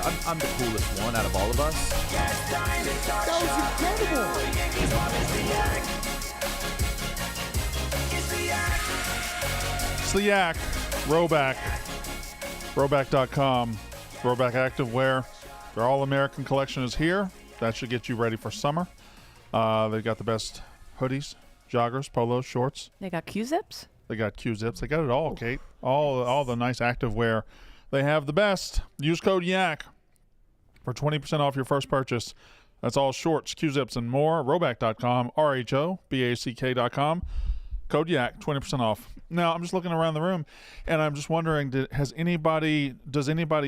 I'm the coolest one out of all of us. That was incredible. It's the Yak. Rhoback. Rhoback.com. Rhoback Activewear. Their All-American collection is here. That should get you ready for summer. They've got the best hoodies, joggers, polos, shorts. They got Q-zips? They got Q-zips. They got it all, Kate. All the nice activewear. They have the best. Use code YAK for 20% off your first purchase. That's all shorts, Q-zips, and more. Rhoback.com, RHOBACK.com. Code YAK, 20% off. Now, I'm just looking around the room, and I'm just wondering, does anybody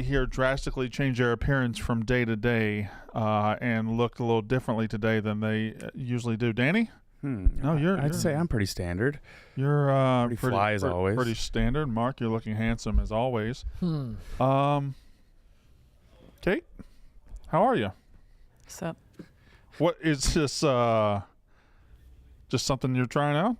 here drastically change their appearance from day to day and look a little differently today than they usually do? Danny? No, I'd say I'm pretty standard. You're pretty fly as always. Pretty standard. Mark, you're looking handsome as always. Kate, how are you? What's up? What is this? Just something you're trying out?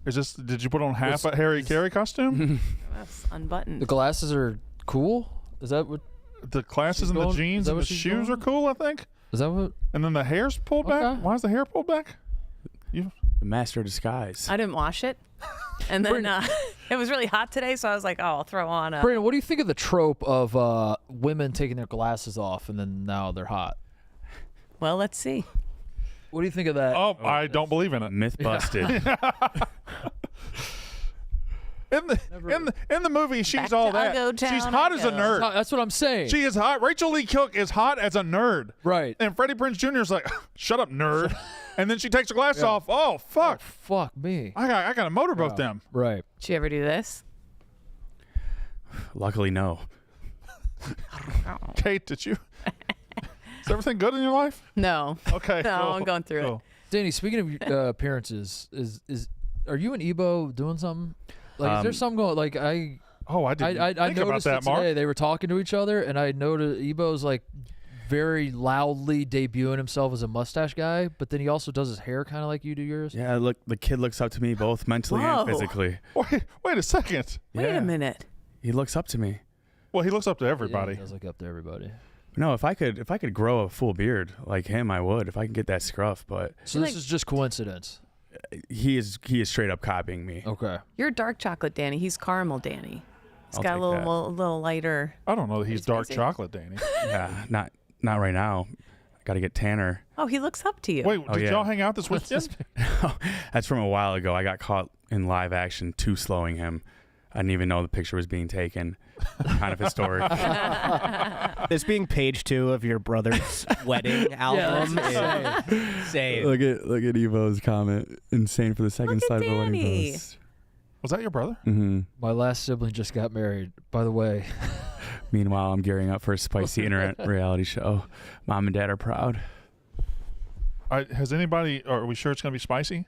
Is this? Did you put on half a Harry Carey costume? That's unbuttoned. The glasses are cool. Is that what? The glasses and the jeans and the shoes are cool, I think. Is that what? And then the hair's pulled back. Why is the hair pulled back? The master of disguise. I didn't wash it. And then it was really hot today, so I was like, oh, I'll throw on a... Brandon, what do you think of the trope of women taking their glasses off and then now they're hot? Well, let's see. What do you think of that? Oh, I don't believe in it. Myth busted. In the movie, she's Back all to that. Uggo Town She's hot I as a go. nerd. That's what I'm saying. She is hot. Rachel Lee Cook is hot as a nerd. Right. And Freddie Prinze Jr. is like, shut up, nerd. And then she takes her glasses off. Oh, fuck. Oh, fuck me. I got to motorboat them. Right. Did you ever do this? Luckily, no. Kate, did you? Is everything good in your life? No. Okay. No, cool. I'm going through Cool. Danny, speaking of appearances, are you and Ebo doing something? Like, is there something going? Like, I didn't I think about noticed that, it Mark. today. They were talking to each other, and I noticed Ebo's like very loudly debuting himself as a mustache guy, but then he also does his hair kind of like you do yours. Yeah, look, the kid looks up to me both mentally Whoa. and physically. Wait a second. Wait Yeah. a minute. He looks up to me. Well, he looks up to everybody. Yeah, he does look up to everybody. No, if I could grow a full beard like him, I would. If I can get that scruff, but So this is just coincidence. he is straight up copying me. Okay. You're dark chocolate Danny. He's caramel Danny. He's I'll got a take little lighter. I don't know that he's He's dark crazy. chocolate, Danny. Yeah, not right now. I got to get tanner. Oh, he looks up to you. Wait, Oh, did yeah. y'all hang out this weekend? That's from a while ago. I got caught in live action too slowing him. I didn't even know the picture was being taken. Kind of historic. This being page 2 of your brother's wedding album is insane. Look at Evo's comment. Insane for the second Look at slide of a wedding Danny. post. Was that your brother? Mm-hmm. My last sibling just got married. By the way. Meanwhile, I'm gearing up for a spicy internet reality show. Mom and Dad are proud. Has anybody? Are we sure it's going to be spicy?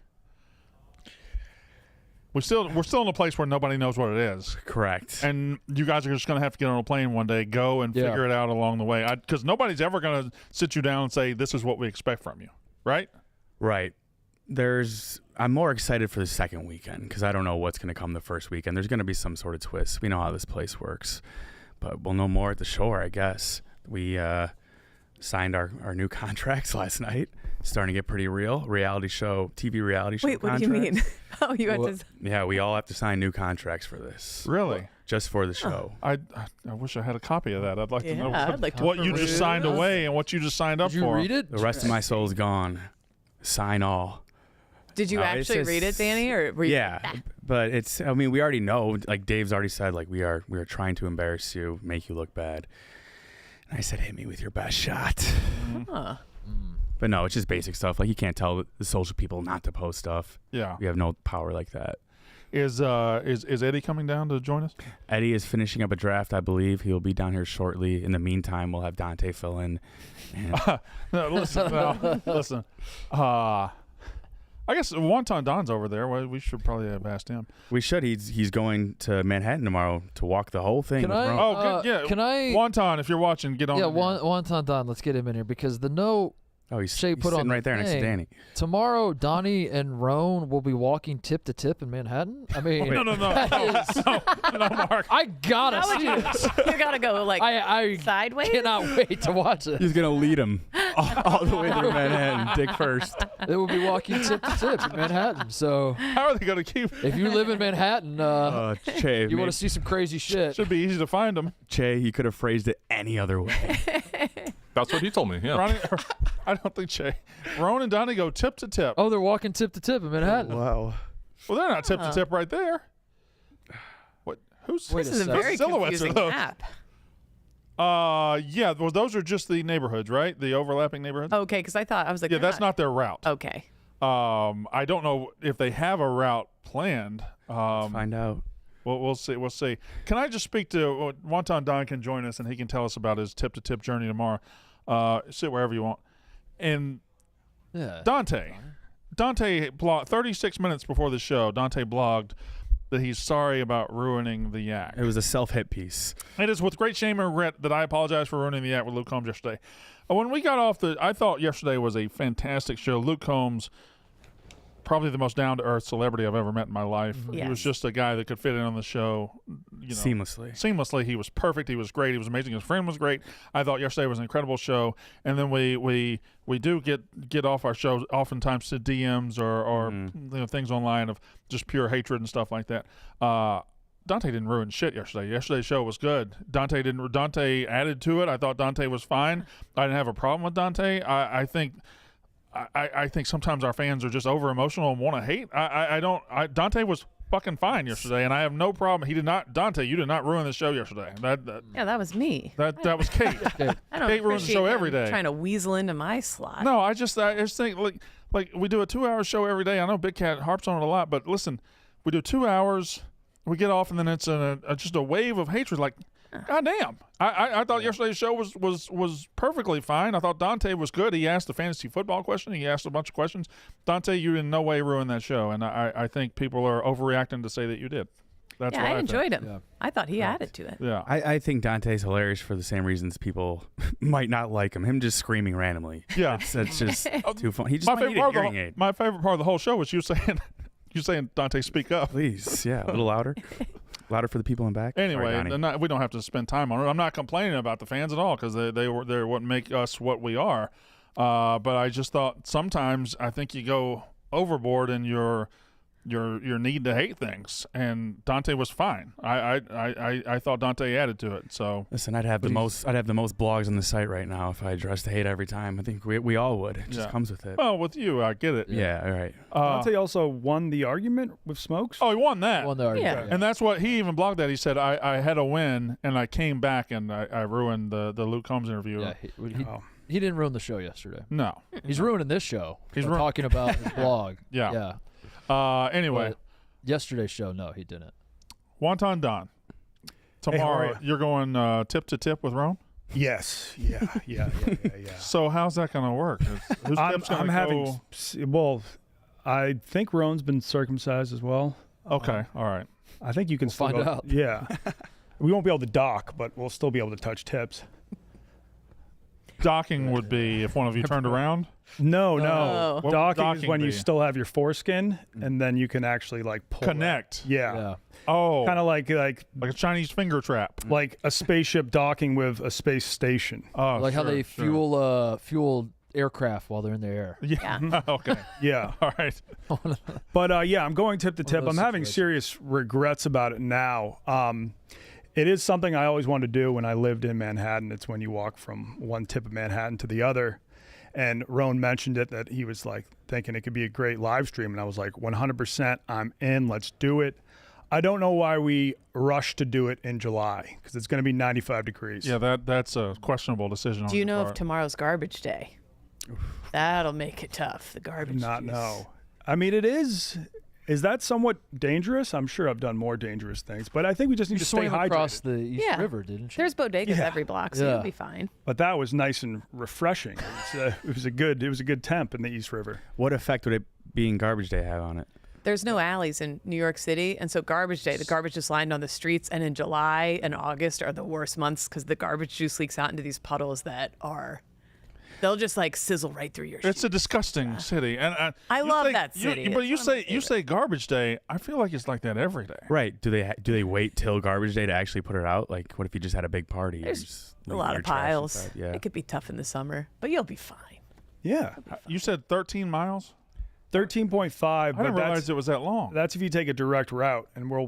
We're still in a place where nobody knows what it is. Correct. And you guys are just going to have to get on a plane one day, go and figure it out along the way. Because nobody's ever going to sit you down and say, this is what we expect from you. Right? Right. I'm more excited for the second weekend because I don't know what's going to come the first weekend. There's going to be some sort of twist. We know how this place works. But we'll know more at the shore, I guess. We signed our new contracts last night. Starting to get pretty real. TV reality show Wait, what contracts. do you mean? Oh, you had to... Yeah, we all have to sign new contracts for this. Really? Just for the show. I wish I had a copy of that. I'd like to know I'd like to what you just read signed it. away and what you just signed up Did you for. read it? The rest of my soul's gone. Sign all. Did you No, it's actually just- read it, Danny? Or were you... Yeah, but we already know, like Dave's already said, like we are trying to embarrass you, make you look bad. And I said, hit me with your best shot. Huh. But no, it's just basic stuff. Like you can't tell the social people not to post stuff. Yeah. We have no power like that. Is Eddie coming down to join us? Eddie is finishing up a draft, I believe. He'll be down here shortly. In the meantime, we'll have Dante fill in. And No, listen. I guess Wonton Don's over there. Well, we should probably have asked him. we should. He's going to Manhattan tomorrow to walk the whole thing. Can with I- Rome. Oh, good. Yeah. Can I? Wonton, if you're watching, get on. Yeah, in here. Wonton Don. Let's get him in here because the note. Oh, he's Shay put sitting on the right there next to thing. Danny. Tomorrow, Donnie and Roan will be walking tip to tip in Manhattan. I mean, No, Mark. I gotta see this. You gotta go like I sideways. cannot wait to watch it. He's gonna lead him all the way through Manhattan, dick first. They will be walking tip to tip in Manhattan. So How are they going to keep? if you live in Manhattan, Che, you want to see some crazy shit. Should be easy to find them. Che, he could have phrased it any other way. That's what he told me. Yeah. Ronnie, I don't think Ron and Donnie go tip to tip. Oh, they're walking tip to tip in Manhattan. Wow. Well, they're not tip to tip right there. What? Who's? Wait This is a second. very silhouettes are confusing those? app. Yeah. Well, those are just the neighborhoods, right? The overlapping neighborhoods. Okay, because I thought I was like, Yeah, they're that's not their route. Okay. I don't know if they have a route planned. Find out. We'll see. We'll see. Can I just speak to Wonton Don can join us and he can tell us about his tip to tip journey tomorrow. Sit wherever you want. And Yeah. Dante blogged 36 minutes before the show. Dante blogged that he's sorry about ruining the yak. It was a self-hit piece. It is with great shame and regret that I apologize for ruining the yak with Luke Combs yesterday. When we got off I thought yesterday was a fantastic show. Luke Combs, probably the most down-to-earth celebrity I've ever met in my life. He was Yes. just a guy that could fit in on the show, seamlessly. He was perfect. He was great. He was amazing. His friend was great. I thought yesterday was an incredible show. And then we do get off our shows oftentimes to DMs or things online of just pure hatred and stuff like that. Dante didn't ruin shit yesterday. Yesterday's show was good. Dante added to it. I thought Dante was fine. I didn't have a problem with Dante. I think sometimes our fans are just over emotional and want to hate. Dante was fucking fine yesterday, and I have no problem. Dante, you did not ruin the show yesterday. Yeah, that was me. That was Kate. I don't Kate ruins the show appreciate every him day. Trying to weasel into my slot. No, I just think like we do a 2-hour show every day. I know Big Cat harps on it a lot, but listen, we do 2 hours, we get off, and then it's just a wave of hatred. Like, goddamn! I thought yesterday's show was perfectly fine. I thought Dante was good. He asked the fantasy football question. He asked a bunch of questions. Dante, you in no way ruined that show, and I think people are overreacting to say that you did. That's what I think. enjoyed him. Yeah. I thought he added to it. Yeah. I think Dante's hilarious for the same reasons people might not like him. Him just screaming randomly. Yeah. That's just too fun. He just My might need a favorite, hearing aid. my favorite part of the whole show was you saying Dante, speak up. Please, yeah, a little louder. Louder for the people in back. Anyway, Sorry, Donnie. we don't have to spend time on it. I'm not complaining about the fans at all because they're what make us what we are. But I just thought sometimes I think you go overboard in your need to hate things, and Dante was fine. I thought Dante added to it. So Listen, I'd have the most blogs on the site right now if I addressed the hate every time. I think we all would. It just comes with it. well, with you, I get it. Yeah, all right. Dante also won the argument with Smokes. Oh, he won that. Won the argument, Yeah. And that's what he even blogged that. He said, I had a win, and I came back, and I ruined the Luke Combs interview. Yeah, he didn't ruin the show yesterday. No. He's ruining this show. He's We're talking about his blog. Yeah. Yeah. Anyway, But yesterday's show, no, he didn't. Wonton Don. Tomorrow, you're going tip to tip with Rome? Yes. Yeah. So how's that going to work? Whose tip's I'm gonna having. go? Well, I think Roan's been circumcised as well. Okay, all right. I think you can still find go- out. Yeah. We won't be able to dock, but we'll still be able to touch tips. Docking would be if one of you turned around. No. Oh. What would Docking is docking when be? you still have your foreskin, and then you can actually like pull Connect. It. Yeah. Yeah. Oh, Kind of like like a Chinese finger trap. a spaceship docking with a space station. Oh, Like how sure, they sure. fuel aircraft while they're in the air. Yeah. Okay. Yeah. All right. But yeah, I'm going tip to tip. those I'm having situations. serious regrets about it now. It is something I always wanted to do when I lived in Manhattan. It's when you walk from one tip of Manhattan to the other. And Roan mentioned it, that he was like thinking it could be a great live stream. And I was like, 100%, I'm in. Let's do it. I don't know why we rushed to do it in July, because it's going to be 95 degrees. Yeah, that's a questionable decision. Do you on your know if part. tomorrow's garbage day? That'll make it tough. The garbage. Not juice. know. I mean, it is. Is that somewhat dangerous? I'm sure I've done more dangerous things, but I think we just need You to stay swam hydrated. across the East Yeah. River, didn't you? There's bodegas Yeah. every block, so Yeah. you'll be fine. But that was nice and refreshing. It was a good temp in the East River. What effect would it being garbage day have on it? There's no alleys in New York City, and so garbage day, the garbage is lined on the streets, and in July and August are the worst months because the garbage juice leaks out into these puddles that are They'll just like sizzle right through your shoes. It's a disgusting city, and I you love say- that city. But It's you one of my say garbage day. I feel like it's like that every day. Right. Do they wait till garbage day to actually put it out? Like, what if you just had a big party? and There's just a leave lot your of trash piles. inside? Yeah. It could be tough in the summer, but you'll be fine. Yeah, You said 13 miles. 13.5. I But didn't realize it was that long. that's if you take a direct route, and we're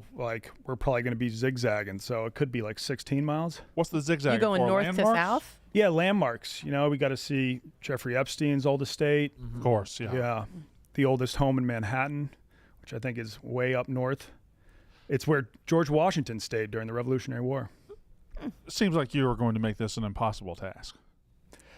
probably going to be zigzagging, so it could be like 16 miles. What's the zigzag? You going for? north Landmarks? to south? Yeah, landmarks. You know, we got to see Jeffrey Epstein's old estate. Of course, yeah. Yeah, the oldest home in Manhattan, which I think is way up north. It's where George Washington stayed during the Revolutionary War. It seems like you are going to make this an impossible task.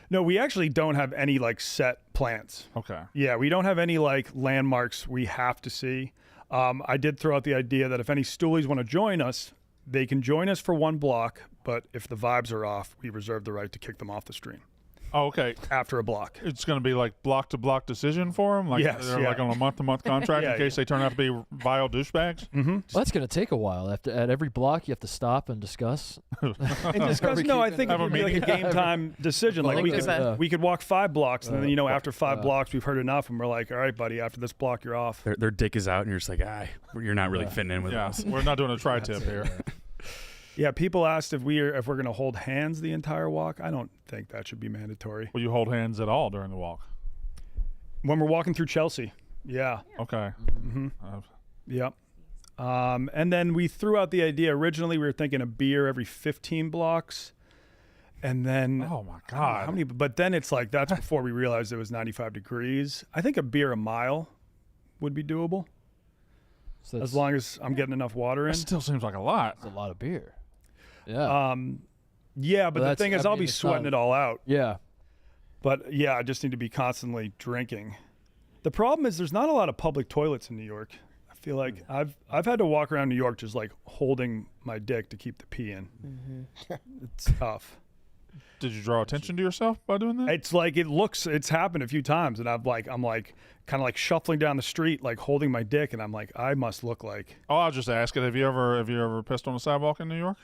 No, we actually don't have any like set plans. Okay. Yeah, we don't have any like landmarks we have to see. I did throw out the idea that if any stoolies want to join us, they can join us for one block, but if the vibes are off, we reserve the right to kick them off the stream Oh, okay. after a block. It's going to be like block to block decision for them. Like Yes, they're yeah. like on a month to month contract Yeah, in case they turn out to be vile douchebags. Mm-hmm. Well, that's going to take a while. At every block, you have to stop and discuss. And discuss, no, I think it Have a would be like a meeting. game time decision. Like we Like could, this, we could walk 5 blocks, and then after 5 uh, blocks, we've heard enough, and we're like, all right, buddy, after this block, you're off. Their dick is out, and you're just like, you're not really fitting in with Yeah, us. we're not doing a tri-tip here. Yeah, people asked if we're going to hold hands the entire walk. I don't think that should be mandatory. Will you hold hands at all during the walk? When we're walking through Chelsea, yeah. Okay. Mm-hmm. Yep. And then we threw out the idea. Originally, we were thinking a beer every 15 blocks. And then, Oh my I don't know God. how many? But then it's like, that's before we realized it was 95 degrees. I think a beer a mile would be doable So as long as I'm getting enough water in. That still seems like a lot. that's a lot of beer. Yeah. Yeah, but Well, the thing is, I I'll mean, be it's sweating not- it all out. yeah. But yeah, I just need to be constantly drinking. The problem is there's not a lot of public toilets in New York. I feel like I've had to walk around New York just like holding my dick to keep the pee in. It's tough. Did you draw attention to yourself by doing that? It's like it's happened a few times, and I'm like kind of like shuffling down the street, like holding my dick, and I'm like, I must look like Oh, I'll just ask it. Have you ever pissed on the sidewalk in New York?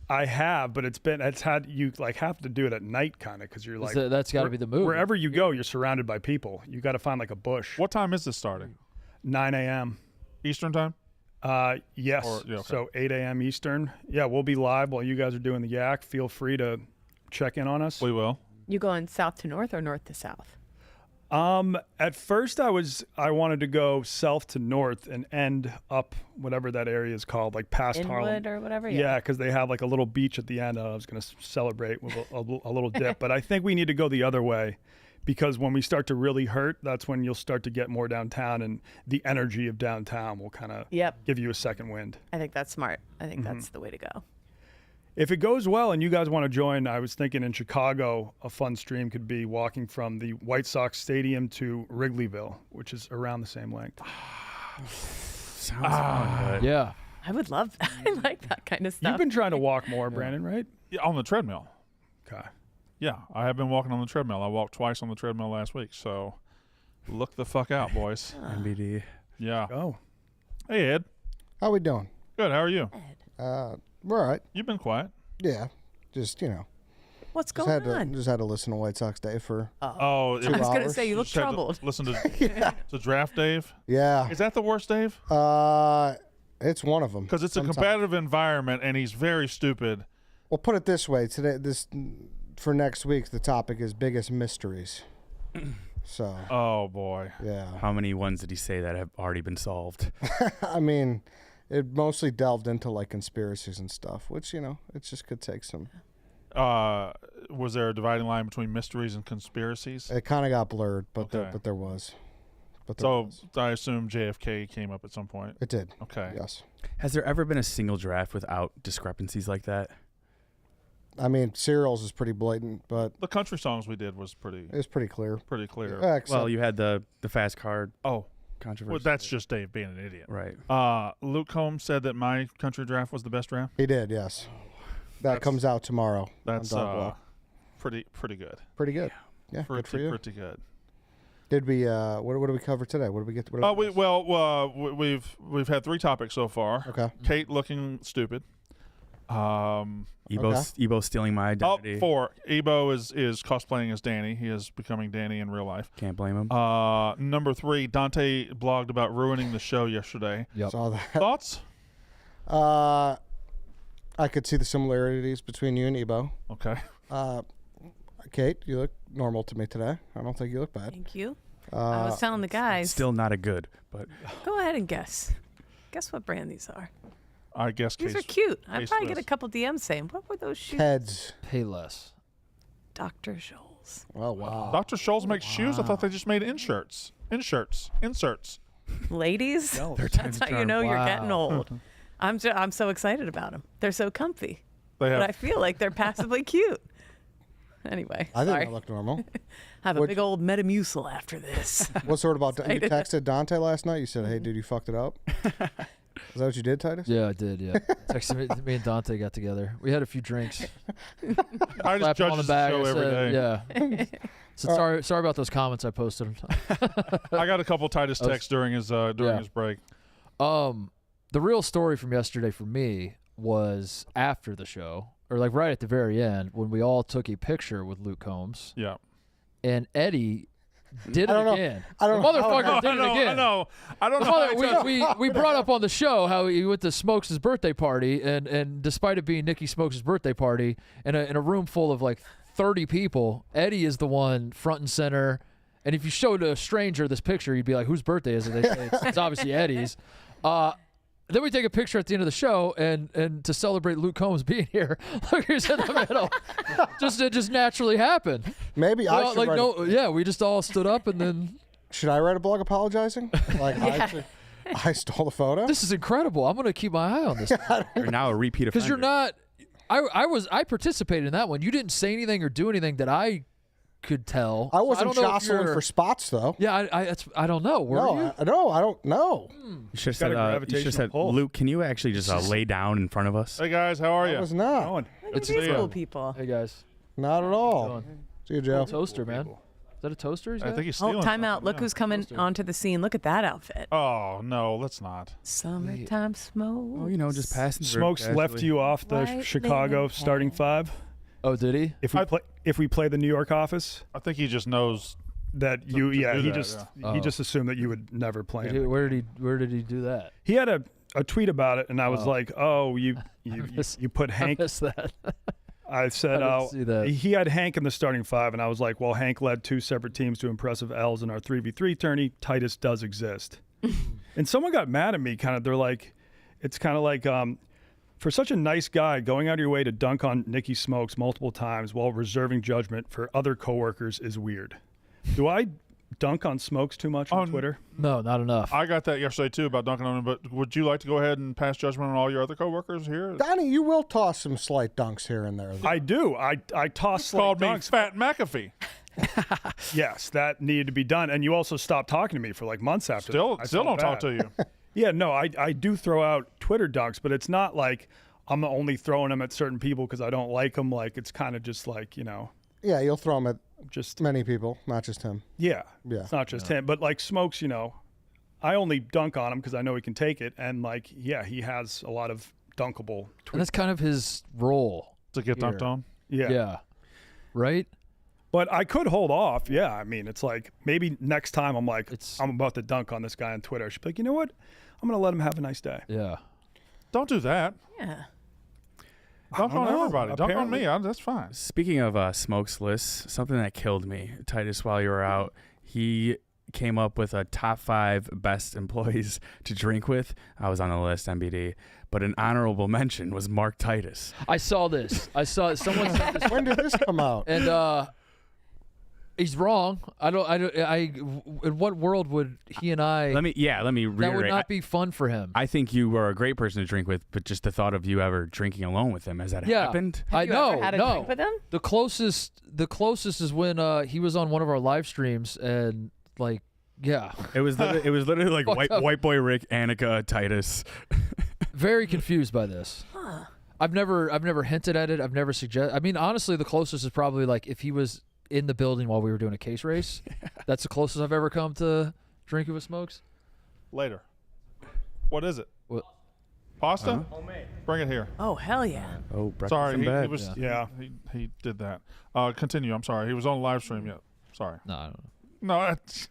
I have, but it's had you like have to do it at night, kind of, because you're like That's got to be the move. wherever you go, you're surrounded by people. You got to find like a bush. What time is this starting? 9 a.m. Eastern time? Yes. Yeah, okay. So 8 a.m. Eastern. Yeah, we'll be live while you guys are doing the yak. Feel free to check in on us. We will. You going south to north or north to south? At first I wanted to go south to north and end up whatever that area is called, like past Harlem. Inwood or whatever? Yeah, because they have like a little beach at the end. I was going to celebrate with a little dip, but I think we need to go the other way, because when we start to really hurt, that's when you'll start to get more downtown, and the energy of downtown will kind of Yep. give you a second wind. I think that's smart. I think that's the way to go. If it goes well and you guys want to join, I was thinking in Chicago, a fun stream could be walking from the White Sox Stadium to Wrigleyville, which is around the same length. Sounds fun, but Yeah. I would love that. I like that kind of stuff. You've been trying to walk more, Brandon, right? Yeah, on the treadmill. Okay. Yeah, I have been walking on the treadmill. I walked twice on the treadmill last week, so look the fuck out, boys. NBD. Yeah. Oh. Hey, Ed. How we doing? Good. How are you? We're all right. You've been quiet. Yeah. Just, What's just going had on? to listen to White Sox Day for Oh, I was going to hours. say, you look just had to troubled. Listen to to Draft Dave. yeah. Is that the worst Dave? It's one of them. Because it's a competitive environment, and he's very stupid. Well, put it this way. For next week, the topic is biggest mysteries. So, Oh boy. yeah. How many ones did he say that have already been solved? I mean, it mostly delved into like conspiracies and stuff, which, it just could take some. Was there a dividing line between mysteries and conspiracies? It kind of got blurred, but Okay. there was. But there So was. I assume JFK came up at some point. It did. Okay. Yes. Has there ever been a single draft without discrepancies like that? I mean, Serials is pretty blatant, but The country songs we did was pretty it's pretty clear. clear. Except, Well, you had the fast card Oh, controversy. well, that's just Dave being an idiot. right. Luke Combs said that my country draft was the best draft. he did, yes. That comes out tomorrow. That's on Dogwalk. pretty good. Pretty good. Yeah, good for you. Pretty good. Did we? What do we cover today? What did we get? We've had 3 topics so far. Okay. Kate looking stupid. Ebo stealing my identity. 4. Ebo is cosplaying as Danny. He is becoming Danny in real life. Can't blame him. Number 3, Dante blogged about ruining the show yesterday. Yep. Saw that. Thoughts? I could see the similarities between you and Ebo. Okay. Kate, you look normal to me today. I don't think you look bad. Thank you. I was telling the guys. Still not a good, but Go ahead and guess. Guess what brand these are. I guess These Case, are cute. I Case probably get a West. couple DMs saying, "What were those shoes?" Heads. Payless. Dr. Scholl's. Oh, wow. Dr. Scholl's makes shoes. I thought they just made inserts. Ladies, Third that's time's how a you charm. know you're Wow. getting old. I'm so excited about them. They're so comfy, They but I have. feel like they're passively cute. Anyway, I think sorry. I look normal. Have a What- big old Metamucil after this. What sort about you Excited. texted Dante last night? You said, "Hey, dude, you fucked it up." Is that what you did, Titus? Yeah, I did. Yeah. Texted me and Dante got together. We had a few drinks. I just Slapped him on the judge the back. show I every said, day. Yeah. So sorry about those comments I posted. I got a couple Titus was- texts during his his break. The real story from yesterday for me was after the show, or like right at the very end, when we all took a picture with Luke Combs, Yeah. and Eddie did I it don't know. again. I don't the know how motherfucker did it again. I know. I don't The know. how he does- mother- we brought up on the show how he went to Smokes' birthday party, and despite it being Nikki Smokes' birthday party, in a room full of like 30 people, Eddie is the one front and center. And if you showed a stranger this picture, you'd be like, "Whose birthday is it?" They say it's obviously Eddie's. Then we take a picture at the end of the show, and to celebrate Luke Combs being here, look who's in the middle. It just naturally happened. Maybe I should write we just all stood up, and then Should I write a blog apologizing? Like I stole the photo? this is incredible. I'm gonna keep my eye on this You're now a repeat offender. because you're not. I participated in that one. You didn't say anything or do anything that I could tell. I So wasn't don't know if jostling you're- for spots though. Yeah, I don't know. Were you? No, I don't know. You should have Got a said, gravitational pull. Luke, can you actually just lay down in front of us? Hey guys, how are I you? was not. Going. It's These see ya. cool people. Hey guys, Not at all. going? See you, Joe. Toaster, man. Is that a toaster? he's I got? think he's Oh, stealing. time out. something, Look yeah. who's coming onto the scene. Look at that outfit. Oh no, let's not. Summertime smoke. Oh, you know, just passing through. Smokes left casually. you off the White Chicago linen starting pants. 5. Oh, did he? If we play the New York office, I think he just knows. that you to do he that, just yeah. he Oh. just assumed that you would never play. Did him. he- where did he do that? He had a tweet about it, and I was Oh. like, "Oh, you missed- put I Hank." missed that. I said, I didn't "Oh, see that. he had Hank in the starting 5," and I was like, "Well, Hank led 2 separate teams to impressive L's in our 3v3 tourney. Titus does exist." And someone got mad at me. They're like, "It's kind of like for such a nice guy going out of your way to dunk on Nikki Smokes multiple times while reserving judgment for other coworkers is weird." Do I dunk on Smokes too much on On- Twitter? No, not enough. I got that yesterday too about dunking on him. But would you like to go ahead and pass judgment on all your other coworkers here? Donnie, you will toss some slight dunks here and there. I do. I toss slight Called me dunks. Fat McAfee. Yes, that needed to be done. And you also stopped talking to me for like months after. Still, that. I still felt don't talk bad. to you. Yeah, no, I do throw out Twitter dunks, but it's not like I'm only throwing them at certain people because I don't like them. Like it's kind of just like, Yeah, you'll throw him at just many people, not just him. yeah. Yeah. It's not just him, but like Smokes, I only dunk on him because I know he can take it, and like yeah, he has a lot of dunkable and tweets. that's kind of his role. To get dunked Here. on. Yeah. Right? But I could hold off. Yeah, I mean, it's like maybe next time I'm like, It's- I'm about to dunk on this guy on Twitter. I should be like, you know what? I'm going to let him have a nice day. Yeah. Don't do that. Yeah. Dunk don't on know. everybody. Dunk on Apparently- me. That's fine. Speaking of Smokes lists, something that killed me, Titus, while you were out, he came up with a top 5 best employees to drink with. I was on the list, MBD, but an honorable mention was Mark Titus. I saw this. I saw someone sent this, When did this come out? and he's wrong. In what world would he and I? Let me that reiterate. would not be fun for him. I think you were a great person to drink with, but just the thought of you ever drinking alone with him, has that Yeah. happened? I you know. ever had a no. drink with him? The closest is when he was on one of our live streams, and like, yeah, It was literally like Fucked up. white boy Rick, Annika, Titus. very confused by this. I've never hinted at it. I've never suggested. I mean, honestly, the closest is probably like if he was in the building while we were doing a case race. That's the closest I've ever come to drinking with Smokes. Later. What is it? Pasta? Bring it here. Oh, hell yeah. Oh, breakfast Sorry, in he bed. was. Yeah. He did that. Continue. I'm sorry. He was on live stream yet. Sorry. No, I don't know. No, it's,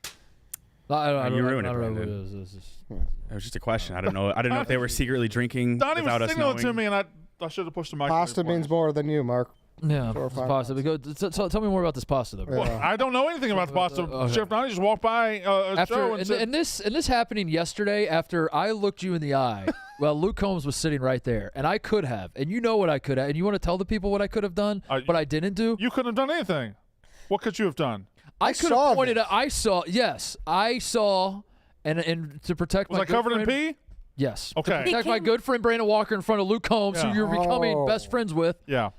I You don't ruined it, know what it Brandon. is. It's just- It was just a question. I don't know. I didn't know if they were secretly drinking Donnie without was us signaling knowing. to me, and I should have pushed the mic. Pasta means more than you, Mark. Yeah, Four or it's five pasta. months. Tell me more about this pasta, though. Bro. Well, I don't know anything about the pasta. Okay. Chef Donnie just walked by a show and said, and this happening yesterday after I looked you in the eye. Well, Luke Combs was sitting right there, and I could have, and you know what I could have, and you want to tell the people what I could have done, but I didn't do. you couldn't have done anything. What could you have done? I could saw have pointed this. out. I saw, and to protect Was my I covered in friend, pee? Yes. Okay. To protect my good friend Brandon Walker in front of Luke Combs, Yeah. who you're becoming Oh. best friends with. Yeah.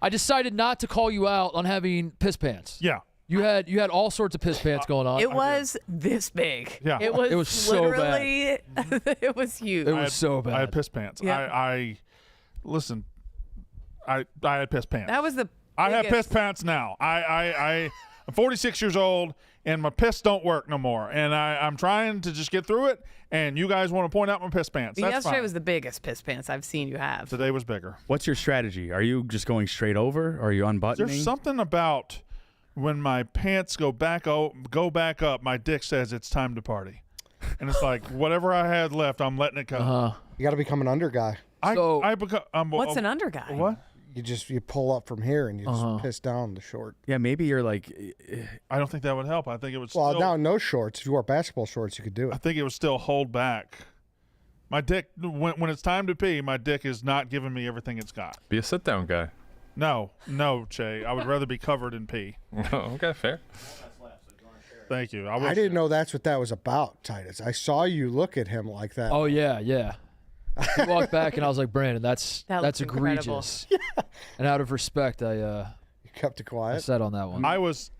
I decided not to call you out on having piss pants. Yeah. You had all sorts of piss pants going on. It was this big. Yeah. It was so bad. literally, it was huge. It was so bad. I had piss pants. Yeah. Listen. I had piss pants. That was the I have biggest- piss pants now. I'm 46 years old, and my piss don't work no more. And I'm trying to just get through it. And you guys want to point out my piss pants? That's Yesterday fine. was the biggest piss pants I've seen you have. Today was bigger. What's your strategy? Are you just going straight over, or are you unbuttoning? There's something about when my pants go back up, my dick says it's time to party, and it's like whatever I had left, I'm letting it go. You got to become an under guy. What's an under guy? What? You pull up from here and you just piss down the short. Yeah, maybe you're like. I don't think that would help. I think it would. Well, still, now no shorts. If you wore basketball shorts, you could do I it. think it would still hold back. My dick, when it's time to pee, my dick is not giving me everything it's got. Be a sit-down guy. No, Che. I would rather be covered in pee. Okay, fair. Thank you. I didn't know that's what that was about, Titus. I saw you look at him like that. Oh yeah. He walked back, and I was like, Brandon, that's looks incredible. egregious. And out of respect, I You kept it I quiet. sat on that one. I was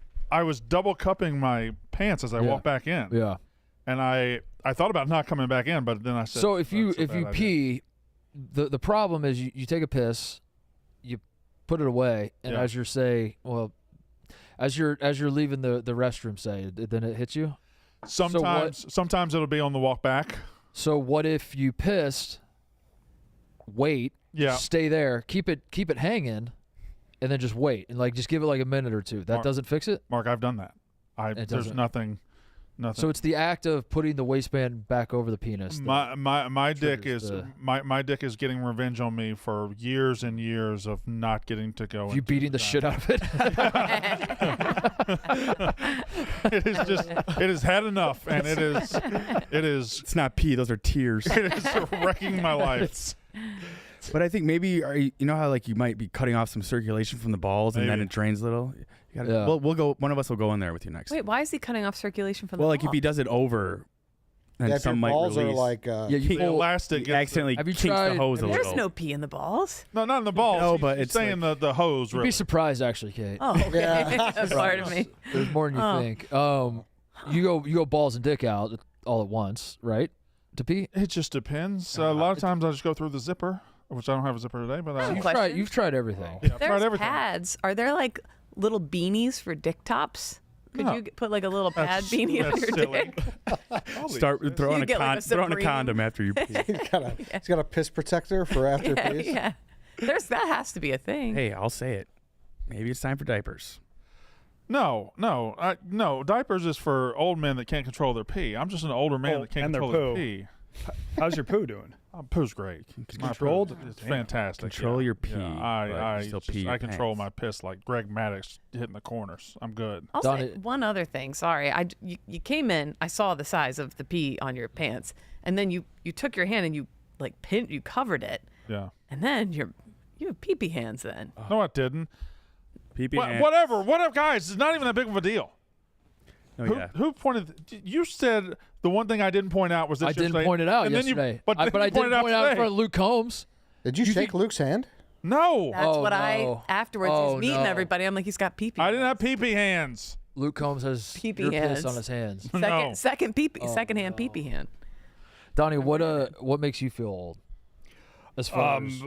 double cupping my pants as I walked back in. Yeah. And I thought about not coming back in, but then I said. So if you "That's a bad idea." pee, the problem is you take a piss, you put it away, and Yeah. as you're leaving the restroom, say, then it hits you. Sometimes it'll be on the walk back. So what if you pissed, wait, Yeah. stay there, keep it hanging, and then just wait and just give it like a minute or two. That Mark- doesn't fix it. Mark, I've done that. It There's doesn't. nothing. So it's the act of putting the waistband back over the penis. that- My dick triggers is the- my dick is getting revenge on me for years and years of not getting to go. you into beating the shit out of it. It is just it has had enough, and it is It's not pee; those are tears. it is wrecking my life. But I think maybe you know how you might be cutting off some circulation from the balls, and then Maybe. it drains a little. You gotta, Yeah. we'll go. One of us will go in there with you next. Wait, why is he cutting off circulation from the Well, ball? if he does it over, and Yeah, if your some might balls release. are like. Yeah, you The pull, elastic He gets accidentally Have you kinks tried- the hose a have you- little. There's no pee in the balls. no, not in the balls. No, He's but it's saying the hose. you'd Really. be surprised actually, Kate. Oh, okay. Yeah. Pardon me. There's more than you Oh. think. You go balls and dick out all at once, right? To pee. It just depends. A lot of times I just go through the zipper, which I don't have a zipper today, but You've I, You've tried everything. yeah, I've tried There's everything. pads. Are there little beanies for dick tops? Could No. you put a little pad That's- beanie on that's your silly. dick? Start throwing You a, get like a throw on a Supreme. condom after you pee. He's got a piss protector for after Yeah, pees. yeah. That has to be a thing. Hey, I'll say it. Maybe it's time for diapers. No. Diapers is for old men that can't control their pee. I'm just an older man that can't and their control their poo. pee. How's your poo doing? Poo's great. My Controlled? poo is fantastic. Control yeah. your pee, Yeah, but I you still just- pee your I control pants. my piss like Greg Maddox hitting the corners. I'm good. Also, Done it. one other thing. Sorry, you came in. I saw the size of the pee on your pants, and then you took your hand and you you covered it, Yeah. and then you have pee hands. Then No, I didn't. Pee-pee hands. Whatever, guys. It's not even that big of a deal. Oh, Who, yeah. who pointed? You said the one thing I didn't point out was that I didn't yesterday, point it out and then yesterday. You, but I then did you point pointed it out in today. front of Luke Combs. Did you shake Luke's hand? No, that's Oh, what no. I afterwards. Oh, he's meeting no. everybody. I'm like, he's got pee. I didn't have pee hands. Luke Combs has Pee-pee your piss hands. on his hands. No. Second hand pee hand. Donnie, what makes you feel old? As far as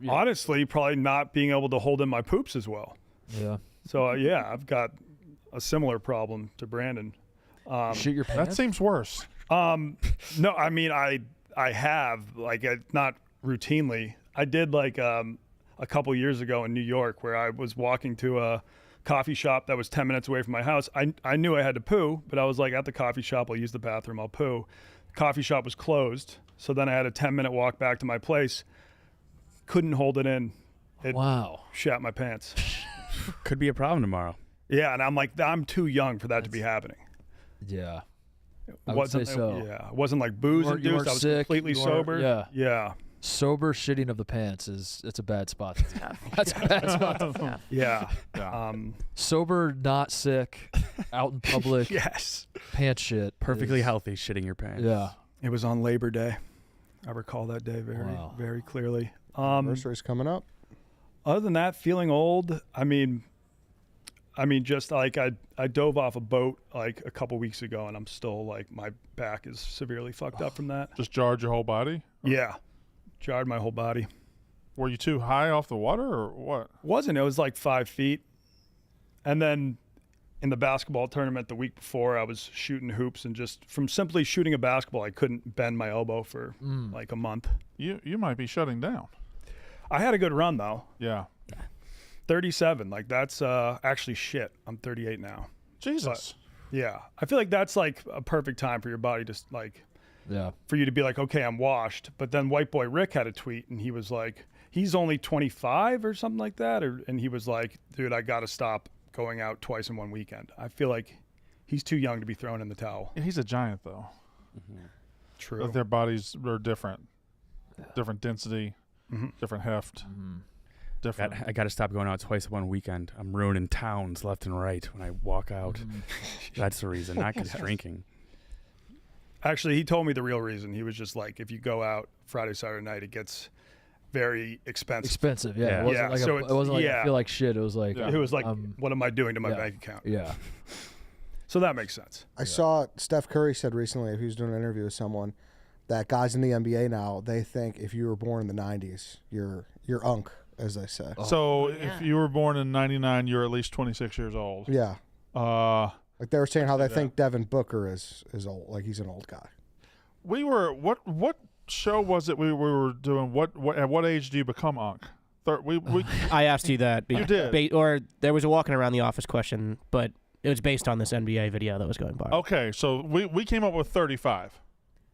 Honestly, probably not being able to hold in my poops as well. yeah, So yeah, I've got a similar problem to Brandon. shit your That pants. seems worse. No, I mean I I have, like, not routinely. I did like a couple years ago in New York where I was walking to a coffee shop that was 10 minutes away from my house. I knew I had to poo, but I was like, at the coffee shop, I'll use the bathroom, I'll poo. Coffee shop was closed, so then I had a 10-minute walk back to my place. Couldn't hold it in. It Wow. shat my pants. Could be a problem tomorrow. Yeah, and I'm like, I'm too young for that to be happening. Yeah. It I would wasn't, say so. Yeah, it wasn't like booze You induced. weren't I was sick, completely you weren't- sober. yeah. Yeah. Sober shitting of the pants it's a bad spot. That's a bad spot. Yeah. Sober, not sick, out in public, Yes. pants shit. Perfectly is- healthy, shitting your pants. Yeah. It was on Labor Day. I recall that day Wow. very clearly. Anniversary's coming up. Other than that, feeling old. I mean, just like I dove off a boat like a couple weeks ago, and I'm still like, my back is severely fucked up from that. Just jarred your whole body? Yeah, jarred my whole body. Were you too high off the water or what? Wasn't. It was like 5 feet, and then in the basketball tournament the week before, I was shooting hoops, and just from simply shooting a basketball, I couldn't bend my elbow for like a month. You might be shutting down. I had a good run though. Yeah. 37, like that's actually shit. I'm 38 now. Jesus. Yeah, I feel like that's like a perfect time for your body to like, Yeah. for you to be like, okay, I'm washed. But then White Boy Rick had a tweet, and he was like, he's only 25 or something like that, and he was like, dude, I got to stop going out twice in one weekend. I feel like he's too young to be thrown in the towel. He's a giant though. True. Their bodies are different. Different density, different heft. Different. I got to stop going out twice in one weekend. I'm ruining towns left and right when I walk out. That's the reason, not just drinking. Actually, he told me the real reason. He was just like, if you go out Friday, Saturday night, it gets very expensive. Expensive, yeah. Yeah. It wasn't Yeah, like, so it wasn't like yeah. I feel like shit. It was like, Yeah. It was like, what am I doing to my yeah. bank account? yeah. So that makes sense. I saw Steph Curry said recently, if he was doing an interview with someone, that guys in the NBA now, they think if you were born in the 90s, you're unk, as they say. So if you were born in 99, you're at least 26 years old. Yeah. Like they were saying how they think Devin Booker is old, like he's an old guy. We were what show was it we were doing? What at what age do you become unk? We I asked you that. You did. Or there was a walking around the office question, but it was based on this NBA video that was going by. Okay, so we came up with 35.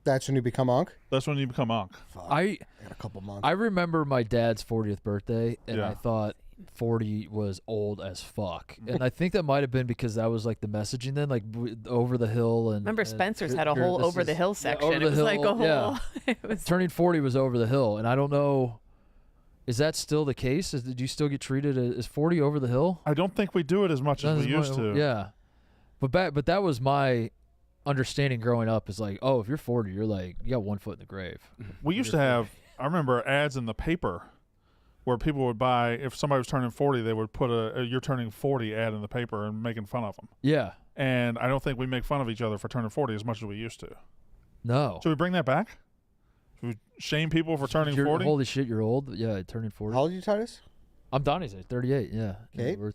That's when you become unk? That's when you become unk. Fuck. I I got a couple months. I remember my dad's 40th birthday, and Yeah. I thought 40 was old as fuck. And I think that might have been because that was like the messaging then, like over the hill. And Remember, and Spencer's had a here- whole this over the is- hill yeah, section. over It the was like a hill, whole. yeah. It was Turning 40 was over the hill, and I don't know. Is that still the case? Do you still get treated as 40 over the hill? I don't think we do it as much as we used to. Yeah, but that was my understanding growing up. Is like, oh, if you're 40, you're like, you got one foot in the grave. We used to have, I remember ads in the paper where people would buy, if somebody was turning 40, they would put a you're turning 40 ad in the paper and making fun of them. Yeah. And I don't think we make fun of each other for turning 40 as much as we used to. No. Should we bring that back? Should we shame people for turning You're- 40? Holy shit, you're old. Yeah, turning 40. How old are you, Titus? I'm Donnie's age, 38. Yeah. Kate? We're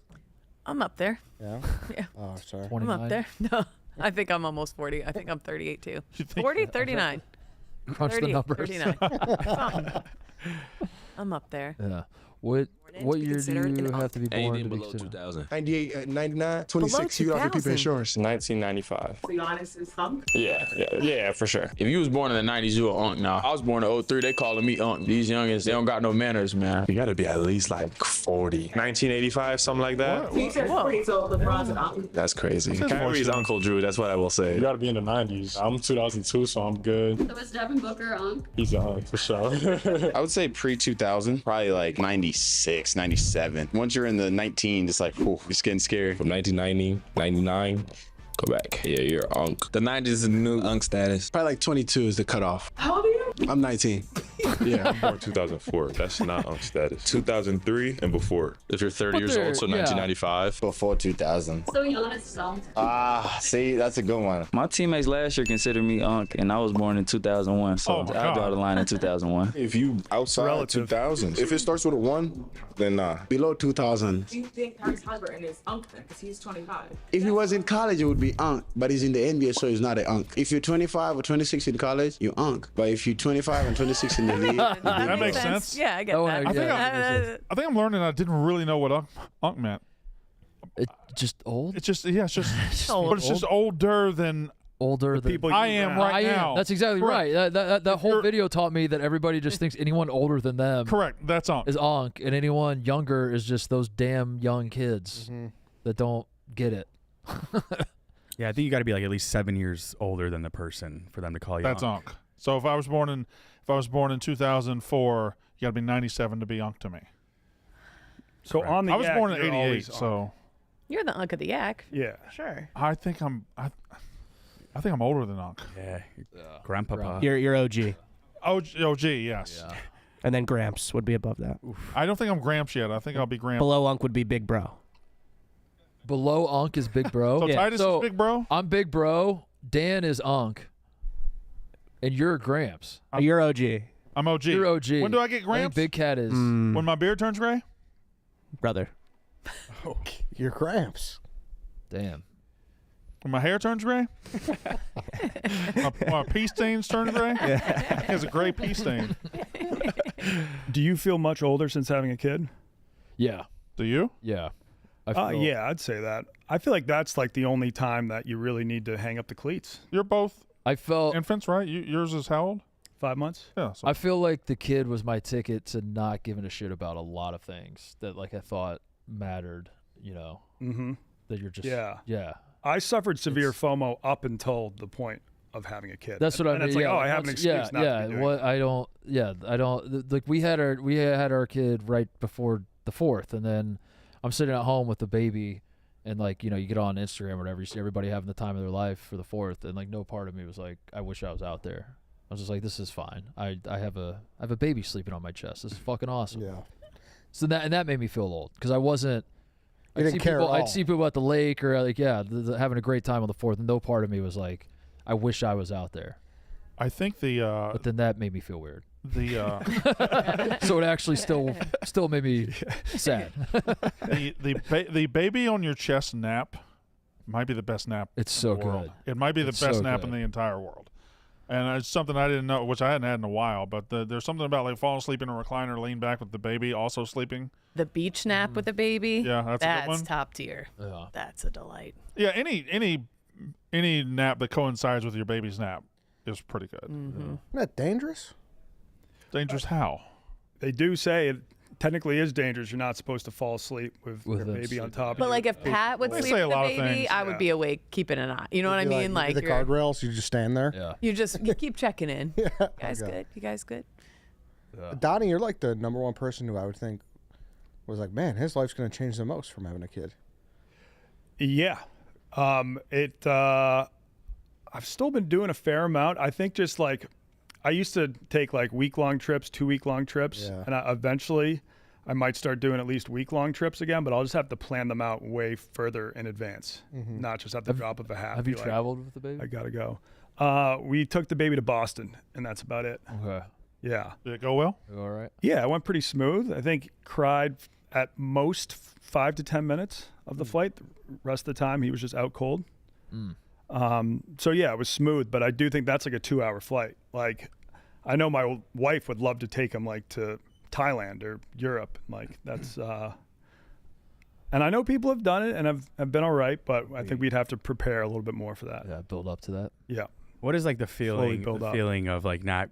I'm up there. Yeah. Yeah. Oh, sorry. 29. I'm up there. No, I think I'm almost 40. I think I'm 38 too. You think- 40, 39. Crunch 30, the numbers. 39. I'm up there. Yeah. What to be year do considered you an have to be born Anything to be below considered? 2000. 98, 99, 26, you don't have to keep 2000. insurance. 1995. Be honest, it's hunk. Yeah, for sure. If you was born in the 90s, you a unk now. I was born in 03, they calling me unk. These youngins, they don't got no manners, man. You gotta be at least like 40. 1985, something like that. He said 40, so LeBron's an hunk. That's crazy. That's Kyrie's bullshit. Uncle Drew, that's what I will say. You gotta be in the 90s. I'm 2002, so I'm good. So is Devin Booker unk? He's a hunk for sure. I would say pre-2000, probably like 96, 97. Once you're in the 19, it's like, whew, it's getting scary. From 1990, 99, go back. Yeah, you're unk. The 90s is the new unk status. Probably like 22 is the cutoff. How old are you? I'm 19. Yeah, I'm born 2004. That's not unk status. 2003 and before. If you're 30 years old, so 1995. Before 2000. So young and soft. See, that's a good one. My teammates last year considered me unk, and I was born in 2001, so Oh my I draw God. the line in 2001. If you outside Relative. 2000s, if it starts with a 1, then nah. Below 2000. Do you think Tyrese Halliburton is unk then? Because he's 25. If he was in college, it would be unk, but he's in the NBA, so he's not an unk. If you're 25 or 26 in college, you're unk. But if you're 25 and 26 in the league, That makes sense. Yeah, I get Oh, that. yeah. I think I'm learning. I didn't really know what unk meant. It's just old. It's just it's just old. but it's just older than Older than people I you am around. right I am. now. That's exactly Correct. right. That whole you're- video taught me that everybody just thinks anyone older than them Correct. That's unk. is onk, and anyone younger is just those damn young kids that don't get it. Yeah, I think you got to be like at least 7 years older than the person for them to call you. That's unk. So if I was born in 2004, you got to be 97 to be unk to me. So on the I was yak, born in you're 88, always unk. so You're the unk of the yak. Yeah. Sure. I think I'm older than unk. Yeah, grandpapa. You're OG. OG, yes. Yeah. And then Gramps would be above that. I don't think I'm Gramps yet. I think I'll be Gramps. Below Unk would be Big Bro. Below unk is big bro. So Yeah. Titus So- is big bro. I'm big bro. Dan is unk, and you're Gramps. You're OG. I'm OG. You're OG. When do I get I think Gramps? Big Cat is. When my beard turns gray? Brother. You're Gramps. Damn. When my hair turns gray? my pea stains turn gray? He has a gray pea stain. Do you feel much older since having a kid? Yeah. Do you? Yeah. I feel, Yeah, I'd say that. I feel like that's like the only time that you really need to hang up the cleats. You're both I felt. infants, right? Yours is how old? 5 months. Yeah. So I feel like the kid was my ticket to not giving a shit about a lot of things that like I thought mattered. You know. Mm-hmm. That you're just. Yeah. Yeah. I suffered severe FOMO up until the point of having a kid. That's what I mean. And it's like, yeah, oh, I have an once- excuse not yeah, to be doing what it. I don't. Yeah, I don't. Like we had our kid right before the 4th, and then I'm sitting at home with the baby, and like you get on Instagram or whatever, you see everybody having the time of their life for the 4th, and like no part of me was like, I wish I was out there. I was just like, this is fine. I have a baby sleeping on my chest. This is fucking awesome. Yeah. So that made me feel old because I wasn't. You didn't care at all. I'd see people at the lake or like having a great time on the 4th, and no part of me was like, I wish I was out there. I think But then that made me feel weird. the So it actually still made me sad. the baby on your chest nap might be the best nap. It's so in the world. good. It might be the It's best so nap in good. the entire world. And it's something I didn't know, which I hadn't had in a while. But there's something about like falling asleep in a recliner, lean back with the baby also sleeping. The beach nap with the baby. Yeah, that's a good one. top tier. Yeah. That's a delight. Yeah, any nap that coincides with your baby's nap is pretty good. Isn't that dangerous? Dangerous how? They do say it technically is dangerous. You're not supposed to fall asleep with your them baby on sleeping. top of But you. like if Pat would They sleep say a with the lot of baby, things. I would be awake keeping an eye. You know what I mean? Like the you're- guardrails, you just stand there. Yeah. you keep checking in. Yeah. You guys Okay. good? You guys good? Donnie, you're like the number one person who I would think was like, man, his life's going to change the most from having a kid. Yeah. I've still been doing a fair amount. I think just like I used to take like week-long trips, 2-week-long trips, Yeah. and eventually I might start doing at least week-long trips again, but I'll just have to plan them out way further in advance, not just at the drop of a hat. Have be you like, traveled with the baby? I gotta go. We took the baby to Boston, and that's about it. Okay. Yeah. Did it go well? You all right? Yeah, it went pretty smooth. I think cried at most 5 to 10 minutes of the flight. The rest of the time, he was just out cold. So yeah, it was smooth, but I do think that's like a 2-hour flight. Like, I know my wife would love to take him like to Thailand or Europe. Like that's, and I know people have done it and have been all right, but I think we'd have to prepare a little bit more for that. Yeah, build up to that. Yeah. What is like the Slowly feeling build up. of like not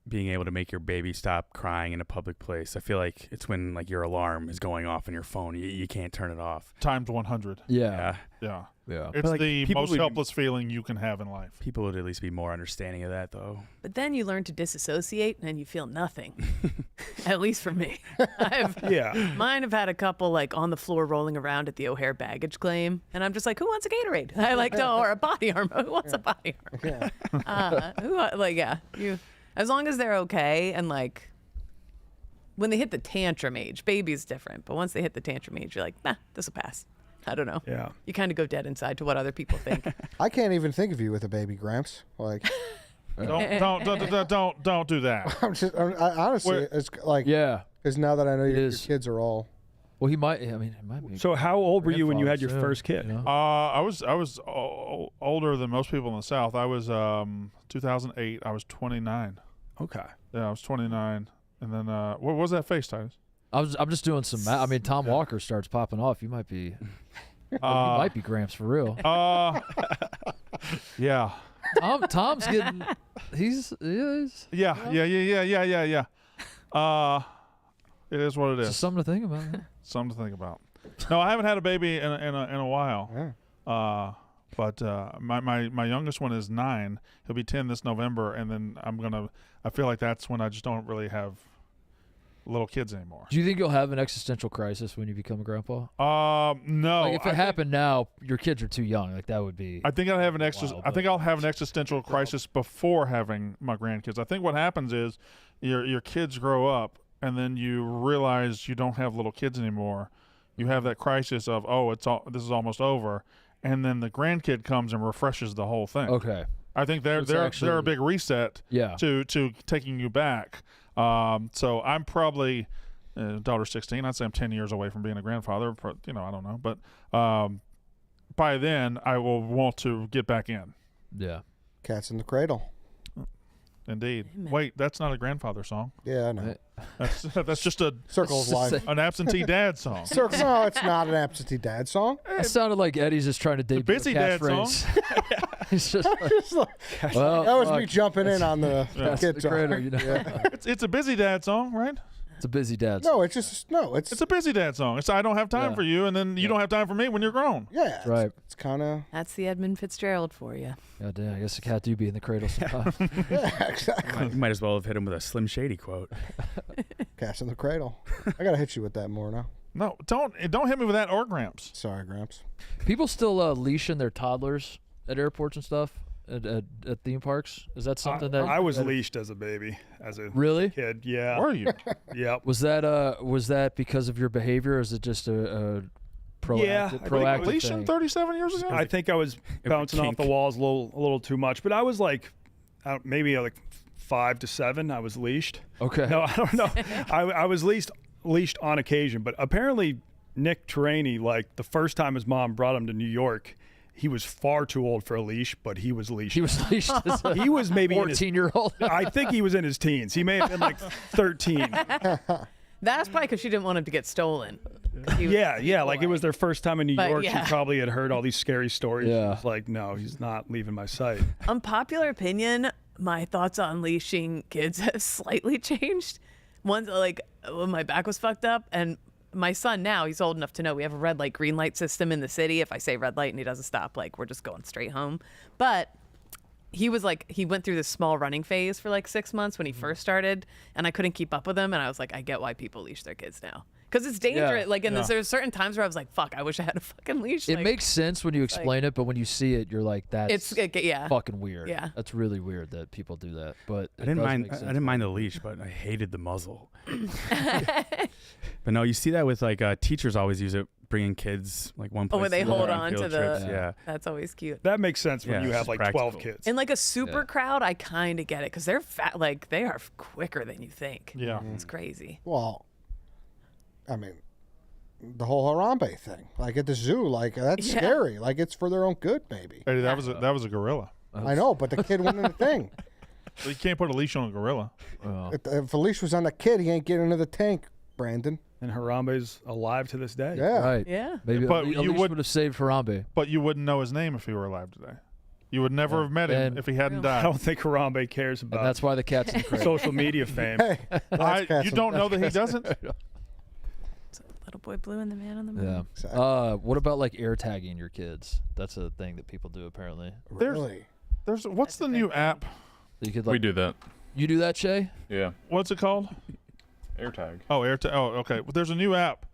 being able to make your baby stop crying in a public place? I feel like it's when like your alarm is going off on your phone, you can't turn it off. Times 100. Yeah. Yeah. Yeah. It's But, like, the people most would- helpless feeling you can have in life. People would at least be more understanding of that, though. But then you learn to disassociate and you feel nothing. At least for me. Mine have had a couple like on the floor rolling around at the O'Hare baggage claim, and I'm just like, who wants a Gatorade? I like or a body armor. Who wants a body armor? You As long as they're okay and like when they hit the tantrum age, baby's different, but once they hit the tantrum age, you're like, nah, this will pass. I don't know. Yeah. You kind of go dead inside to what other people think. I can't even think of you with a baby, Gramps. Like, don't do that. Honestly, it's like, yeah, because now that I know your kids are all. Well, he might. I mean, it might be. So how old were you when you had your first kid? You know? I was older than most people in the South. I was 2008. I was 29. Okay. Yeah, I was 29, and then what was that face, Titus? I'm just doing some. I mean, Tom Walker starts popping off. You might be. You might be Gramps for real. Yeah. Tom's getting. He's. Yeah. It is what it is. It's something to think about. Something to think about. No, I haven't had a baby in a while. Yeah. But my youngest one is 9. He'll be 10 this November, and then I feel like that's when I just don't really have little kids anymore. Do you think you'll have an existential crisis when you become a grandpa? No. Like if it happened now, your kids are too young. Like that would be. I think I'll have an existential crisis before having my grandkids. I think what happens is your kids grow up, and then you realize you don't have little kids anymore. You have that crisis of, this is almost over, and then the grandkid comes and refreshes the whole thing. Okay. I think they're a big reset to taking you back. So I'm probably daughter's 16. I'd say I'm 10 years away from being a grandfather. I don't know, but by then I will want to get back in. Yeah. Cats in the Cradle. Indeed. Wait, that's not a grandfather song. Yeah, I know. That's just a Circle of Life. An absentee dad song. No, it's not an absentee dad song. It sounded like Eddie's just trying to debut a busy dad song. He's just well, that was me jumping in on the kid talk. Yeah. It's a busy dad song, right? It's a busy dad song. No, it's a busy dad song. It's I don't have time for you, and then you don't have time for me when you're grown. Yeah, right. It's kind of that's the Edmund Fitzgerald for you. God damn, I guess the cat do be in the cradle sometimes. Yeah, exactly. You might as well have hit him with a Slim Shady quote. Cats in the Cradle. I gotta hit you with that more now. No, don't hit me with that or Gramps. Sorry, Gramps. People still leashing their toddlers at airports and stuff at theme parks. Is that something that I was leashed as a baby, as a kid? Yeah. Were you? Yep. Was that because of your behavior, or is it just a proactive leashing thing? 37 years ago? I think I was bouncing off the walls a little too much, but I was like, maybe like 5 to 7. I was leashed. Okay. No, I don't know. I was leashed on occasion, but apparently Nick Turaney, like the first time his mom brought him to New York, he was far too old for a leash, but he was leashed. He was leashed as a he was maybe 14-year-old. I think he was in his teens. He may have been like 13. That's probably because she didn't want him to get stolen. Yeah. Like it was their first time in New York. yeah. She probably had heard all these scary stories. Yeah. She was like, no, he's not leaving my sight. Unpopular opinion, my thoughts on leashing kids have slightly changed. Once, like, when my back was fucked up, and my son now, he's old enough to know we have a red light, green light system in the city. If I say red light and he doesn't stop, like, we're just going straight home. But he was like, he went through this small running phase for like 6 months when he first started, and I couldn't keep up with him. And I was like, I get why people leash their kids now. Because it's dangerous. Like, and there's certain times where I was like, fuck, I wish I had a fucking leash. It like, makes sense when you explain it, but when you see it, you're like, that's fucking weird. Yeah. That's really weird that people do that. But I didn't mind the leash, but I hated the muzzle. But no, you see that with like teachers always use it, bringing kids like one place. Oh, where they to hold go on to trips. the. Yeah. That's always cute. That makes sense when you have like practical. 12 kids. In like a super crowd, I kind of get it because they're fat. Like they are quicker than you think. Yeah, it's crazy. Well, I mean, the whole Harambe thing, like at the zoo, like that's scary. Like it's for their own good, maybe. Eddie, that was a gorilla. I know, but the kid went in the thing. So you can't put a leash on a gorilla. If a leash was on the kid, he ain't getting into the tank, Brandon. And Harambe's alive to this day. Yeah. Right. Yeah. Maybe But a you leash would have saved Harambe. But you wouldn't know his name if he were alive today. You would never have met him And- if he hadn't I died. don't think Harambe cares And about that's why the cat's in the crate. social media fame. Hey, You don't know that he doesn't? Little boy blue and the man on the moon. Yeah. What about like air tagging your kids? That's a thing that people do apparently. Really? There's what's the new app? You could We do that. You do that, Shay? Yeah. What's it called? AirTag. Oh, AirTag. Oh, okay. Well, there's a new app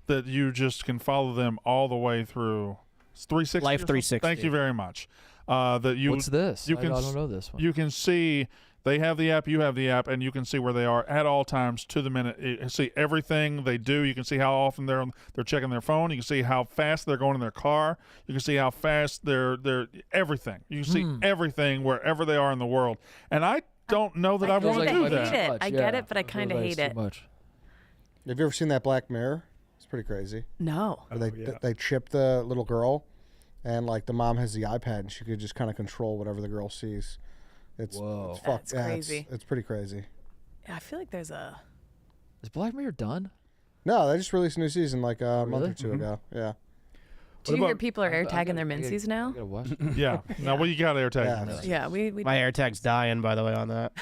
that you just can follow them all the way through. It's 360. Life or something? 360. Thank you very much. That you. What's this? You I can. don't know this one. You can see They have the app, you have the app, and you can see where they are at all times to the minute. You can see everything they do. You can see how often they're checking their phone. You can see how fast they're going in their car. You can see how fast they're everything. You can see everything wherever they are in the world. And I don't know that I want to do that. I get it, but I kind of hate it. Have you ever seen that Black Mirror? It's pretty crazy. No. They chip the little girl, and like the mom has the iPad, and she could just kind of control whatever the girl sees. It's That's crazy. It's pretty crazy. Yeah, I feel like there's a. Is Black Mirror done? No, they just released a new season like a month or two ago. Yeah. Do you hear people are air tagging their Mincies now? Yeah. Now, what you got air tag? Yeah, we My AirTag's dying, by the way, on that.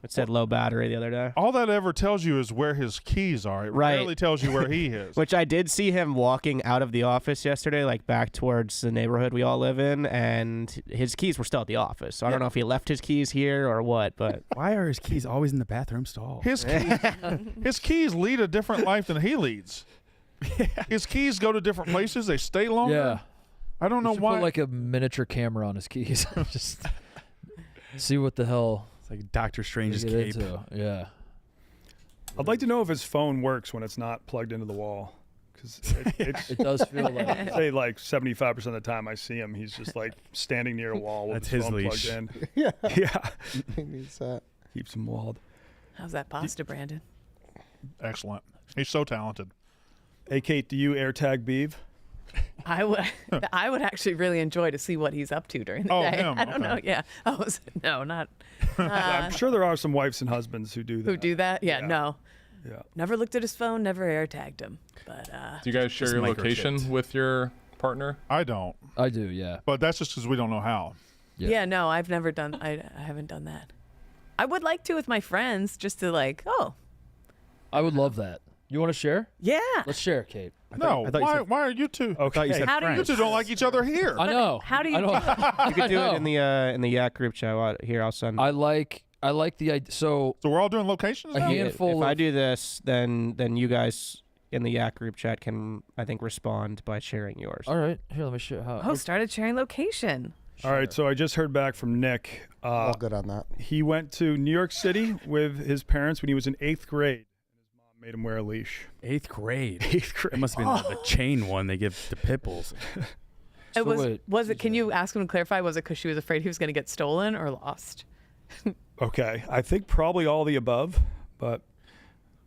It said low battery the other day. All that ever tells you is where his keys are. It rarely tells you where he is. Which I did see him walking out of the office yesterday, like back towards the neighborhood we all live in, and his keys were still at the office. So I don't know if he left his keys here or what, but why are his keys always in the bathroom stall? His keys lead a different life than he leads. His keys go to different places. They stay longer. Yeah. I don't know why. Put like a miniature camera on his keys. Just see what the hell. It's like Doctor Strange's get cape. into. Yeah. I'd like to know if his phone works when it's not plugged into the wall. Because it does feel like. I'd say like 75% of the time I see him, he's just like standing near a wall with That's his his phone leash. plugged in. Yeah. Yeah. He needs that. Keeps him walled. How's that pasta, Brandon? Excellent. He's so talented. Hey, Kate, do you AirTag Beeve? I would actually really enjoy to see what he's up to during the day. Him. I don't know. Yeah. Oh, no, not. I'm sure there are some wives and husbands who do that. Who do that? Yeah. No. Yeah. Never looked at his phone. Never air tagged him. But do you guys share your location with your partner? I don't. I do. Yeah. But that's just because we don't know how. yeah, no, I've never done. I haven't done that. I would like to with my friends, just to like. Oh. I would love that. You want to share? Yeah. Let's share, Kate. Why are you two? Okay. You two don't like each other here. I know. How do you? you could do it in the Yak group chat. Here, I'll send. I like the idea. So we're all doing locations a now? handful. If I do this, then you guys in the Yak group chat can, I think, respond by sharing yours. All right. Here, let me show how. Oh, started sharing location. All right, so I just heard back from Nick. All good on that. He went to New York City with his parents when he was in 8th grade. And his mom made him wear a leash. 8th grade. 8th grade. It must have been the chain one they give to pit bulls. It was it? Can you ask him to clarify? Was it because she was afraid he was going to get stolen or lost? Okay, I think probably all the above, but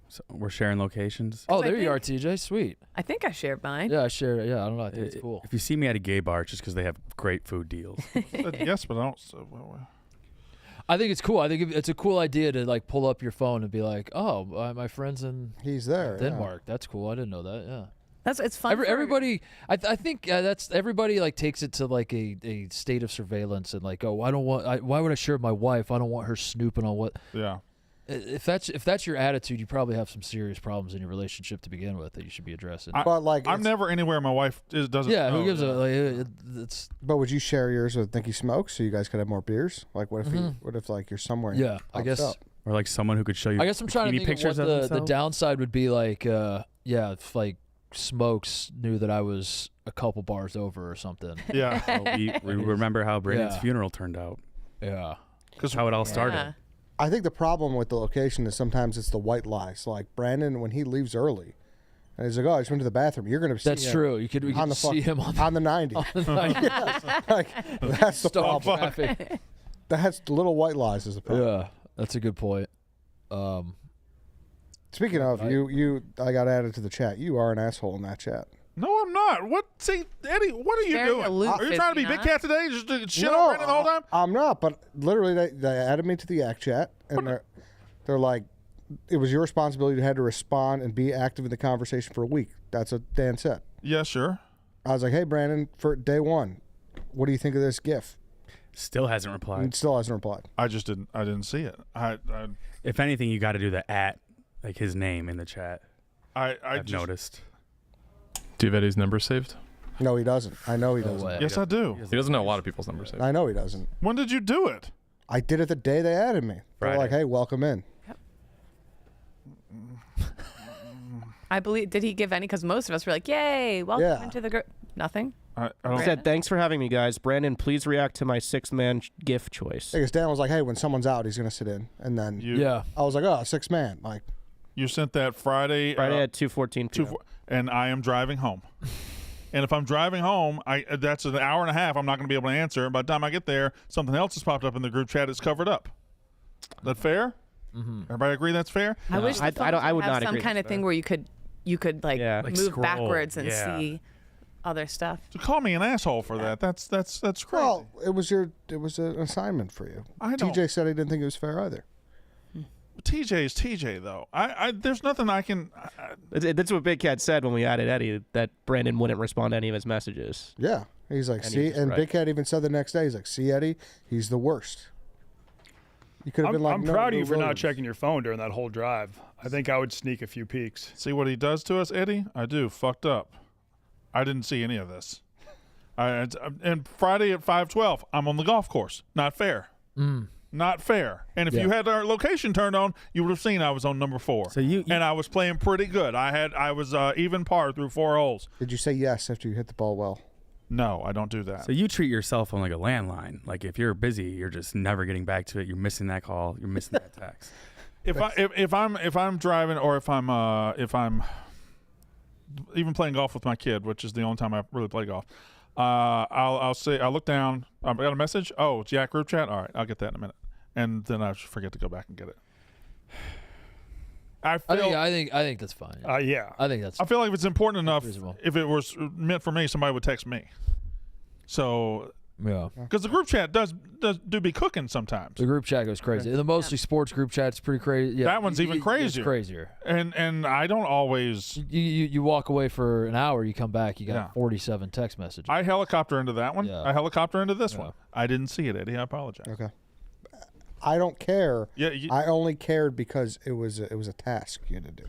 so we're sharing locations. Oh, there you are, TJ. Sweet. I think I shared mine. Yeah, I shared it. Yeah, I don't know. I think it's cool. If you see me at a gay bar, it's just because they have great food deals. Yes, but I don't. I think it's cool. I think it's a cool idea to like pull up your phone and be like, "Oh, my friend's in He's there. Denmark. That's cool. I didn't know that." Yeah. It's fun. Everybody, I think that's everybody like takes it to like a state of surveillance and like, oh, I don't want. Why would I share with my wife? I don't want her snooping on what. Yeah. If that's your attitude, you probably have some serious problems in your relationship to begin with that you should be addressing. But like, I'm never anywhere my wife doesn't. Yeah, who know. gives a like? It's. But would you share yours with Nicky Smokes so you guys could have more beers? Like, what if what if like you're somewhere? and Yeah, it I pops guess. up? Or like someone who could show you. I guess I'm trying to think pictures of what of the downside would be. Like, if like Smokes knew that I was a couple bars over or something. Yeah. So we remember how Brandon's funeral turned out. Yeah. Because how it all started. Yeah. I think the problem with the location is sometimes it's the white lies. Like Brandon, when he leaves early, and he's like, "Oh, I just went to the bathroom." You're going to see. That's him true. We could see him on the 90. On the 90. Yes. Like, that's the Stop problem. traffic. That's the little white lies is the problem. Yeah, that's a good point. Speaking of, I got added to the chat. You are an asshole in that chat. No, I'm not. What? See, Eddie, what are you Very doing? aloof, Are you is trying to be he Big not? Cat today? Just shit on Brandon the whole time? I'm not, but literally they added me to the Yak chat, and they're like, it was your responsibility. You had to respond and be active in the conversation for a week. That's what Dan said. Yeah, sure. I was like, hey, Brandon, for day one, what do you think of this GIF? Still hasn't replied. And still hasn't replied. I didn't see it. If anything, you got to do the like his name in the chat. I've just noticed. Do you have Eddie's number saved? No, he doesn't. I know he doesn't. Yes, I do. He doesn't know a lot of people's numbers saved. I know he doesn't. When did you do it? I did it the day they added me. They're like, hey, welcome in. I believe. Did he give any? Because most of us were like, "Yay, welcome into the group." Nothing. I He don't. said, "Thanks for having me, guys. Brandon, please react to my 6-man gift choice." I guess Dan was like, "Hey, when someone's out, he's gonna sit in," and then Yeah. I was like, "Oh, 6-man." Like, You sent that Friday. Friday at 2:14 p.m. And I am driving home. And if I'm driving home, that's an hour and a half. I'm not going to be able to answer. By the time I get there, something else has popped up in the group chat. It's covered up. That fair? Mm-hmm. Everybody agree that's fair? I wish the phones I would have not some agree. kind of thing where you could like Like move scroll. backwards and Yeah. see other stuff. To call me an asshole for that, that's crazy. well, it was an assignment for you. I don't. TJ said he didn't think it was fair either. TJ is TJ though. There's nothing I can. That's what Big Cat said when we added Eddie, that Brandon wouldn't respond to any of his messages. Yeah, he's like, And see, he's and right. Big Cat even said the next day, he's like, see, Eddie, he's the worst. You could have been like, I'm no, proud of Lou you for not Williams. checking your phone during that whole drive. I think I would sneak a few peeks. See what he does to us, Eddie? I do. Fucked up. I didn't see any of this. And Friday at 5:12, I'm on the golf course. Not fair. Not fair. And if you had our location turned on, you would have seen I was on number 4. So you and I was playing pretty good. I was even par through 4 holes. Did you say yes after you hit the ball well? No, I don't do that. So you treat your cell phone like a landline. Like if you're busy, you're just never getting back to it. You're missing that call. You're missing that text. If I'm driving, or if I'm even playing golf with my kid, which is the only time I really play golf, I'll look down. I got a message. Oh, it's Yak group chat. All right, I'll get that in a minute, and then I forget to go back and get it. I think that's fine. Yeah. I think that's. I feel like if it's important enough, reasonable. if it was meant for me, somebody would text me. So Yeah. because the group chat does be cooking sometimes. The group chat goes crazy. The mostly sports group chat's pretty crazy. Yeah, That one's even crazier. It's crazier. And I don't always. You walk away for an hour, you come back, you got Yeah. 47 text messages. I helicopter into that one. Yeah. I helicopter into this Yeah. one. I didn't see it, Eddie. I apologize. Okay. I don't care. Yeah, I only cared because it was a task you had to do.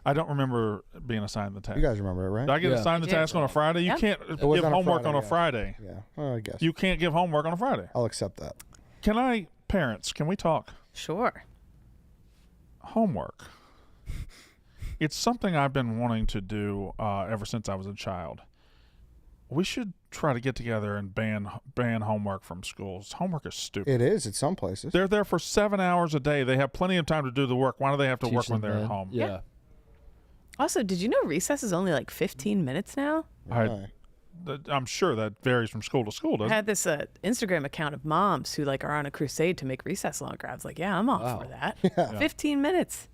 I don't remember being assigned the task. You guys remember it, right? Did I get Yeah. assigned the I did. task on a Friday? You Yeah. can't was give on a homework Friday, on a yeah. Friday. Yeah, well, I guess You can't give homework on a Friday. I'll accept that. Parents, can we talk? Sure. Homework. It's something I've been wanting to do ever since I was a child. We should try to get together and ban homework from schools. Homework is stupid. It is at some places. They're there for 7 hours a day. They have plenty of time to do the work. Why do they have to Teach work when them they're at then. home? Yeah. Also, did you know recess is only like 15 minutes now? I'm sure that varies from school to school, I doesn't it? had this Instagram account of moms who like are on a crusade to make recess longer. I was like, yeah, I'm all for that. Yeah. 15 minutes.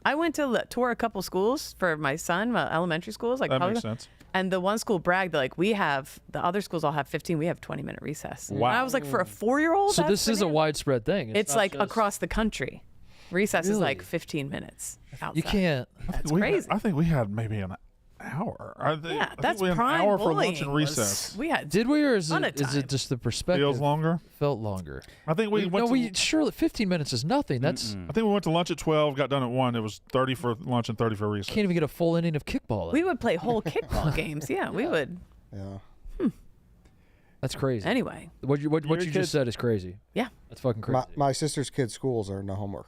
I went to tour a couple schools for my son, elementary schools. Like That public- makes sense. And the one school bragged that like the other schools all have 15. We have 20-minute recess. Wow. And I was like, for a 4-year-old. So that's this is a bananas. widespread thing. It's not like just- across the country. Recess is like Really? 15 minutes. Outside. You can't. That's We had- crazy. I think we had maybe an hour. I Yeah, think that's we had an prime hour for bullying lunch and was- recess. We had Did we, or is ton it, of is it time. just the perspective? Feels longer. Felt longer. I think we went. No, to, surely 15 minutes is nothing. That's I think we went to lunch at 12. Got done at 1. It was 30 for lunch and 30 for recess. can't even get a full inning of kickball. We would play whole kickball games. Yeah, we would. Yeah. That's crazy. Anyway. What you Your just kid- said is crazy. Yeah. That's fucking crazy. My sister's kids' schools are no homework.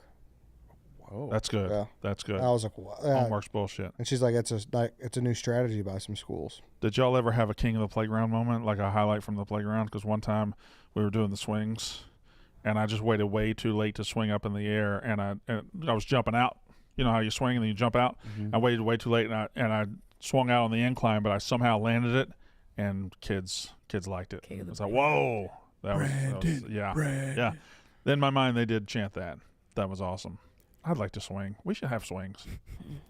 That's good. Yeah. That's good. I was like, what? Yeah. Homework's bullshit. And she's like, it's a new strategy by some schools. Did y'all ever have a king of the playground moment, like a highlight from the playground? Because one time we were doing the swings, and I just waited way too late to swing up in the air, and I was jumping out. You know how you swing and then you jump out? Mm-hmm. I waited way too late, and I swung out on the incline, but I somehow landed it, and kids liked it. It was like, whoa. That was yeah. Yeah. Then in my mind, they did chant that. That was awesome. I'd like to swing. We should have swings.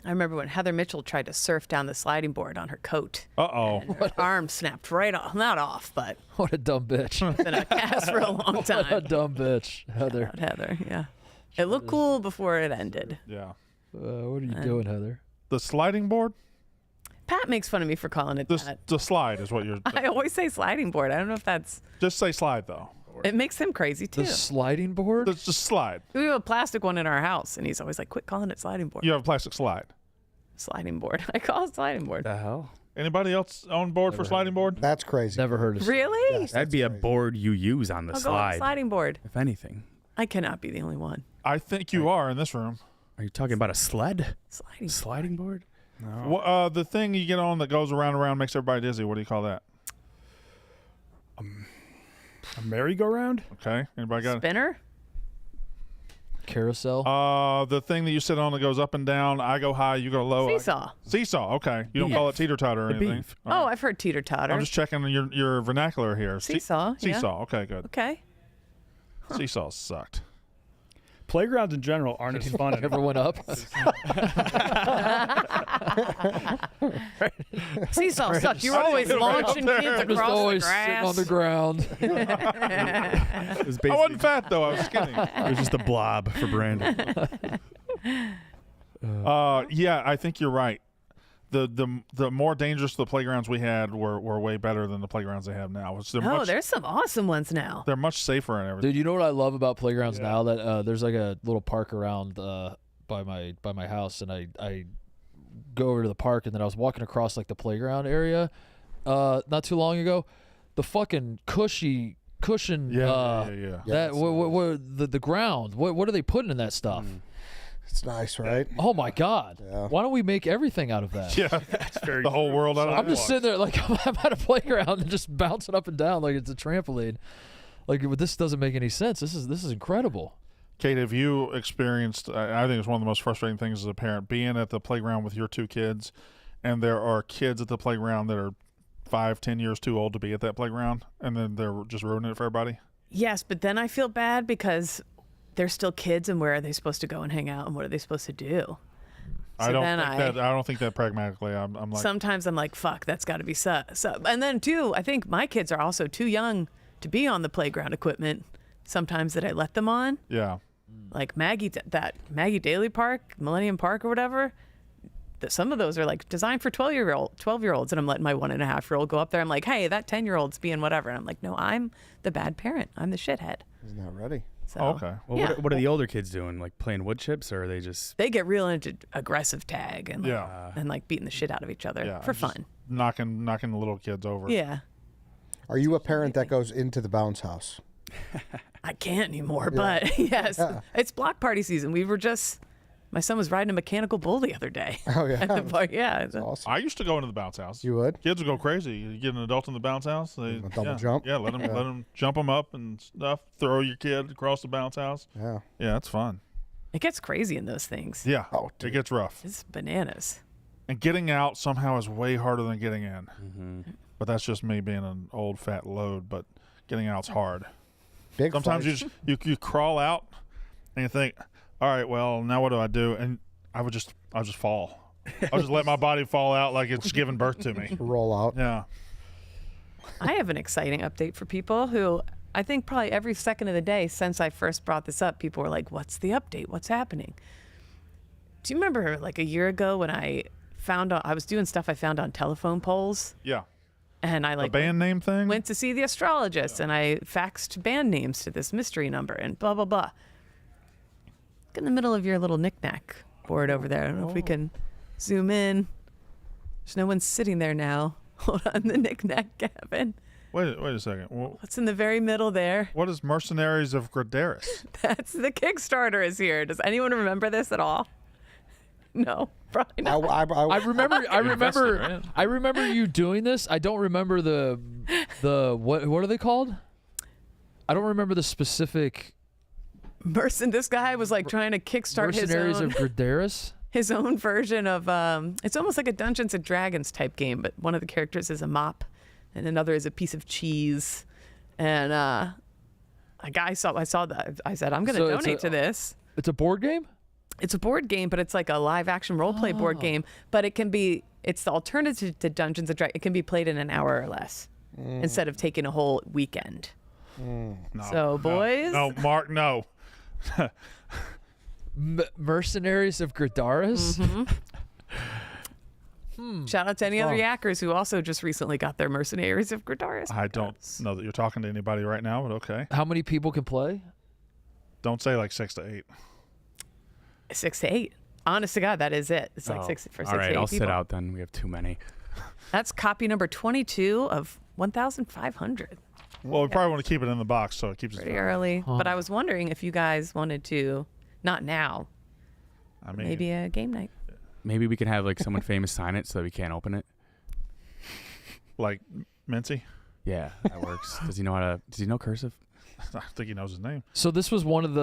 I remember when Heather Mitchell tried to surf down the sliding board on her coat. Uh-oh. And her arm snapped right off. Not off, but What a dumb bitch. been a cast for a long What a time. dumb bitch, Heather. Heather, yeah. It looked cool before it ended. Yeah. What are you doing, Heather? The sliding board? Pat makes fun of me for calling it that. The slide is what you're... I always say sliding board. I don't know if that's... Just say slide, though. It makes him crazy, too. The sliding board? It's just slide. We have a plastic one in our house, and he's always like, quit calling it sliding board. You have a plastic slide. Sliding board. I call it sliding board. The hell? Anybody else on board for sliding board? That's crazy. Never heard of Really? Yes, That'd be a crazy. board you use on the I'll go on the slide, sliding board. if anything. I cannot be the only one. I think you are in this room. Are you talking about a sled? Sliding board? The thing you get on that goes around and around makes everybody dizzy. What do you call that? A merry-go-round? Okay. Anybody got Spinner? Carousel? The thing that you sit on that goes up and down. I go high, you go low. Seesaw. Seesaw. Okay. You don't call it teeter-totter or anything. Oh, I've heard teeter-totter. I'm just checking your vernacular here. Seesaw. Seesaw. Okay, good. Okay. Seesaw sucked. Playgrounds in general aren't as fun. Never went up. Seesaw sucked. You were always launching kids Just across always the grass. sitting on the ground. I wasn't fat though. I was skinny. It was just a blob for Brandon. Yeah, I think you're right. The more dangerous the playgrounds we had were way better than the playgrounds they have now. There's some awesome ones now. They're much safer and everything. Dude, you know what I love about playgrounds now? That there's like a little park around by my house, and I go over to the park, and then I was walking across like the playground area not too long ago. The fucking cushion. That the ground. What are they putting in that stuff? It's nice, right? Oh my God! Yeah. Why don't we make everything out of that? Yeah, the whole world out of I'm just sitting there like I'm at a playground and just bouncing up and down like it's a trampoline. Like this doesn't make any sense. This is incredible. Kate, have you experienced? I think it's one of the most frustrating things as a parent being at the playground with your two kids, and there are kids at the playground that are 5-10 years too old to be at that playground, and then they're just ruining it for everybody. Yes, but then I feel bad because they're still kids, and where are they supposed to go and hang out, and what are they supposed to do? I don't think that pragmatically. I'm like, sometimes I'm like, fuck, that's got to be so. And then too, I think my kids are also too young to be on the playground equipment. Sometimes that I let them on. Yeah. Like Maggie Daly Park, Millennium Park, or whatever. Some of those are like designed for 12-year-olds, and I'm letting my 1.5-year-old go up there. I'm like, hey, that 10-year-old's being whatever, and I'm like, no, I'm the bad parent. I'm the shithead. He's not ready. So, okay. Well, yeah. what are the older kids doing? Like playing wood chips, or are they just? They get real into aggressive tag and like beating the shit out of each other for fun. Knocking the little kids over. Yeah. Are you a parent that goes into the bounce house? I can't anymore, but yes, it's block party season. My son was riding a mechanical bull the other day. Oh yeah, at the park. Yeah, that's awesome. I used to go into the bounce house. You would? Kids would go crazy. You get an adult in the bounce house. They double jump. Yeah, let them jump them up and stuff. Throw your kid across the bounce house. Yeah, yeah, it's fun. It gets crazy in those things. Yeah, it gets rough. It's bananas. And getting out somehow is way harder than getting in. Mm-hmm. But that's just me being an old fat load. But getting out's hard. Big Sometimes fights. you crawl out and you think, all right, well now what do I do? And I'll just fall. I'll just let my body fall out like it's giving birth to me. Roll out. Yeah. I have an exciting update for people who I think probably every second of the day since I first brought this up, people were like, what's the update? What's happening? Do you remember like a year ago when I was doing stuff I found on telephone poles? Yeah. And I like a band name thing? Went to see the astrologist and I faxed band names to this mystery number and blah, blah, blah. Look in the middle of your little knick-knack board over there. I don't know if we can zoom in. There's no one sitting there now. Hold on, the knick-knack, Gavin. Wait a second. What's in the very middle there? What is Mercenaries of Gradaris? That's the Kickstarter is here. Does anyone remember this at all? No, probably not. I remember you doing this. I don't remember the what are they called? I don't remember the specific. This guy was like trying to kickstart Mercenaries of Gradaris. His own version of it's almost like a Dungeons and Dragons type game, but one of the characters is a mop and another is a piece of cheese. And a guy I saw that. I said, I'm going to donate to this. It's a board game? It's a board game, but it's like a live action role play board game, but it's the alternative to Dungeons and Dragons. It can be played in an hour or less instead of taking a whole weekend. No, so boys. No, Mark, no. Mercenaries of Gradaris? Mm-hmm. Shout out to any other yackers who also just recently got their Mercenaries of Gradaris. I don't know that you're talking to anybody right now, but okay. How many people can play? Don't say like 6 to 8. 6 to 8. Honest to God, that is it. It's like 6 to 8 All right, I'll people. sit out then. We have too many. That's copy number 22 of 1,500. Well, we probably want to keep it in the box so it keeps pretty early. But I was wondering if you guys wanted to, not now, maybe a game night. Maybe we can have like someone famous sign it so that we can't open it. Like Mincy? Yeah, that works. Does he know cursive? I think he knows his name. So this was one of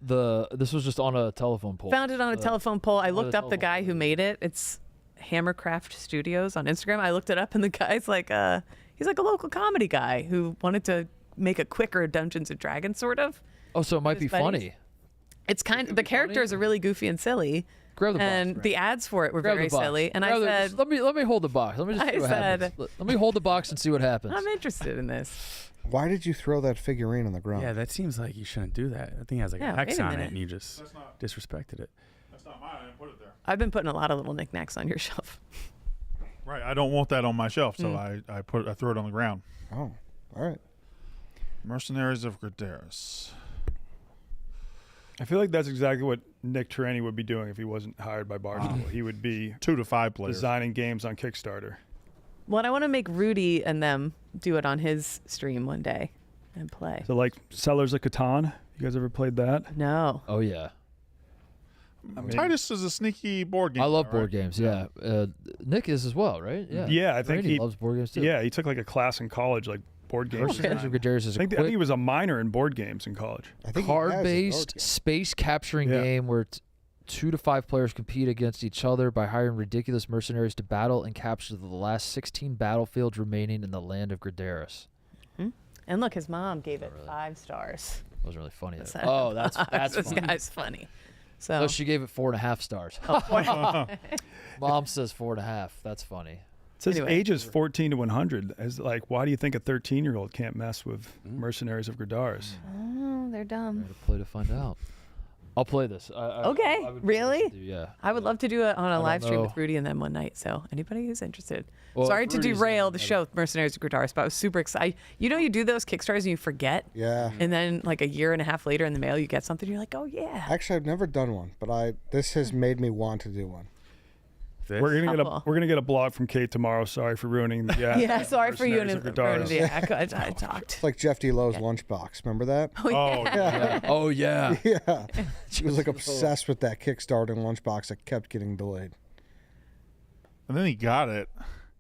this was just on a telephone pole. Found it on a telephone pole. I looked up the guy who made it. It's Hammercraft Studios on Instagram. I looked it up, and the guy's like he's like a local comedy guy who wanted to make a quicker Dungeons and Dragons sort of. Oh, so it might be funny. It's the characters are really goofy and silly. Grab the box, and the ads for it were Grab very the box. silly. And Grab I said, let me hold the box. Let me just see what happens. Let me hold the box and see what happens. I'm interested in this. Why did you throw that figurine on the ground? Yeah, that seems like you shouldn't do that. I think it has like Yeah, a hex wait a on it, minute. and you just disrespected it. That's not mine. I didn't put it there. I've been putting a lot of little knickknacks on your shelf. Right. I don't want that on my shelf, so I threw it on the ground. Oh, all right. Mercenaries of Graderis. I feel like that's exactly what Nick Tarani would be doing if he wasn't hired by Barstool. He would be 2 to 5 players designing games on Kickstarter. Well, I want to make Rudy and them do it on his stream one day and play. So like Sellers of Catan. You guys ever played that? No. Oh yeah. I mean, Titus is a sneaky board game. I love player, board games. Yeah. Nick is as well, right? Yeah. Yeah, I think Randy he loves board games too. Yeah, he took like a class in college, like board games. Mercenaries of Graderis is I a think he was a minor in board games in college. I think he has a board card-based game. space capturing game where 2 to 5 players compete against each other by hiring ridiculous mercenaries to battle and capture the last 16 battlefields remaining in the land of Graderis. And look, his mom gave it 5 stars. That was really funny. That's Oh, that's this funny. guy's funny. So No, she gave it 4.5 stars. Oh, Mom says 4.5. That's funny. It says Anyway. ages 14 to 100. As like, why do you think a 13-year-old can't mess with Mercenaries of Graderis? Oh, they're dumb. To play to find out. I'll play this. Okay, I would really? do, yeah. I would love to do it on a don't live stream know. with Rudy and them one night. So anybody who's interested. Well, Sorry if to Rudy's derail in, the then- show with Mercenaries of Graderis, but I was super excited. You know, you do those Kickstarters and you forget. Yeah. And then like a year and a half later in the mail, you get something. You're like, oh yeah. Actually, I've never done one, but this has made me want to do one. We're gonna get a blog from Kate tomorrow. Sorry for ruining the Yeah, sorry for you Mercenaries and of Graderis. I talked. It's like Jeff D. Lowe's lunchbox. Remember that? Oh, yeah. Oh, yeah. Yeah. He was like obsessed with that Kickstarter lunchbox that kept getting delayed. And then he got it.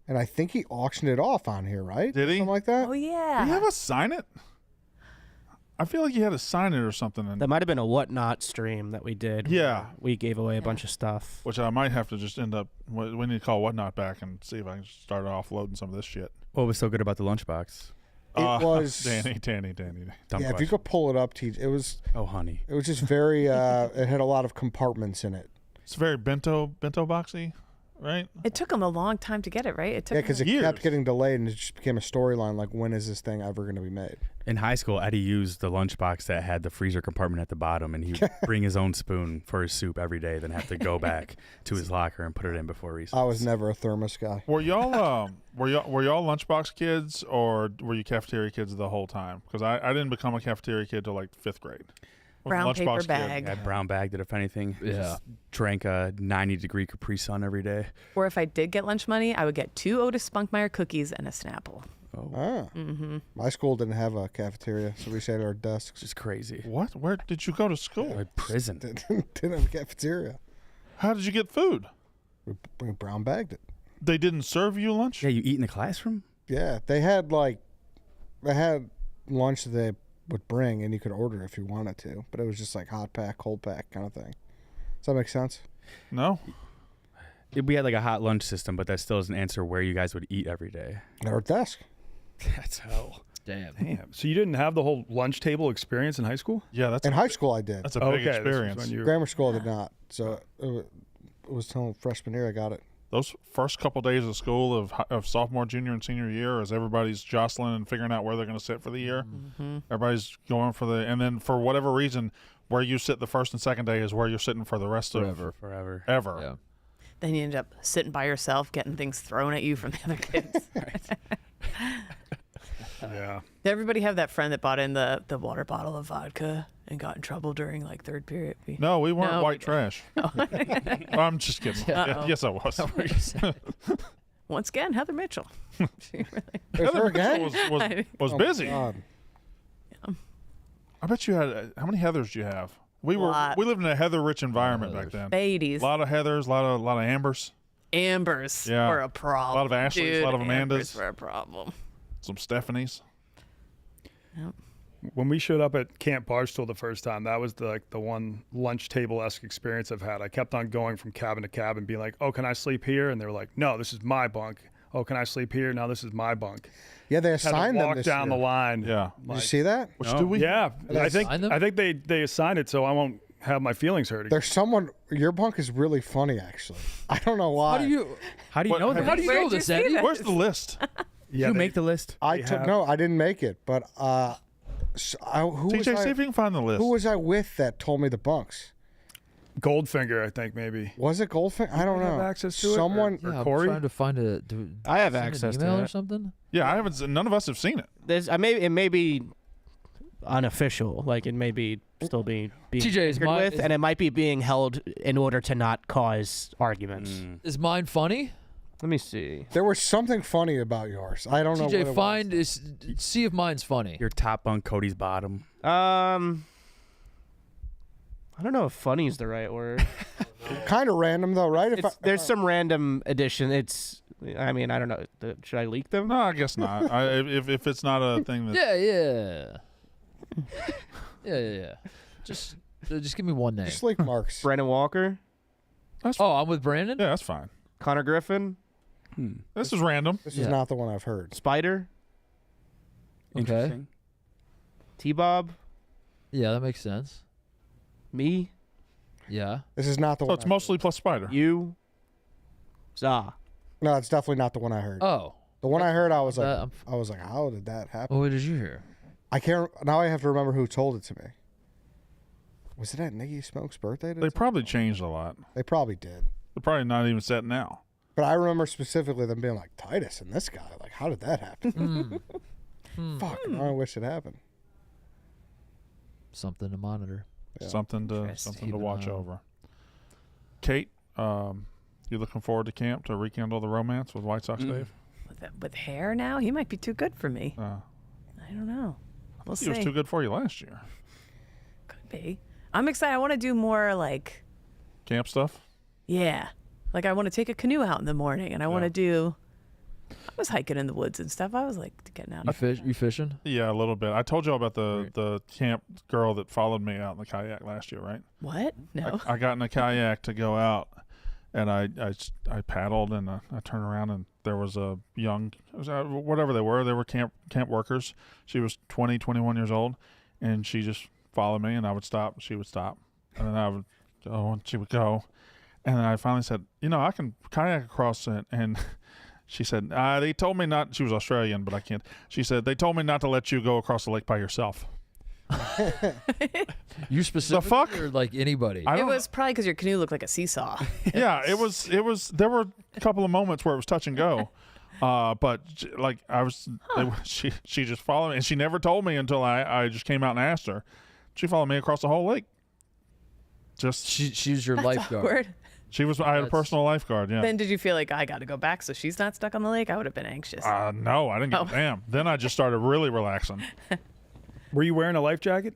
And I think he auctioned it off on here, right? Did he? Something like that? Oh yeah. Did he have us sign it? I feel like he had to sign it or something. That might have been a whatnot stream that we did. Yeah. where we gave away a bunch of stuff. Which I might have to just end up. We need to call Whatnot back and see if I can start offloading some of this shit. What was so good about the lunchbox? It was Danny. Dumb yeah, if you could pull it up, it was. Oh, honey. It was just very. It had a lot of compartments in it. It's very bento boxy, right? It took him a long time to get it right. It took Yeah, because him it years. kept getting delayed, and it just became a storyline. Like, when is this thing ever going to be made? In high school, Eddie used the lunchbox that had the freezer compartment at the bottom, and he would bring his own spoon for his soup every day, then have to go back to his locker and put it in before recess. I was never a thermos guy. Were y'all were y'all lunchbox kids or were you cafeteria kids the whole time? Because I didn't become a cafeteria kid till like 5th grade. I was a Brown lunchbox paper kid. bag. I brown bagged it, if anything. Yeah. Just drank a 90-degree Capri Sun every day. Or if I did get lunch money, I would get 2 Otis Spunkmeyer cookies and a Snapple. Ah. My school didn't have a cafeteria, so we sat at our desks. Just crazy. What? Where did you go to school? Like prison. Didn't have a cafeteria. How did you get food? We brown bagged it. They didn't serve you lunch? Yeah, you eat in the classroom? Yeah, they had lunch that they would bring, and you could order if you wanted to, but it was just like hot pack, cold pack kind of thing. Does that make sense? No. We had like a hot lunch system, but that still doesn't answer where you guys would eat every day. At our desk. That's hell. Damn. So you didn't have the whole lunch table experience in high school? Yeah, that's In high school, I did. that's a big this was experience. when you- Grammar school, I did not. So it was till freshman year I got it. Those first couple days of school of sophomore, junior, and senior year, as everybody's jostling and figuring out where they're going to sit for the year, everybody's going for and then for whatever reason, where you sit the first and second day is where you're sitting for the rest of Forever. ever. Yeah. Then you end up sitting by yourself, getting things thrown at you from the other kids. Yeah. Did everybody have that friend that bought in the water bottle of vodka and got in trouble during like 3rd period? No, we weren't No, white trash. I'm just kidding. Uh-oh. Yes, I was. Once again, Heather Mitchell. She There's her again? was Oh, busy. God. I bet you had how many Heathers do you have? We Lot. lived in a Heather-rich environment back then. Ladies. A lot of Heathers, a lot of Ambers. Ambers Yeah. were a problem. A lot of Ashleys, dude. a lot of Ambers Amandas. were a problem. Some Stephanies. Yep. When we showed up at Camp Barstool the first time, that was the one lunch table-esque experience I've had. I kept on going from cabin to cabin, being like, "Oh, can I sleep here?" And they were like, "No, this is my bunk." "Oh, can I sleep here?" "No, this is my bunk." Yeah, they Had to assigned them walk this down year. the line. Yeah. Did you see that? Which do we? Yeah, They I think assigned them? they assigned it so I won't have my feelings hurt. There's someone. Your bunk is really funny, actually. I don't know why. How do you know that? How do you know this, Eddie? Where's the list? Did you make the list? I took no, I didn't make it, but who was TJ, I, see if you can find the list. who was I with that told me the bunks? Goldfinger, I think maybe. Was it Goldfinger? I don't have know. access to it, or- Someone. or Yeah, I'm Corey? trying to find a. I have send an access to email it. or something. Yeah, I haven't. None of us have seen it. It may be unofficial. Like it may be still being TJ, is tinkered mine- with, is- and it might be being held in order to not cause arguments. Is mine funny? Let me see. There was something funny about yours. I don't know what TJ, it was. find see if mine's funny. Your top bunk, Cody's bottom. I don't know if funny is the right word. Kind of random though, right? There's some random addition. I mean, I don't know. Should I leak them? No, I guess not. If it's not a thing that. Yeah. Just give me one name. Just like Mark's. Brandon Walker. Oh, I'm with Brandon. Yeah, that's fine. Connor Griffin. This is random. This is not the one I've heard. Spider. Okay. T-Bob. Yeah, that makes sense. Me. Yeah. This is not the So one. it's mostly plus Spider. You. Zah. No, it's definitely not the one I heard. Oh. The one I heard, I was That- like, how did that happen? Oh, what did you hear? I can't. Now I have to remember who told it to me. Was it at Nicky Smoke's birthday? They probably changed a lot. They probably did. They're probably not even set now. But I remember specifically them being like, Titus and this guy. Like, how did that happen? Fuck. I wish it happened. Something to monitor. Yeah. Something to watch over. Kate, you looking forward to camp to rekindle the romance with White Sox Dave? With hair now, he might be too good for me. Uh, I don't know. We'll he see. was too good for you last year. Could be. I'm excited. I want to do more like, Camp stuff? yeah, like I want to take a canoe out in the morning, and I want to do. I was hiking in the woods and stuff. I was like getting out. You fishing? Yeah, a little bit. I told you about the camp girl that followed me out in the kayak last year, right? What? No. I got in a kayak to go out, and I paddled, and I turned around, and there was a young, whatever they were camp workers. She was 20, 21 years old, and she just followed me, and I would stop, she would stop, and then I would go, and she would go, and then I finally said, I can kayak across it, and she said, they told me not, she was Australian, but I can't. She said, they told me not to let you go across the lake by yourself. You specifically, the fuck? or like anybody? It was probably because your canoe looked like a seesaw. Yeah, it was. There were a couple of moments where it was touch and go, but like I was, she just followed me, and she never told me until I just came out and asked her. She followed me across the whole lake. Just she's your lifeguard. Awkward. She was. I had a personal lifeguard. Yeah. Then did you feel like I got to go back so she's not stuck on the lake? I would have been anxious. No, I didn't give a damn. Then I just started really relaxing. Were you wearing a life jacket?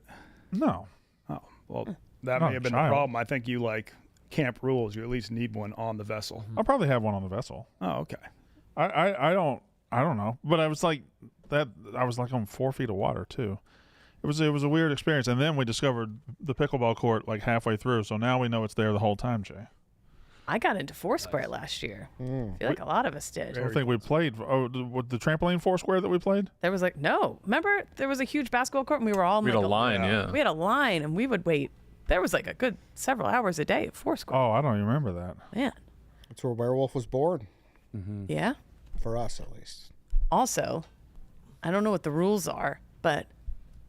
No. Oh, well, that Not may have a been the child. problem. I think you like camp rules. You at least need one on the vessel. I'll probably have one on the vessel. Oh, okay. I don't know, but I was like that. I was like on 4 feet of water too. It was a weird experience, and then we discovered the pickleball court like halfway through. So now we know it's there the whole time, Jay. I got into Foursquare last year. I feel like a lot of us did. I don't think we played. Oh, with the trampoline Foursquare that we played. There was like, no. Remember, there was a huge basketball court and we were all in We had like a line, yeah. We had a line and we would wait. There was like a good several hours a day at Foursquare. Oh, I don't even remember that. Man. That's where Werewolf was born. Yeah. For us, at least. Also, I don't know what the rules are, but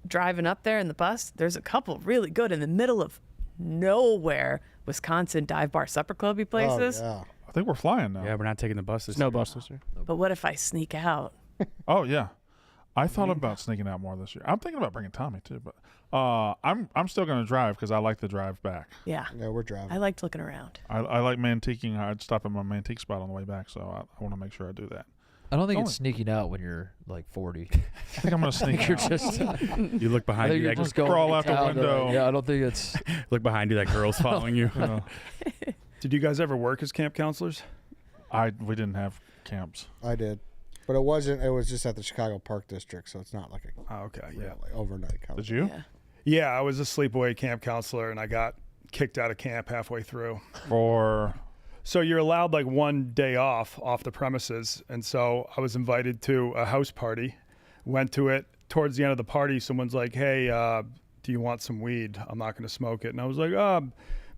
driving up there in the bus, there's a couple really good in the middle of nowhere Wisconsin dive bar supper clubby places. Oh, yeah. I think we're flying now. Yeah, we're not taking the buses. No buses. But what if I sneak out? Oh yeah, I thought about sneaking out more this year. I'm thinking about bringing Tommy too, but I'm still going to drive because I like the drive back. Yeah. Yeah, we're driving. I liked looking around. I like mantiquing. I'd stop at my mantique spot on the way back, so I want to make sure I do that. I don't think it's sneaking out when you're like 40. I think I'm going to sneak You're out. just You look I behind think you. you're That just girl- going crawl out the town to- window. Yeah, I don't think it's. look behind you. That girl's following you. Did you guys ever work as camp counselors? We didn't have camps. I did. But it wasn't. It was just at the Chicago Park District, so it's not like a like overnight counselor. Did you? Yeah, I was a sleepaway camp counselor, and I got kicked out of camp halfway through. So you're allowed like one day off the premises, and so I was invited to a house party. Went to it. Towards the end of the party, someone's like, "Hey, do you want some weed? I'm not going to smoke it." And I was like,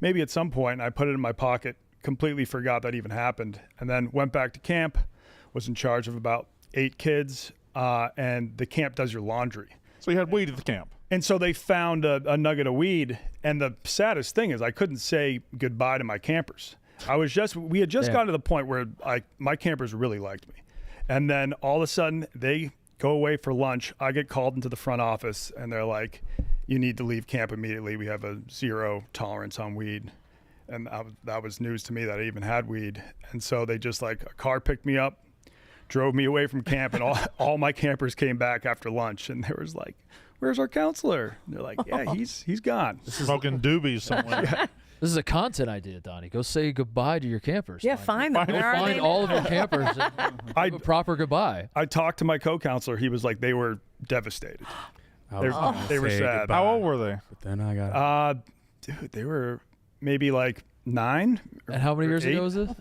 maybe at some point. And I put it in my pocket. Completely forgot that even happened, and then went back to camp. Was in charge of about 8 kids, and the camp does your laundry. So you had weed at the camp. And so they found a nugget of weed, and the saddest thing is I couldn't say goodbye to my campers. We had just gotten to the point where my campers really liked me. And then all of a sudden they go away for lunch. I get called into the front office, and they're like, "You need to leave camp immediately. We have a 0 tolerance on weed." And that was news to me that I even had weed. And so they just a car picked me up, drove me away from camp, and all my campers came back after lunch, and there was like, "Where's our counselor?" And they're like, "Yeah, he's gone." Smoking doobies somewhere. This is a content idea, Donnie. Go say goodbye to your campers. Yeah, find them. Go find all of your campers and give a proper goodbye. I talked to my co-counselor. He was like, they were devastated. They were sad. Goodbye. How old were they? But then I got dude, they were maybe like 9. And how many years 8. ago was this?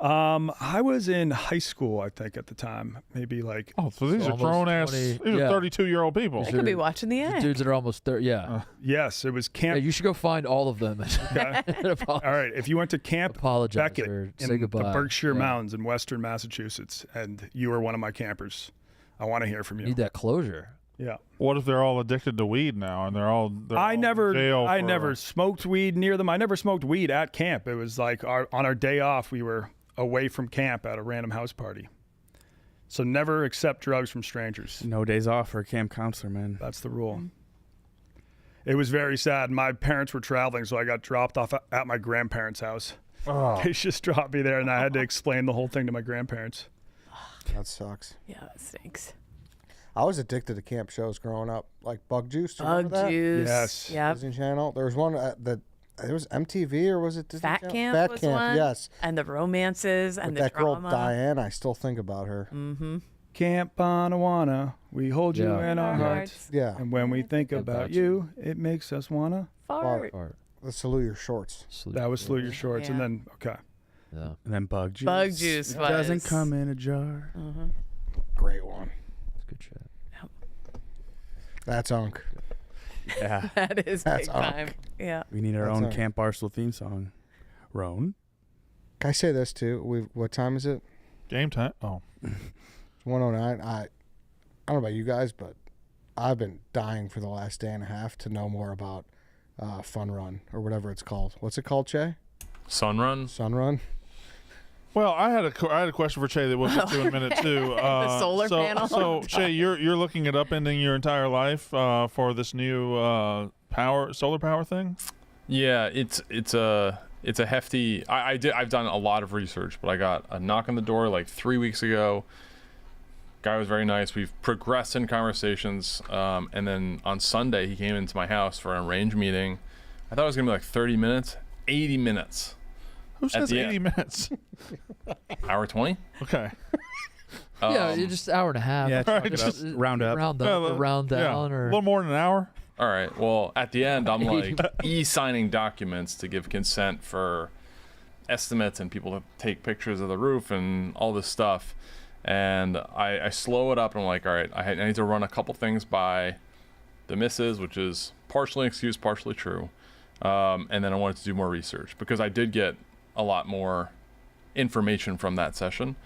I was in high school, I think, at the time. Maybe like. Oh, so these are grown ass. These are 32-year-old people. They could be watching the end. Dudes that are almost 30. Yeah. Yes, it was camp. Yeah, you should go find all of them. All right, if you went to Camp Beckett or in say the goodbye. Berkshire Mountains in Western Massachusetts, and you were one of my campers, I want to hear from you. Need that closure. Yeah. What if they're all addicted to weed now, and they're all in jail I for- never smoked weed near them. I never smoked weed at camp. It was like on our day off, we were away from camp at a random house party. So never accept drugs from strangers. no days off for a camp counselor, man. That's the rule. It was very sad. My parents were traveling, so I got dropped off at my grandparents' house. Oh. They just dropped me there, and I had to explain the whole thing to my grandparents. That sucks. Yeah, that stinks. I was addicted to camp shows growing up, like Bug Juice. Do you remember Bug that? Juice. Yes. Yep. Disney Channel. There was one that it was MTV, or was it Disney Fat Channel? Camp Fat was Camp, one. yes. And the romances and With the that drama. girl Diane, I still think about her. Mm-hmm. Camp Bonawana, we hold you Yeah. in our hearts. Yeah. And when we think about you, it makes us wanna. Fart. The Salute Your Shorts. That was Salute Your Shorts, and Yeah. then Yeah. And then Bug Juice. Bug Juice It was. doesn't come in a jar. Great one. That's good shit. That's Unk. Yeah. That is That's big time. Yeah. We need our That's own all right. Camp Barstool theme song. Roan? Can I say this too? What time is it? Game time. Oh, It's 1:09. I don't know about you guys, but I've been dying for the last day and a half to know more about Fun Run or whatever it's called. What's it called, Che? Sunrun. Sun Run. well, I had a question for Che that we'll get to in a minute too. The solar panel. So Che, you're looking at upending your entire life for this new solar power thing. Yeah, it's a hefty. I've done a lot of research, but I got a knock on the door like 3 weeks ago. Guy was very nice. We've progressed in conversations, and then on Sunday he came into my house for an arranged meeting. I thought it was gonna be like 30 minutes, 80 minutes. Who says the 80 end. minutes? Hour 20. Okay. Yeah, you're just hour and a half. Yeah, Right, just round up. Round up or round down a or little more than an hour. All right. Well, at the end, I'm like e-signing documents to give consent for estimates and people to take pictures of the roof and all this stuff. And I slow it up and I'm like, all right, I need to run a couple things by the missus, which is partially an excuse, partially true. And then I wanted to do more research because I did get a lot more information from that session.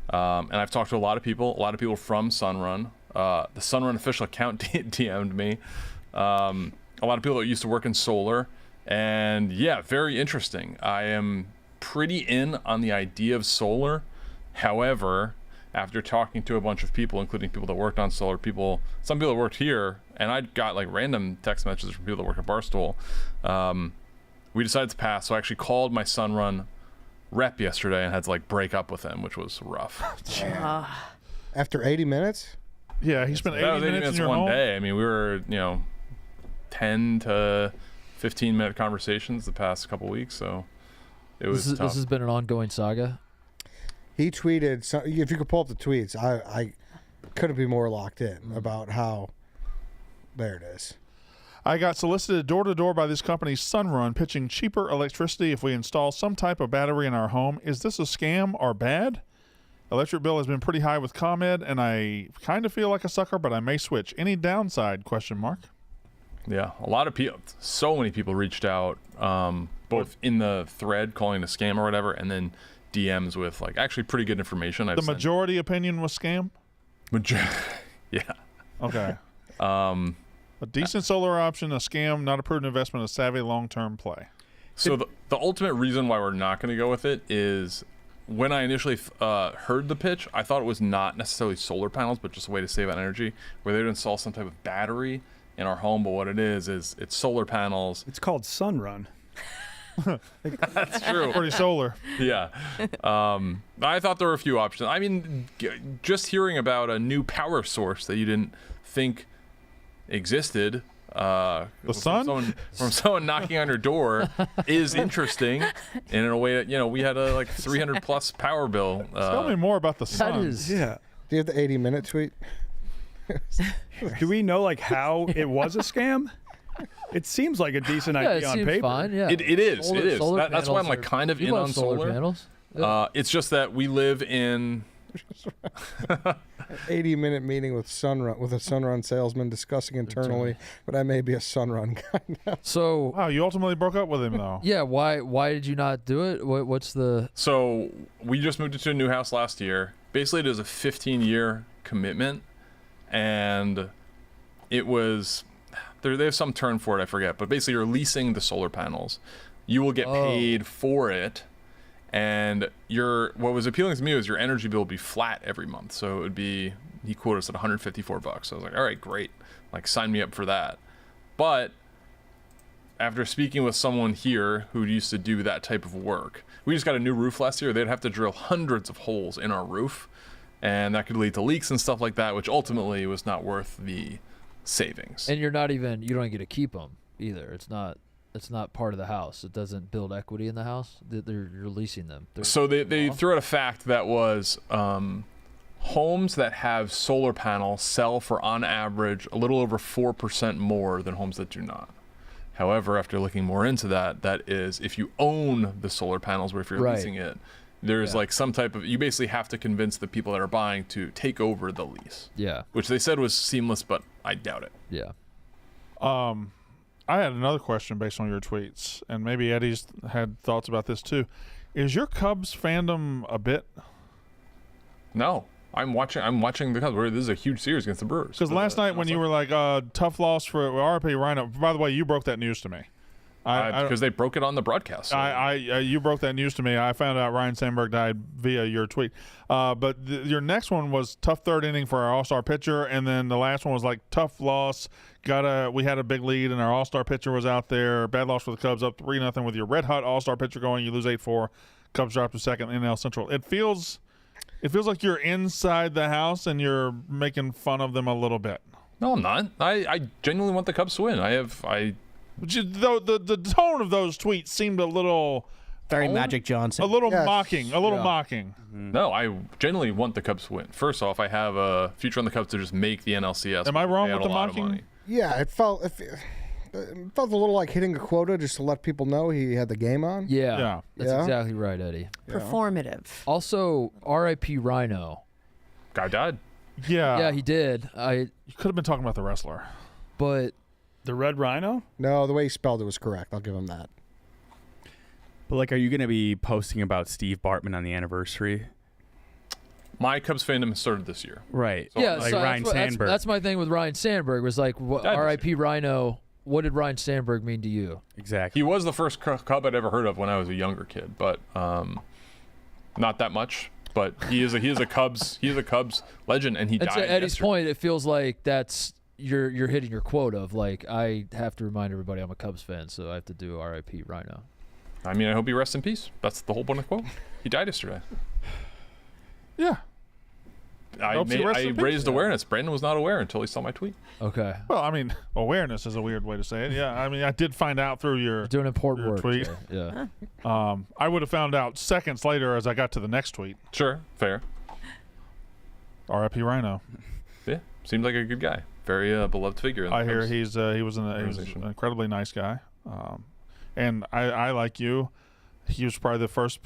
And I've talked to a lot of people from Sunrun. The Sunrun official account DM'd me. A lot of people that used to work in solar, and yeah, very interesting. I am pretty in on the idea of solar. However, after talking to a bunch of people, including people that worked on solar, some people that worked here, and I got like random text messages from people that work at Barstool, we decided to pass. So I actually called my Sunrun rep yesterday and had to like break up with him, which was rough. After 80 minutes? Yeah, he spent 80 That was 80 minutes minutes in your one home? day. I mean, we were, 10 to 15-minute conversations the past couple weeks, so it was tough. This has been an ongoing saga. He tweeted. If you could pull up the tweets, I couldn't be more locked in about how. There it is. I got solicited door to door by this company, Sunrun, pitching cheaper electricity if we install some type of battery in our home. Is this a scam or bad? Electric bill has been pretty high with ComEd, and I kind of feel like a sucker, but I may switch. Any downside? ? Yeah, a lot of people, so many people reached out, both in the thread calling it a scam or whatever, and then DMs with like actually pretty good information. The majority opinion was scam? Yeah. Okay. A decent solar option, a scam, not a prudent investment, a savvy long-term play. So the ultimate reason why we're not going to go with it is when I initially heard the pitch, I thought it was not necessarily solar panels, but just a way to save on energy, where they would install some type of battery in our home. But what it is it's solar panels. It's called Sunrun. That's true. Pretty solar. Yeah. I thought there were a few options. I mean, just hearing about a new power source that you didn't think existed sun from someone knocking on your door is interesting, and in a way that we had a like 300 plus power bill. Tell me more about the sun. Yeah. Do you have the 80-minute tweet? Do we know like how it was a scam? It seems like a decent Yeah, idea it on seems paper. fine. Yeah. It is. Solar- it is. solar That's why I'm panels like kind of people in have on solar. panels. Yeah. It's just that we live in 80-minute meeting with a Sunrun salesman discussing internally, but I may be a Sunrun guy now. So wow, you ultimately broke up with him though. Yeah, why did you not do it? What's the? So we just moved into a new house last year. Basically, it is a 15-year commitment, and it was they have some term for it, I forget, but basically you're leasing the solar panels. You will get paid for it, and what was appealing to me was your energy bill would be flat every month. So it would be, he quoted us at $154. So I was like, all right, great, like sign me up for that. But after speaking with someone here who used to do that type of work, we just got a new roof last year. They'd have to drill hundreds of holes in our roof, and that could lead to leaks and stuff like that, which ultimately was not worth the savings. And you don't get to keep them either. It's not part of the house. It doesn't build equity in the house. You're leasing them. So they threw out a fact that was homes that have solar panels sell for on average a little over 4% more than homes that do not. However, after looking more into that is if you own the solar panels, or if you're leasing it, there's like some type of, you basically have to convince the people that are buying to take over the lease. Yeah. Which they said was seamless, but I doubt it. Yeah. I had another question based on your tweets, and maybe Eddie's had thoughts about this too. Is your Cubs fandom a bit? No. I'm watching the Cubs. This is a huge series against the Brewers. Because last night when you were like, tough loss for RP Rhino, by the way, you broke that news to me. Because they broke it on the broadcast. So. You broke that news to me. I found out Ryan Sandberg died via your tweet. But your next one was tough third inning for our all-star pitcher, and then the last one was like tough loss. We had a big lead, and our all-star pitcher was out there. Bad loss for the Cubs, up 3-0 with your red-hot all-star pitcher going. You lose 8-4. Cubs drop to second in NL Central. It feels like you're inside the house and you're making fun of them a little bit. No, I'm not. I genuinely want the Cubs to win. The tone of those tweets seemed a little very Magic Johnson, a little mocking, mocking. No, I genuinely want the Cubs to win. First off, I have a future on the Cubs to just make the NLCS. Am I wrong with the mocking? Yeah, it felt a little like hitting a quota just to let people know he had the game on. Yeah. That's exactly right, Eddie. Performative. Also, R.I.P. Rhino. Guy died. Yeah. Yeah, he did. You could have been talking about the wrestler. But the Red Rhino? No, the way he spelled it was correct. I'll give him that. But like, are you going to be posting about Steve Bartman on the anniversary? My Cubs fandom started this year. Right. So yeah, like so Ryan Sandberg. That's my thing with Ryan Sandberg was like, R.I.P. Rhino. What did Ryan Sandberg mean to you? Exactly. He was the first Cub I'd ever heard of when I was a younger kid, but not that much. But he is a Cubs legend, and he died. To Eddie's yesterday. point, it feels like you're hitting your quota of like, I have to remind everybody I'm a Cubs fan, so I have to do R.I.P. Rhino. I mean, I hope he rests in peace. That's the whole point of the quote. He died yesterday. Yeah. I raised awareness. Brandon was not aware until he saw my tweet. Okay. Well, I mean, awareness is a weird way to say it. Yeah, I mean, I did find out through your doing important work tweet. Yeah. I would have found out seconds later as I got to the next tweet. Sure, fair. R.I.P. Rhino. Yeah, seems like a good guy. Very beloved figure. I hear he was an incredibly nice guy, and I like you. He was probably the first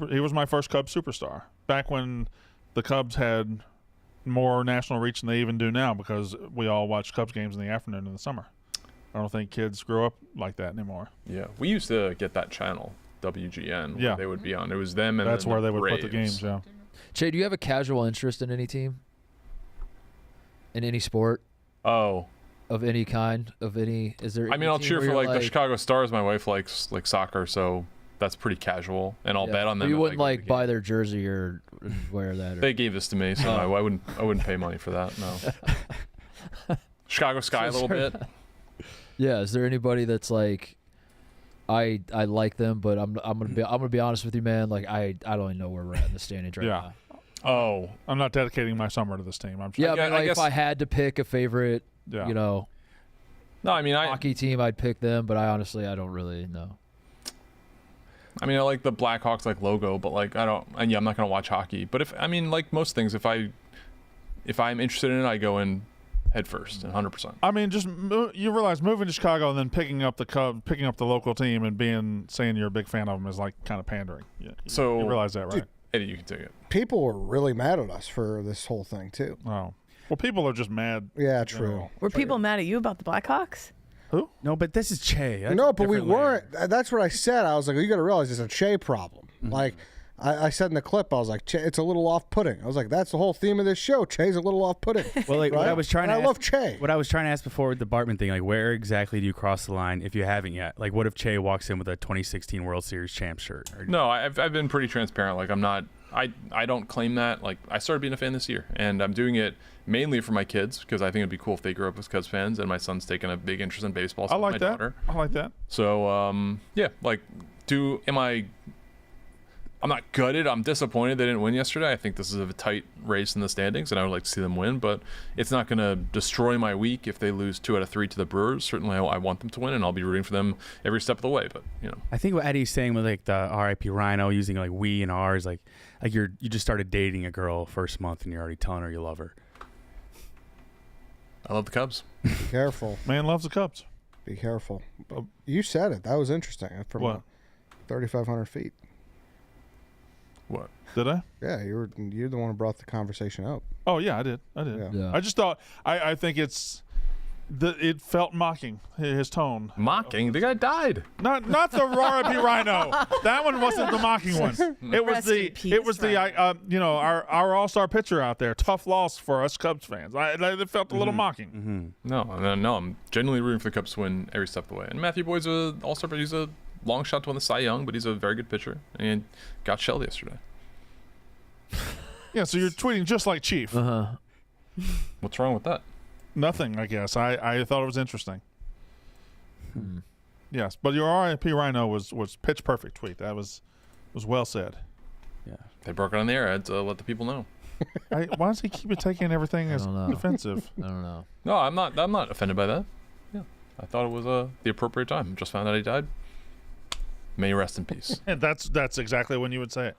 He was my first Cubs superstar back when the Cubs had more national reach than they even do now, because we all watch Cubs games in the afternoon in the summer. I don't think kids grow up like that anymore. Yeah, we used to get that channel, WGN. Yeah, where they would be on. It was them, and that's then where the they would Braves. put the games. Yeah. Che, do you have a casual interest in any team? In any sport? Oh. Of any kind? Of any? Is there? I mean, I'll cheer for like the Chicago Stars. My wife likes soccer, so that's pretty casual, and I'll bet on them. But you wouldn't buy their jersey or wear that. Or... They gave this to me, so I wouldn't pay money for that. No. Chicago Sky a little bit. Yeah. Is there anybody that's like, I like them, but I'm gonna be honest with you, man. Like I don't even know where we're at in the standings right now. Oh, I'm not dedicating my summer to this team. I mean, like, if I had to pick a favorite, yeah. No, I mean, hockey team, I'd pick them, but I don't really know. I mean, I like the Blackhawks logo, but I'm not gonna watch hockey. But if like most things, if I'm interested in it, I go in head first, 100%. I mean, just you realize moving to Chicago and then picking up the local team and saying you're a big fan of them is like kind of pandering. Yeah, so you realize that, right? Dude, Eddie, you can take it. People were really mad at us for this whole thing too. Oh, well, people are just mad. Yeah, true. Were people mad at you about the Blackhawks? Who? No, but this is Che. That's no, but we weren't. That's what I said. I was like, you got to realize it's a Che problem. Mm-hmm. Like, I said in the clip, I was like, che, it's a little off-putting. I was like, that's the whole theme of this show. Che's a little off-putting. Well, like, right? what I was trying to I ask, love Che. What I was trying to ask before with the Bartman thing, like, where exactly do you cross the line if you haven't yet? Like, what if Che walks in with a 2016 World Series champ shirt? No, I've been pretty transparent. Like, I'm not. I don't claim that. Like, I started being a fan this year, and I'm doing it mainly for my kids because I think it'd be cool if they grew up as Cubs fans, and my son's taking a big interest in baseball. So I like my that. Daughter. I like that. So yeah, like, I'm not gutted. I'm disappointed they didn't win yesterday. I think this is a tight race in the standings, and I would like to see them win. But it's not going to destroy my week if they lose 2 out of 3 to the Brewers. Certainly, I want them to win, and I'll be rooting for them every step of the way. But I think what Eddie's saying with like the R.I.P. Rhino using like we and ours, like you just started dating a girl first month, and you're already telling her you love her. I love the Cubs. Be careful. Man loves the Cubs. Be careful. You said it. That was interesting. From what? 3,500 feet. What? Did I? Yeah, you're the one who brought the conversation up. Oh yeah, I did. Yeah. I just thought I think it felt mocking, his tone. Mocking? The guy died. Not the R.I.P. Rhino. That one wasn't the mocking one. It was our all-star pitcher out there. Tough loss for us Cubs fans. It felt a little mocking. Mm-hmm. No, I'm genuinely rooting for the Cubs to win every step of the way. And Matthew Boyd's an all-star, but he's a long shot to win the Cy Young, but he's a very good pitcher and got shelled yesterday. Yeah, so you're tweeting just like Chief. What's wrong with that? Nothing, I guess. I thought it was interesting. Yes, but your R.I.P. Rhino was pitch perfect tweet. That was well said. Yeah, they broke it on the air. I had to let the people know. Why does he keep taking everything as defensive? I don't know. No, I'm not offended by that. Yeah, I thought it was the appropriate time. Just found out he died. May he rest in peace. And that's exactly when you would say it.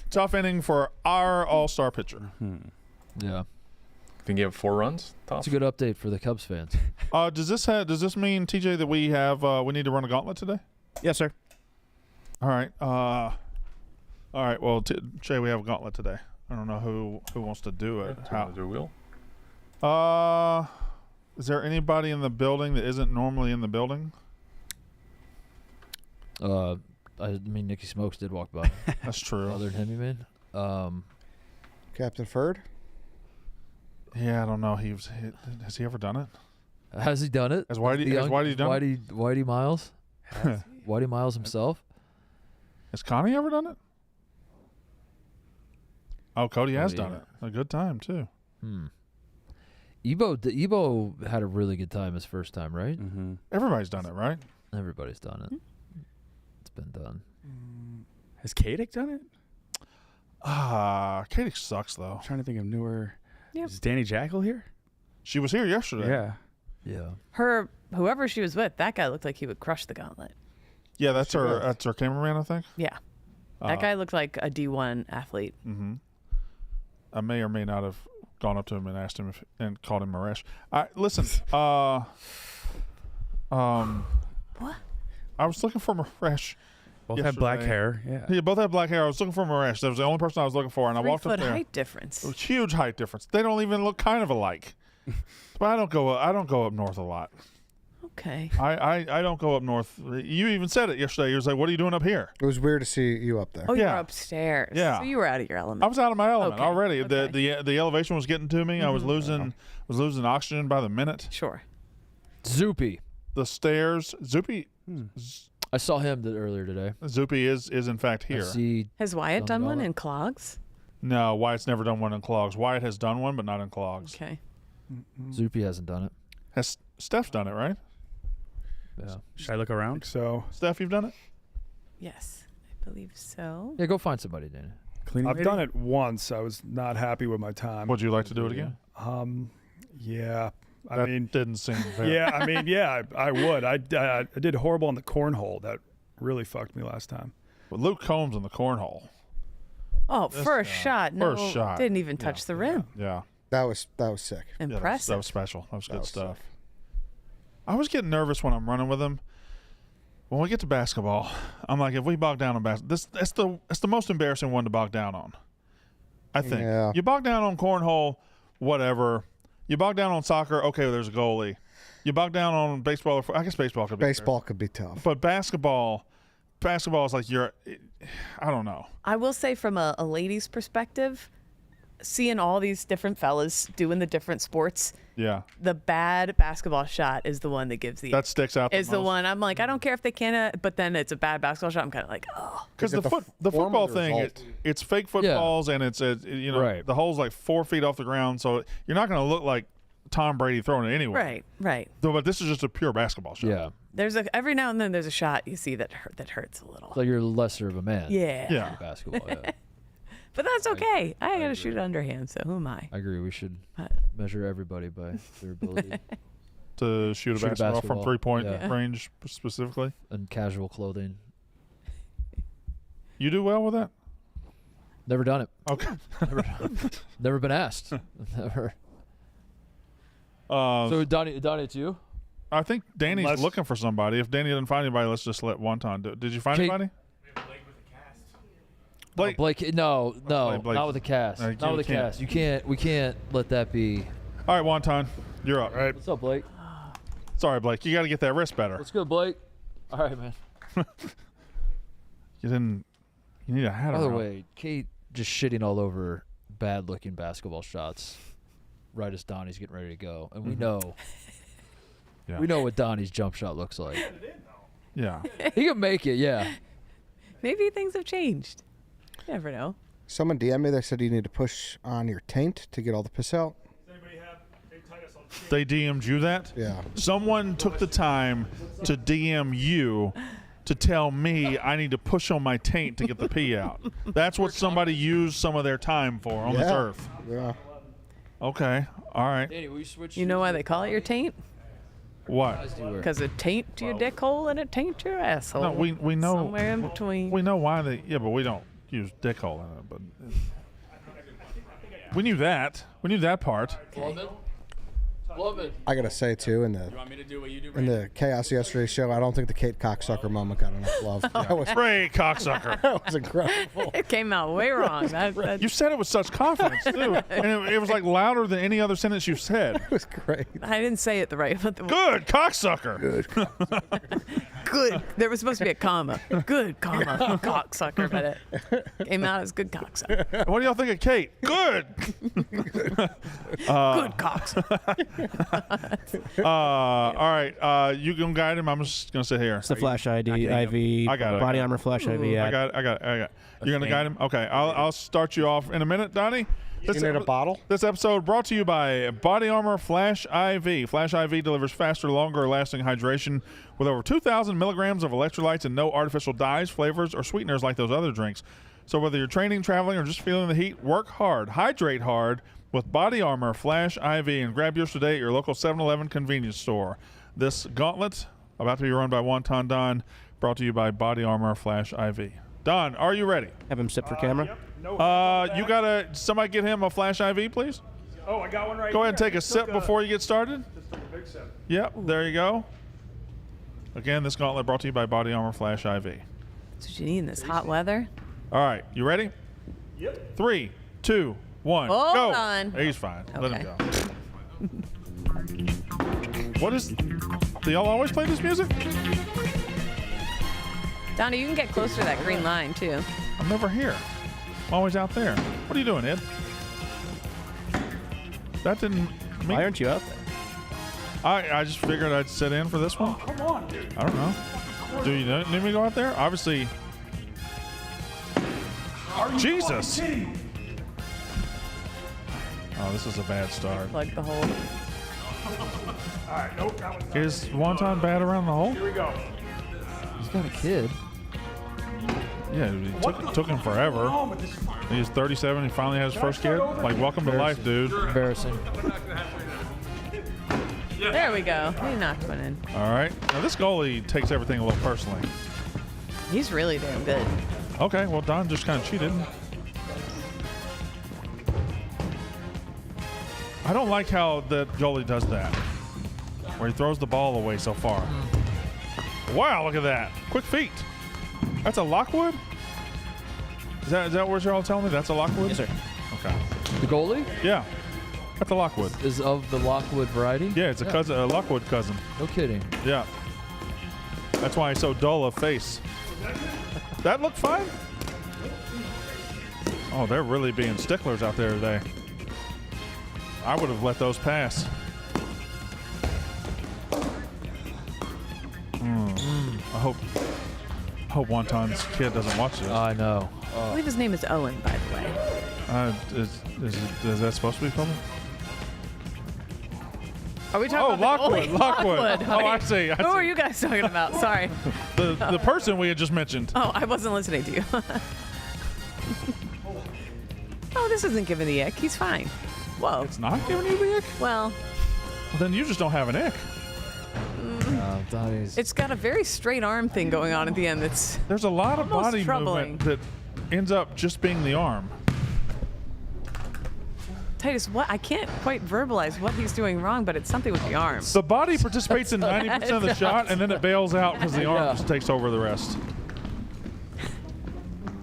Tough inning for our all-star pitcher. Yeah. I think he had 4 runs. Tough. It's a good update for the Cubs fans. Does this mean, TJ, that we need to run a gauntlet today? Yes, sir. All right. All right. Well, Jay, we have a gauntlet today. I don't know who wants to do it. How to do a wheel? Is there anybody in the building that isn't normally in the building? I mean, Nicky Smokes did walk by. That's true. Other than him, you mean? Captain Ferd? Yeah, I don't know. Has he ever done it? Has he done it? Has Whitey done it? Whitey Miles? Whitey Miles himself? Has Connie ever done it? Oh, Cody has done it. A good time, too. Ebo had a really good time his first time, right? Mm-hmm. Everybody's done it, right? Everybody's done it. It's been done. Has Kadick done it? Kadick sucks, though. I'm trying to think of newer. Yep. Is Danny Jackal here? She was here yesterday. Yeah. Yeah. Whoever she was with, that guy looked like he would crush the Gauntlet. Yeah, that's her cameraman, I think. Yeah. That guy looked like a D1 athlete. Mm-hmm. I may or may not have gone up to him and asked him and called him Maresh. Listen, What? I was looking for Maresh. Both had black hair. Yeah. Both had black hair. I was looking for Maresh. That was the only person I was looking for, and I walked up 3 foot there. height difference. It was huge height difference. They don't even look kind of alike. But I don't go up north a lot. Okay. I don't go up north. You even said it yesterday. You was like, "What are you doing up here?" It was weird to see you up there. Oh, Yeah. you're upstairs. Yeah. So you were out of your element. I was out of my element Okay. already. Okay. The elevation was getting to me. I was losing oxygen by the minute. Sure. Zoopy. The stairs. Zoopy. I saw him earlier today. Zoopy is in fact here. Has Wyatt done one in clogs? No, Wyatt's never done one in clogs. Wyatt has done one, but not in clogs. Okay. Zoopy hasn't done it. Has Steph's done it, right? Yeah. Should I look around? So, Steph, you've done it? Yes, I believe so. Yeah, go find somebody, Danny. Cleaning I've lady? done it once. I was not happy with my time. Would you like to do it again? Yeah. I That mean, didn't seem very. yeah. I mean, yeah. I would. I did horrible in the cornhole. That really fucked me last time. But Luke Combs in the cornhole. Oh, first shot. No, First shot. didn't even touch the rim. Yeah. That was sick. Impressive. That was special. That was good was stuff. I was getting nervous when I'm running with him. When we get to basketball, I'm like, if we bog down on basketball, that's the most embarrassing one to bog down on. I think. Yeah. You bog down on cornhole, whatever. You bog down on soccer, okay, there's a goalie. You bog down on baseball, I guess baseball could be Baseball could be tough. But basketball is like I don't know. I will say from a lady's perspective, seeing all these different fellas doing the different sports, Yeah. the bad basketball shot is the one that gives the That sticks out. is the most. one I'm like, I don't care if they can't, but then it's a bad basketball shot. I'm kind of like, oh. Because Get the form football of the thing, result. it's fake footballs and it's Right. the hole's like 4 feet off the ground, so you're not going to look like Tom Brady throwing it anyway. Right. But this is just a pure basketball shot. Yeah. There's every now and then there's a shot you see that hurts a little. So you're lesser of a man. Yeah. Yeah. Basketball, yeah. But that's okay. I got to shoot underhand, so who am I? I agree. We should measure everybody by their ability To shoot a basketball from 3-point yeah. range specifically. and casual clothing. You do well with that? Never done it. Okay. Never been asked. Never. So Donnie, it's you. I think Danny's Unless- looking for somebody. If Danny doesn't find anybody, let's just let Wonton do it. Did you find Kate- anybody? Blake. Blake, no, Blake. not with the cast. You Not with the can't. cast. We can't let that be. All right, Wonton, you're up. All right. What's up, Blake? Sorry, Blake. You got to get that wrist better. What's good, Blake? All right, man. You need a hat By the around. way, Kate just shitting all over bad-looking basketball shots right as Donnie's getting ready to go, and we know, Yeah. we know what Donnie's jump shot looks like. Yeah. He can make it, yeah. Maybe things have changed. You never know. Someone DM'd me. They said you need to push on your taint to get all the piss out. They DM'd you that? Yeah. Someone took the time to DM you to tell me I need to push on my taint to get the pee out. That's what somebody used some of their time for on this Yeah. earth. Yeah. Okay. All right. Danny, will you switch? You know why they call it your taint? What? Because a taint to your dick hole and a taint to your asshole. No, we know. Somewhere in between. We know why they. Yeah, but we don't use dick hole in it. But we knew that. We knew that part. I gotta say too, in the chaos yesterday show, I don't think the Kate cocksucker moment got enough love. That was Ray cocksucker. that was incredible. It came out way wrong. You said it with such confidence too, and it was like louder than any other sentence you've said. It was great. I didn't say it the right. But Good cocksucker. Good. There was supposed to be a comma. Good comma. Cocksucker, but it came out as good cocksucker. What do y'all think of Kate? Good. Good cocksucker. All right. You can guide him. I'm just gonna sit here. It's the Flash ID, IV. I got it. Body Armor Flash IV. I got it. You're gonna guide him. Okay. I'll start you off in a minute, Donnie. You need a bottle? This episode brought to you by BodyArmor Flash IV. Flash IV delivers faster, longer-lasting hydration with over 2,000 milligrams of electrolytes and no artificial dyes, flavors, or sweeteners like those other drinks. So whether you're training, traveling, or just feeling the heat, work hard, hydrate hard, with Body Armor Flash IV, and grab yours today at your local 7-Eleven convenience store. This gauntlet, about to be run by Wonton Don, brought to you by Body Armor Flash IV. Don, are you ready? Have him sit for camera. Yep. No, You gotta, somebody get him a Flash IV, please. Oh, I got one right Go ahead and here. take a sip before you get started. Just took a big sip. Yep, there you go. Again, this gauntlet brought to you by Body Armor Flash IV. That's what you need in this hot weather. All right, you ready? Yep. 3, 2, 1, Hold go. on. He's fine. Let Okay. him go. What is? Do y'all always play this music? Donnie, you can get closer to that green line, too. I'm never here. I'm always out there. What are you doing, Ed? That didn't. Why aren't you out there? I just figured I'd sit in for this one. Come on, dude. I don't know. Do you need me to go out there? Obviously. Jesus. Oh, this is a bad start. Plug the hole. All right, nope. That one's not Is Wonton bad around the hole? Here we go. He's got a kid. Yeah, it took him forever. He's 37. He finally has his first kid. Like, welcome to life, dude. Embarrassing. There we go. He knocked one in. All right. Now, this goalie takes everything a little personally. He's really damn good. Okay, well, Don just kind of cheated. I don't like how that goalie does that, where he throws the ball away so far. Wow, look at that. Quick feet. That's a Lockwood? Is that what you're all telling me? That's a Lockwood? Yes, sir. Okay. The goalie Yeah. That's a Lockwood. is of the Lockwood variety. Yeah, it's a cousin, a Lockwood cousin. No kidding. Yeah. That's why he's so dull of face. That looked fine? Oh, they're really being sticklers out there today. I would have let those pass. I hope Wonton's kid doesn't watch this. I know. I believe his name is Owen, by the way. Is that supposed to be coming? Are we talking about the goalie? Lockwood. Oh, I see. Who are you guys talking about? Sorry. The person we had just mentioned. Oh, I wasn't listening to you. Oh, this isn't giving the ick. He's fine. Whoa. It's not giving you the ick? Well, Then you just don't have an ick. Donnie's. it's got a very straight arm thing going on at the end. That's There's a lot of almost body troubling. movement that ends up just being the arm. Titus. What? I can't quite verbalize what he's doing wrong, but it's something with the arm. The body participates in 90% of the shot, and then it bails out because the arm Yeah. just takes over the rest.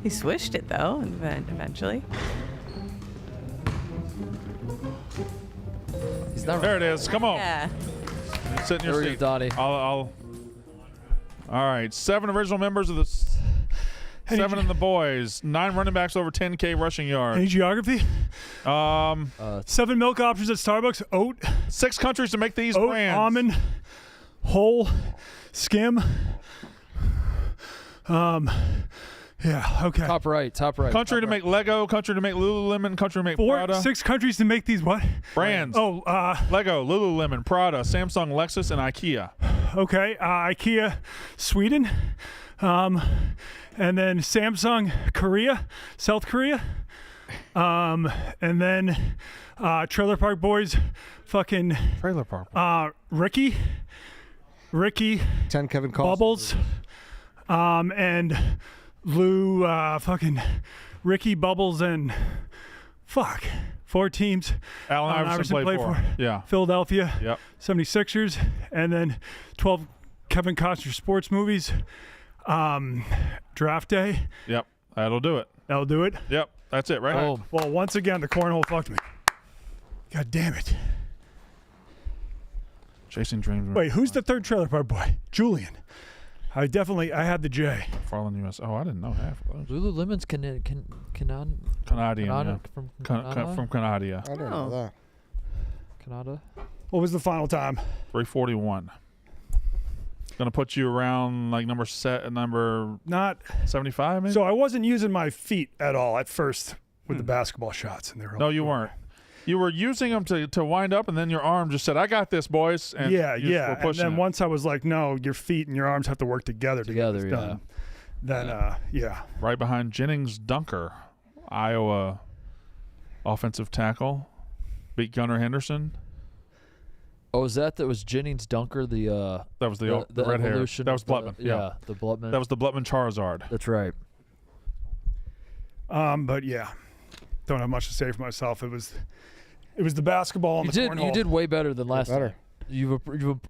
He swished it though, eventually. He's not. There it is. Come on. Yeah. Sit in your There we go, seat. Donnie. All right. 7 original members of the 7 in the boys. 9 running backs over 10K rushing Any yards. geography? 7 milk options at Starbucks. Oat, 6 countries to make these oat, brands. almond, whole, skim. Yeah. Okay. Top right. Country to make Lego. Country to make Lululemon. Country to make 4, Prada. 6 countries to make these what? Brands. Oh, Lego, Lululemon, Prada, Samsung, Lexus, and IKEA. okay. IKEA, Sweden, and then Samsung, Korea, South Korea, and then Trailer Park Boys, fucking Trailer Park. Ricky, 10 Kevin calls. Bubbles, and Lou, fucking Ricky, Bubbles, and fuck. 4 teams. Allen Iverson played for. Yeah. Philadelphia. Yep. 76ers. And then 12 Kevin Costner sports movies. Draft day. Yep. That'll do it. That'll do it. Yep. That's it, right? Oh, Well, once again, the cornhole fucked me. God damn it. Chasing Dreams. Wait, who's the third Trailer Park Boy? Julian. I had the J. Farland, US. Oh, I didn't know half of those. Lululemon's Canadian. Canadian, From from Canada. I didn't know that. Canada. What was the final time? 341. Gonna put you around like number 75, maybe? So I wasn't using my feet at all at first with the basketball shots, and they were No, you weren't. You were using them to wind up, and then your arm just said, "I got this, boys." And yeah. you were And pushing then it. once I was like, no, your feet and your arms have to work together to get this done. Then, Right behind Jennings Dunker, Iowa offensive tackle. beat Gunnar Henderson. Oh, that was Jennings Dunker? That was the red hair. evolution That was of the- Blutman. Yeah, the Blutman. That was the Blutman Charizard. That's right. But yeah, don't have much to say for myself. It was the basketball and the cornhole. You did way better than last Better. time. You've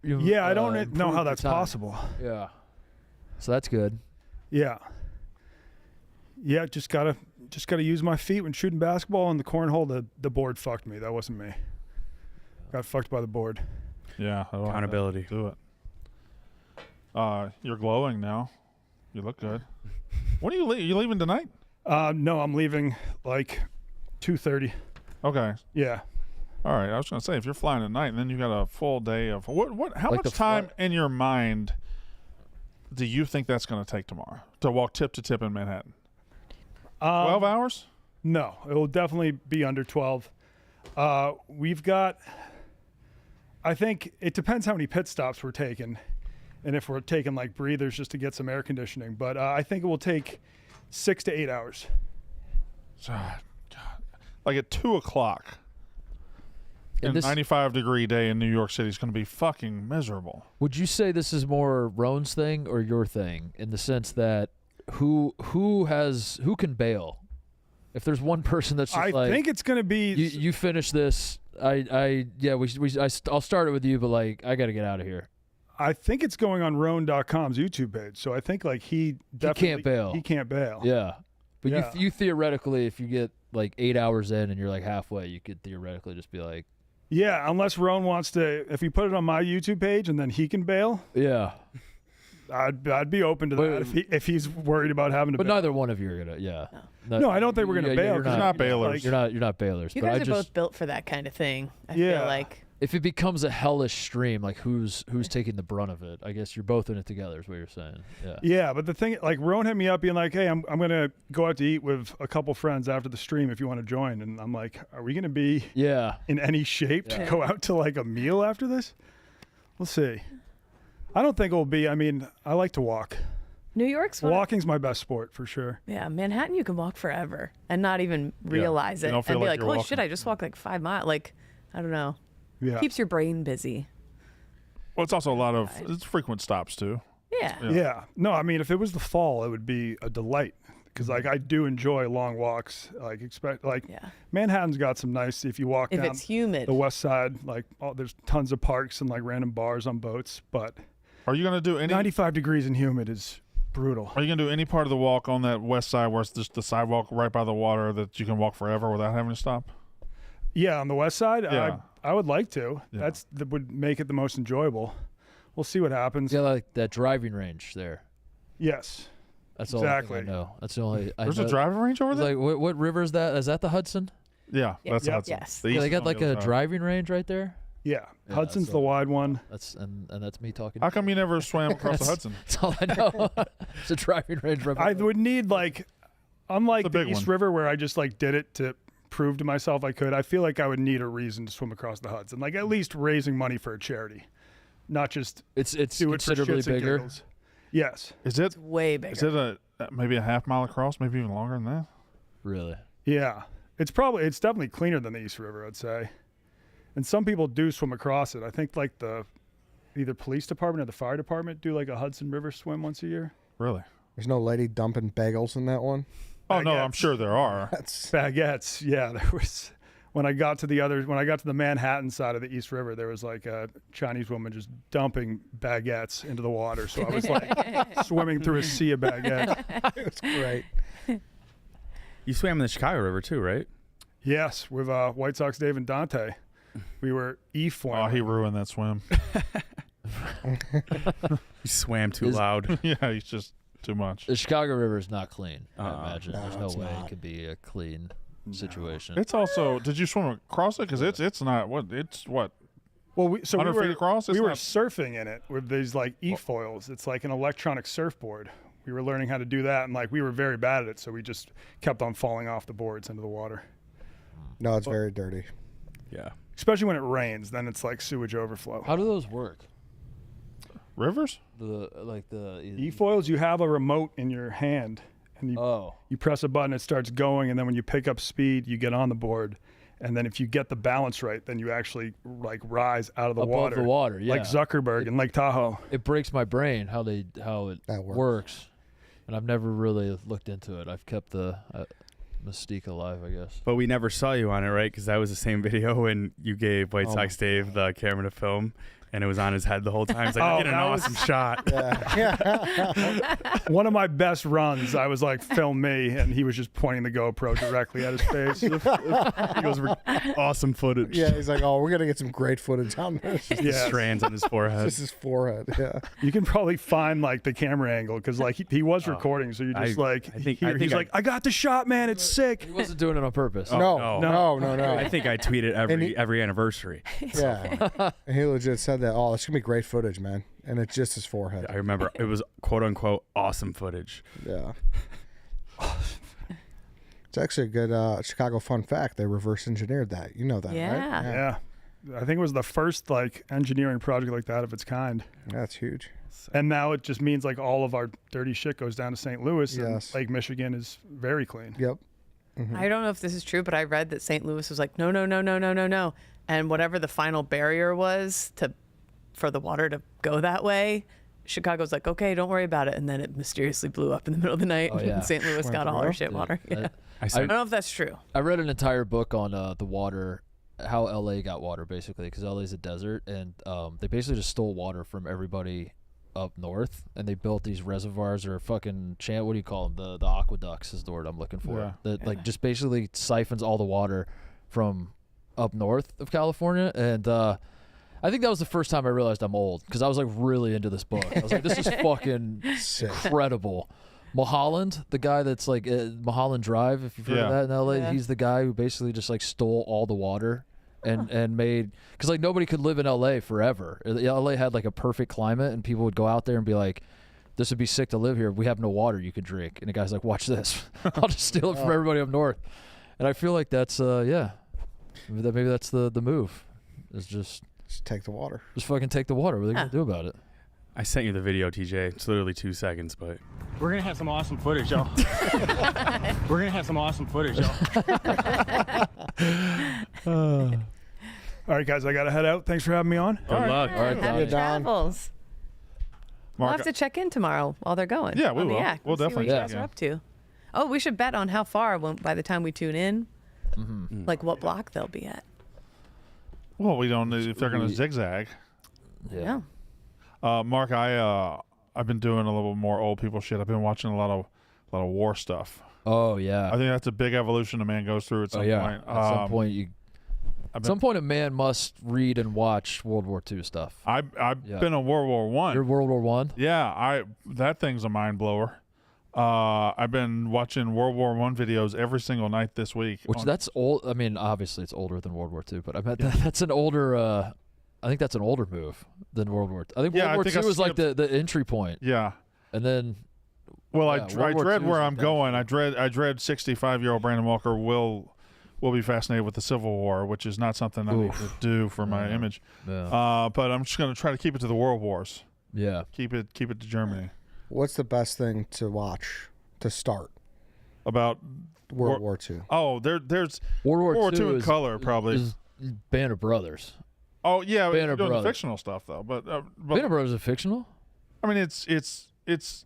Yeah, I don't know improved how your that's time. possible. Yeah. So that's good. Yeah. Yeah, just gotta use my feet when shooting basketball, and the cornhole. The board fucked me. That wasn't me. Got fucked by the board. Yeah, I don't have Accountability. to do it. You're glowing now. You look good. When are you leaving? You leaving tonight? No, I'm leaving like 2:30. Okay. Yeah. All right. I was gonna say if you're flying at night, and then you got a full day of what? How Like much the time in your mind do you think that's gonna take tomorrow to walk tip to tip in Manhattan? 12 hours? No, it will definitely be under 12. We've got. I think it depends how many pit stops we're taking, and if we're taking like breathers just to get some air conditioning. But I think it will take 6 to 8 hours. God. Like at 2 o'clock. And A this- 95-degree day in New York City is going to be fucking miserable. Would you say this is more Roan's thing or your thing, in the sense that who can bail? If there's one person that's just I think it's going to be. you finish this. I'll start it with you, but like I got to get out of here. I think it's going on Roan.com's YouTube page. So I think like he definitely can't bail. He can't bail. Yeah, but Yeah. you theoretically, if you get like 8 hours in and you're like halfway, you could theoretically just be like, Yeah, unless Roan wants to. If you put it on my YouTube page and then he can bail, yeah. I'd be open to that if he's worried about having to. But bail. neither one of you are gonna. Yeah. No, I don't think we're gonna bail. You're 'cause not bailers. like- You're not bailers. You but guys I are just both built for that kind of thing. I Yeah. feel like. if it becomes a hellish stream, like who's taking the brunt of it? I guess you're both in it together. Is what you're saying. Yeah. Yeah, but the thing, like Roan hit me up being like, "Hey, I'm gonna go out to eat with a couple friends after the stream if you want to join." And I'm like, "Are we gonna be Yeah. in any shape Yeah. to go out to like a meal after this?" We'll see. I don't think it will be. I mean, I like to walk. New York's one. Walking's my best sport for sure. Yeah, Manhattan, you can walk forever and not even realize You it don't feel and be like like, you're "Holy walking. shit, I just walked like 5 miles." Like, I don't know. Yeah. Keeps your brain busy. Well, it's also a lot of it's frequent stops too. Yeah. Yeah. No, I mean, if it was the fall, it would be a delight because like I do enjoy long walks. Like Manhattan's got some nice. If you walk If down it's humid. the west side, like there's tons of parks and like random bars on boats. But Are you going to do any? 95 degrees and humid is brutal. Are you going to do any part of the walk on that west side where it's just the sidewalk right by the water that you can walk forever without having to stop? Yeah, on the west side, Yeah. I would like to. Yeah. That would make it the most enjoyable. We'll see what happens. Yeah, like that driving range there. Yes. That's all Exactly. I know. That's the only. There's I a know. driving range over there? Like what river is that? Is that the Hudson? Yeah, that's Yep. Hudson. Yes. The Yeah, east they is got on like the a other side. driving range right there. Yeah. Yeah, Hudson's so- the wide one. That's and that's me talking. How come you never swam across the Hudson? That's all I know. It's a driving range right I by- would need like, unlike The the big East one. River where I just like did it to prove to myself I could. I feel like I would need a reason to swim across the Hudson, like at least raising money for a charity, not just It's do it for considerably shits and bigger. giggles. Yes. Is it Way bigger. Is it maybe a half mile across, maybe even longer than that? Really? Yeah. It's definitely cleaner than the East River, I'd say. And some people do swim across it. I think like the either police department or the fire department do like a Hudson River swim once a year. Really? There's no lady dumping bagels in that one. Oh no, I'm sure there are. That's Baguettes. Yeah, there was. When I got to the Manhattan side of the East River, there was like a Chinese woman just dumping baguettes into the water. So I was like swimming through a sea of baguettes. it's great. You swam in the Chicago River too, right? Yes, with White Sox Dave and Dante. We were Oh, he ruined that swim. You swam too loud. Yeah, he's just too much. The Chicago River is not clean. I imagine no, there's no it's way not. it could be a clean situation. It's also. Did you swim across it? Because it's not what it's what. Well, we 100 feet across? It's we were not- surfing in it with these like e-foils. It's like an electronic surfboard. We were learning how to do that, and like we were very bad at it, so we just kept on falling off the boards into the water. No, it's very dirty. Yeah. Especially when it rains, then it's like sewage overflow. How do those work? Rivers? The E-foils, you have a remote in your hand, and Oh. you press a button, it starts going, and then when you pick up speed, you get on the board, And then if you get the balance right, then you actually like rise out of the Above water. the water, yeah. Like Zuckerberg in Lake Tahoe. It breaks my brain how it works. And I've never really looked into it. I've kept the mystique alive, I guess. But we never saw you on it, right? Because that was the same video when you gave White Sox Dave the camera to film, and it was on his head the whole time. He's like, get an awesome shot. One of my best runs, I was like, film me, and he was just pointing the GoPro directly at his face. He goes, awesome footage. Yeah, he's like, oh, we're going to get some great footage on this. Just strands on his forehead. Just his forehead, yeah. You can probably find like the camera angle because like he was recording, so you're just he's like, I got the shot, man, it's sick. He wasn't doing it on purpose. No. I think I tweet it every anniversary. Yeah. And he legit said that, oh, it's going to be great footage, man. And it's just his forehead. I remember it was quote unquote awesome footage. Yeah. It's actually a good Chicago fun fact. They reverse engineered that. You know that, right? Yeah. I think it was the first like engineering project like that of its kind. That's huge. And now it just means like all of our dirty shit goes down to St. Louis. Yes. And Lake Michigan is very clean. Yep. I don't know if this is true, but I read that St. Louis was like, no. And whatever the final barrier was for the water to go that way, Chicago's like, okay, don't worry about it. And then it mysteriously blew up in the middle of the night. And St. Louis got all our shit water. Yeah. I don't know if that's true. I read an entire book on the water, how LA got water, basically, because LA's a desert. And they basically just stole water from everybody up north, and they built these reservoirs or fucking what do you call them? The aqueducts is the word I'm looking for. Yeah. That like just basically siphons all the water from up north of California. And I think that was the first time I realized I'm old, because I was like really into this book. I was like, this is fucking incredible. Mulholland, the guy that's like Mulholland Drive, if you've heard of that in LA, he's the guy who basically just like stole all the water and made, because like nobody could live in LA forever. LA had like a perfect climate, and people would go out there and be like, this would be sick to live here. We have no water you could drink. And the guy's like, watch this. I'll just steal it from everybody up north. And I feel like that's maybe that's the move. Is just take the water. Just fucking take the water. What are they gonna do about it? I sent you the video, TJ. It's literally 2 seconds, but We're going to have some awesome footage, y'all. We're going to have some awesome footage, y'all. All right, guys, I got to head out. Thanks for having me on. Good luck. All right, Happy travels. We'll Mark, have to check in tomorrow while they're going. Yeah, we on the will. yak. We'll See definitely what you check guys are in. up to. Oh, we should bet on how far by the time we tune in, like what block they'll be at. Well, we don't know if they're going to zigzag. Yeah. Mark, I've been doing a little more old people shit. I've been watching a lot of war stuff. Oh yeah. I think that's a big evolution a man goes through at some point. At some point, a man must read and watch World War II stuff. I've been in World War One. You're World War One? Yeah, that thing's a mind blower. I've been watching World War One videos every single night this week. That's old. I mean, obviously it's older than World War II, but I bet that's an older. I think that's an older move than World War II. I think World War II was like the entry point. Yeah, and then. Well, I dread where I'm going. I dread 65-year-old Brandon Walker will be fascinated with the Civil War, which is not something I need to do for my image. Yeah. But I'm just going to try to keep it to the World Wars. Yeah. Keep it to Germany. What's the best thing to watch to start about World War II? Oh, there's World War II in color probably. Is Band of Brothers. Oh yeah, Band we're of doing Brothers. fictional stuff though. But Band of Brothers is fictional. I mean, it's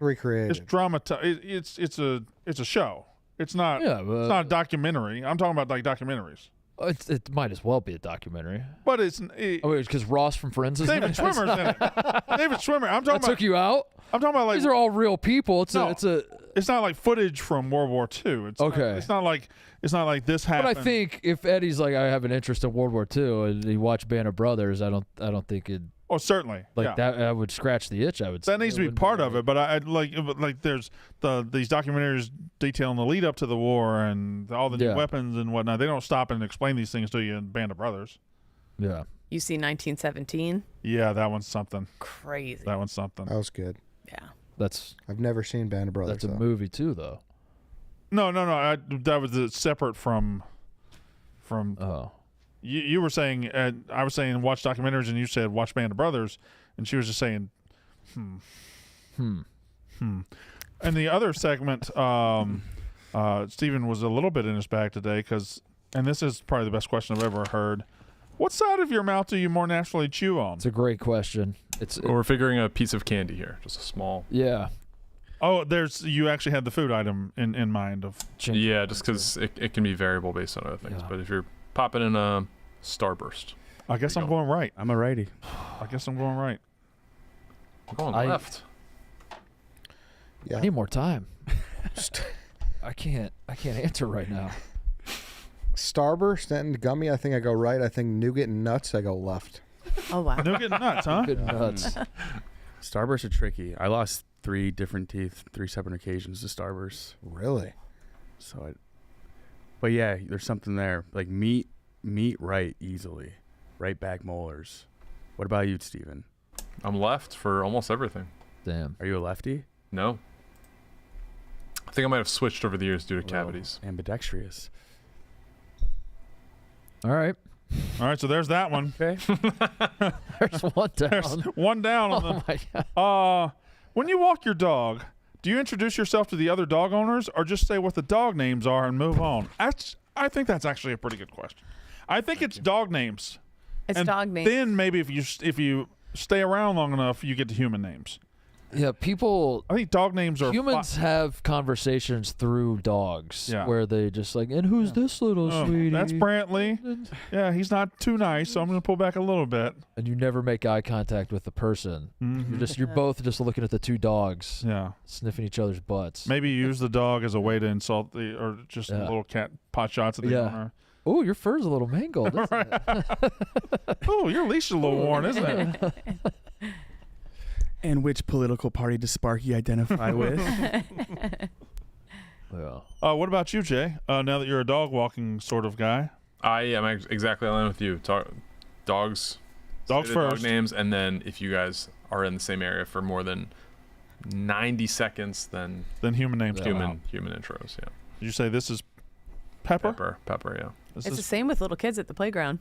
recreated. It's dramatized. It's a show. It's not. Yeah, it's not a documentary. I'm talking about like documentaries. It might as well be a documentary. But it's because Ross from Friends is David Schwimmer's in it. David Schwimmer. I'm talking that about. Took you out. I'm talking about like these are all real people. It's not like footage from World War II. It's okay. It's not like this happened. But I think if Eddie's like, I have an interest in World War II, and he watched Band of Brothers, I don't think it. Oh, certainly. Like that, I would scratch the itch. I would. That needs to be part of it. But I'd like there's these documentaries detailing the lead up to the war and all the new weapons and whatnot. They don't stop and explain these things to you in Band of Brothers. Yeah. You see 1917? Yeah, that one's something. Crazy. That one's something. That was good. Yeah. I've never seen Band of Brothers. That's a movie too, though. No. That was separate from. Oh. You were saying, I was saying watch documentaries, and you said watch Band of Brothers, and she was just saying, And the other segment, Stephen was a little bit in his bag today because And this is probably the best question I've ever heard. What side of your mouth do you more naturally chew on? It's a great question. We're figuring a piece of candy here, just a small. Yeah. Oh, you actually had the food item in mind of. Yeah, just because it can be variable based on other things. Yeah. But if you're popping in a Starburst, I guess I'm going right. I'm a righty. I guess I'm going right. I'm going left. Yeah. I need more time. I can't answer right now. Starburst and gummy, I think I go right. I think nougat and nuts, I go left. Oh, wow. Nougat and nuts, huh? Nougat and nuts. Starbursts are tricky. I lost 3 different teeth, 3 separate occasions to Starbursts. Really? But yeah, there's something there. Like meat right easily. Right back molars. What about you, Steven? I'm left for almost everything. Damn. Are you a lefty? No. I think I might have switched over the years due to cavities. Ambidextrous. All right. All right, so there's that one. Okay. There's one down. There's one down. Oh my God. When you walk your dog, do you introduce yourself to the other dog owners or just say what the dog names are and move on? I think that's actually a pretty good question. I think it's dog names. It's dog names. Then maybe if you stay around long enough, you get to human names. Yeah, people. I think dog names are. Humans have conversations through dogs, Yeah. where they just like, and who's this little sweetie? That's Brantley. Yeah, he's not too nice, so I'm going to pull back a little bit. And you never make eye contact with the person. Mhm. You're both just looking at the two dogs. Yeah, sniffing each other's butts. Maybe you use the dog as a way to insult or just little cat pot shots at the owner. Oh, your fur's a little mangled. Isn't it? Oh, your leash is a little worn, isn't it? And which political party does Sparky identify with? Yeah. What about you, Jay? Now that you're a dog walking sort of guy. I am exactly aligned with you. Dogs. Dogs say the first. Dog names, and then if you guys are in the same area for more than 90 seconds, then human names. Human intros. Yeah. Did you say this is Pepper? Pepper. Yeah. It's the same with little kids at the playground.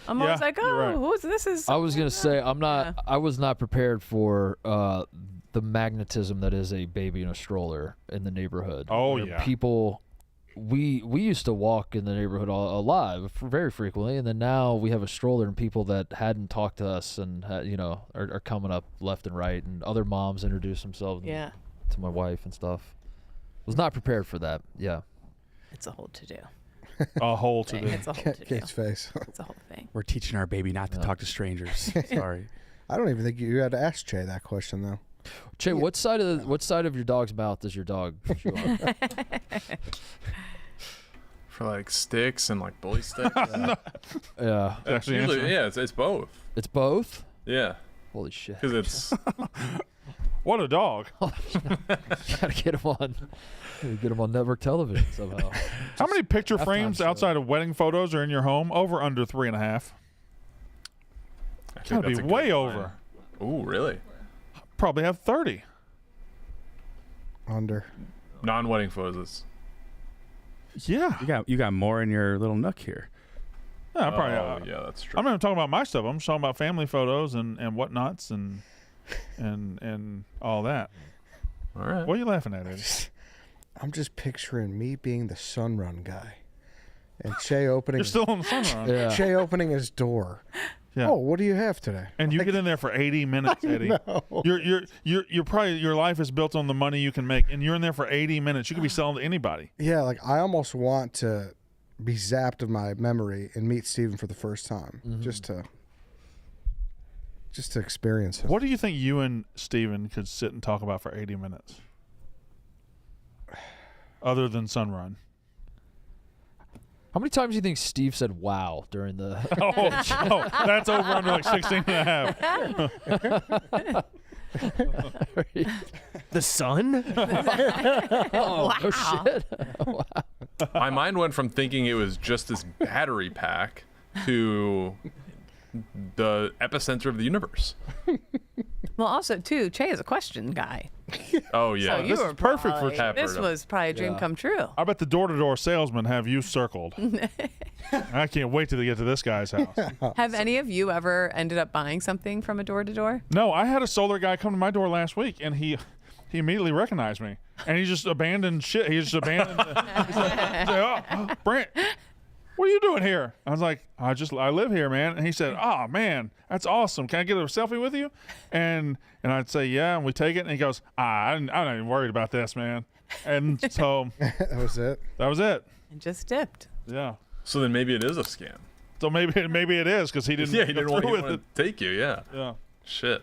I'm always like, oh, who's this? Is I was gonna say I was not prepared for the magnetism that is a baby in a stroller in the neighborhood. Oh where yeah. People, we used to walk in the neighborhood a lot, very frequently, and then now we have a stroller and people that hadn't talked to us and are coming up left and right, and other moms introduce themselves. Yeah. To my wife and stuff. Was not prepared for that. Yeah. It's a whole to do. A whole to do. It's a whole to do. Kate's face. It's a whole thing. We're teaching our baby not to talk to strangers. Sorry. I don't even think you had to ask Che that question though. Che, what side of your dog's mouth does your dog chew on? For like sticks and like bully sticks. Yeah. It's both. It's both? Yeah. Holy shit. Because it's. What a dog. Gotta get him on. Get him on network television somehow. How many picture frames outside of wedding photos are in your home? Over, under 3.5? Gotta be way over. Ooh, really? Probably have 30. Under. Non-wedding photos. Yeah. You got more in your little nook here. Yeah, probably. Yeah, that's true. I'm not even talking about my stuff. I'm just talking about family photos and whatnots and all that. All right. What are you laughing at, Eddie? I'm just picturing me being the Sunrun guy, and Che opening. You're still on the Sunrun. Yeah. Che opening his door. Yeah. Oh, what do you have today? And you get in there for 80 minutes, Eddie. You're probably, your life is built on the money you can make, and you're in there for 80 minutes. You could be selling to anybody. Yeah, like I almost want to be zapped of my memory and meet Steven for the first time, just to experience him. What do you think you and Steven could sit and talk about for 80 minutes? Other than Sunrun. How many times do you think Steve said "wow" during the? That's over under like 16 and a half. The sun? Oh, no shit. Wow. My mind went from thinking it was just this battery pack to the epicenter of the universe. Well, also too, Che is a question guy. Oh yeah, So you this were is perfect for probably- Tapper. This was probably a dream come true. I bet the door-to-door salesman have you circled. I can't wait till they get to this guy's house. Have any of you ever ended up buying something from a door to door? No, I had a solar guy come to my door last week, and he immediately recognized me, and he just abandoned shit. He just abandoned. He's like, oh, Brent. what are you doing here? I was like, I live here, man. And he said, oh man, that's awesome. Can I get a selfie with you? And I'd say, yeah. And we take it. And he goes, I'm not even worried about this, man. And so that was it. That was it. And just dipped. Yeah. So then maybe it is a scam. So maybe it is because he didn't. Yeah, he didn't want with to take you. Yeah. Yeah. Shit.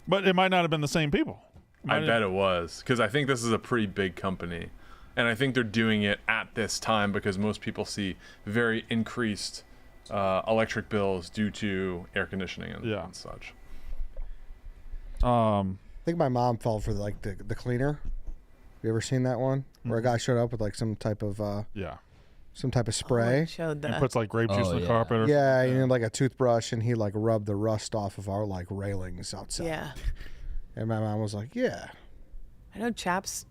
But it might not have been the same people. I bet it was, because I think this is a pretty big company, and I think they're doing it at this time because most people see very increased electric bills due to air conditioning and such. I think my mom fell for like the cleaner. You ever seen that one where a guy showed up with like some type of spray? Showed that. He puts like grape juice on the carpet. Or yeah, he had like a toothbrush and he like rubbed the rust off of our like railings outside. Yeah. And my mom was like, yeah. I know chaps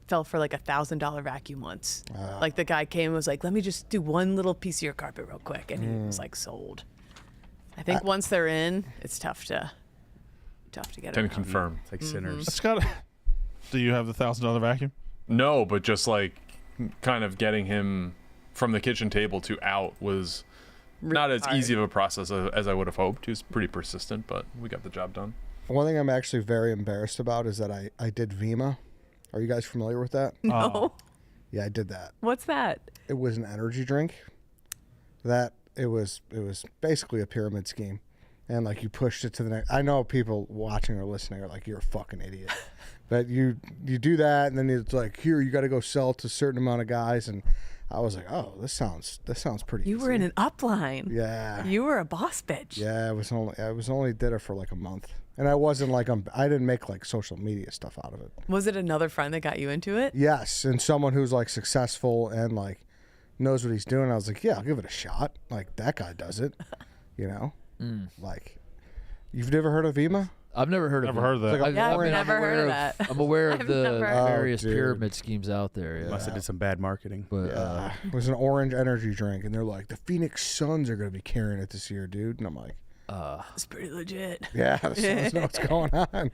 fell for like $1,000 vacuum once. Like the guy came and was like, let me just do one little piece of your carpet real quick. And he was like sold. I think once they're in, it's tough to get Can it. confirm. It's like sinners. It's got. Do you have the $1,000 vacuum? No, but just like kind of getting him from the kitchen table to out was not as easy of a process as I would have hoped. He was pretty persistent, but we got the job done. One thing I'm actually very embarrassed about is that I did Vima. Are you guys familiar with that? No. Yeah, I did that. What's that? It was an energy drink. It was basically a pyramid scheme. And like you pushed it to the next. I know people watching or listening are like, you're a fucking idiot. But you do that, and then it's like, here, you got to go sell to a certain amount of guys. And I was like, oh, this sounds pretty You easy. were in an upline. Yeah. You were a boss bitch. Yeah, I was only did it for like a month. And I wasn't like, I didn't make like social media stuff out of it. Was it another friend that got you into it? Yes, and someone who's like successful and like knows what he's doing. I was like, yeah, I'll give it a shot. Like that guy does it, you know. Like, you've never heard of Vima? I've never heard of that. Like I've never heard of that. I'm aware of the various dude. pyramid schemes out there. Yeah. Must have did some bad marketing. But It was an orange energy drink, and they're like, the Phoenix Suns are going to be carrying it this year, dude. And I'm like, it's pretty legit. yeah, the Suns know what's going on.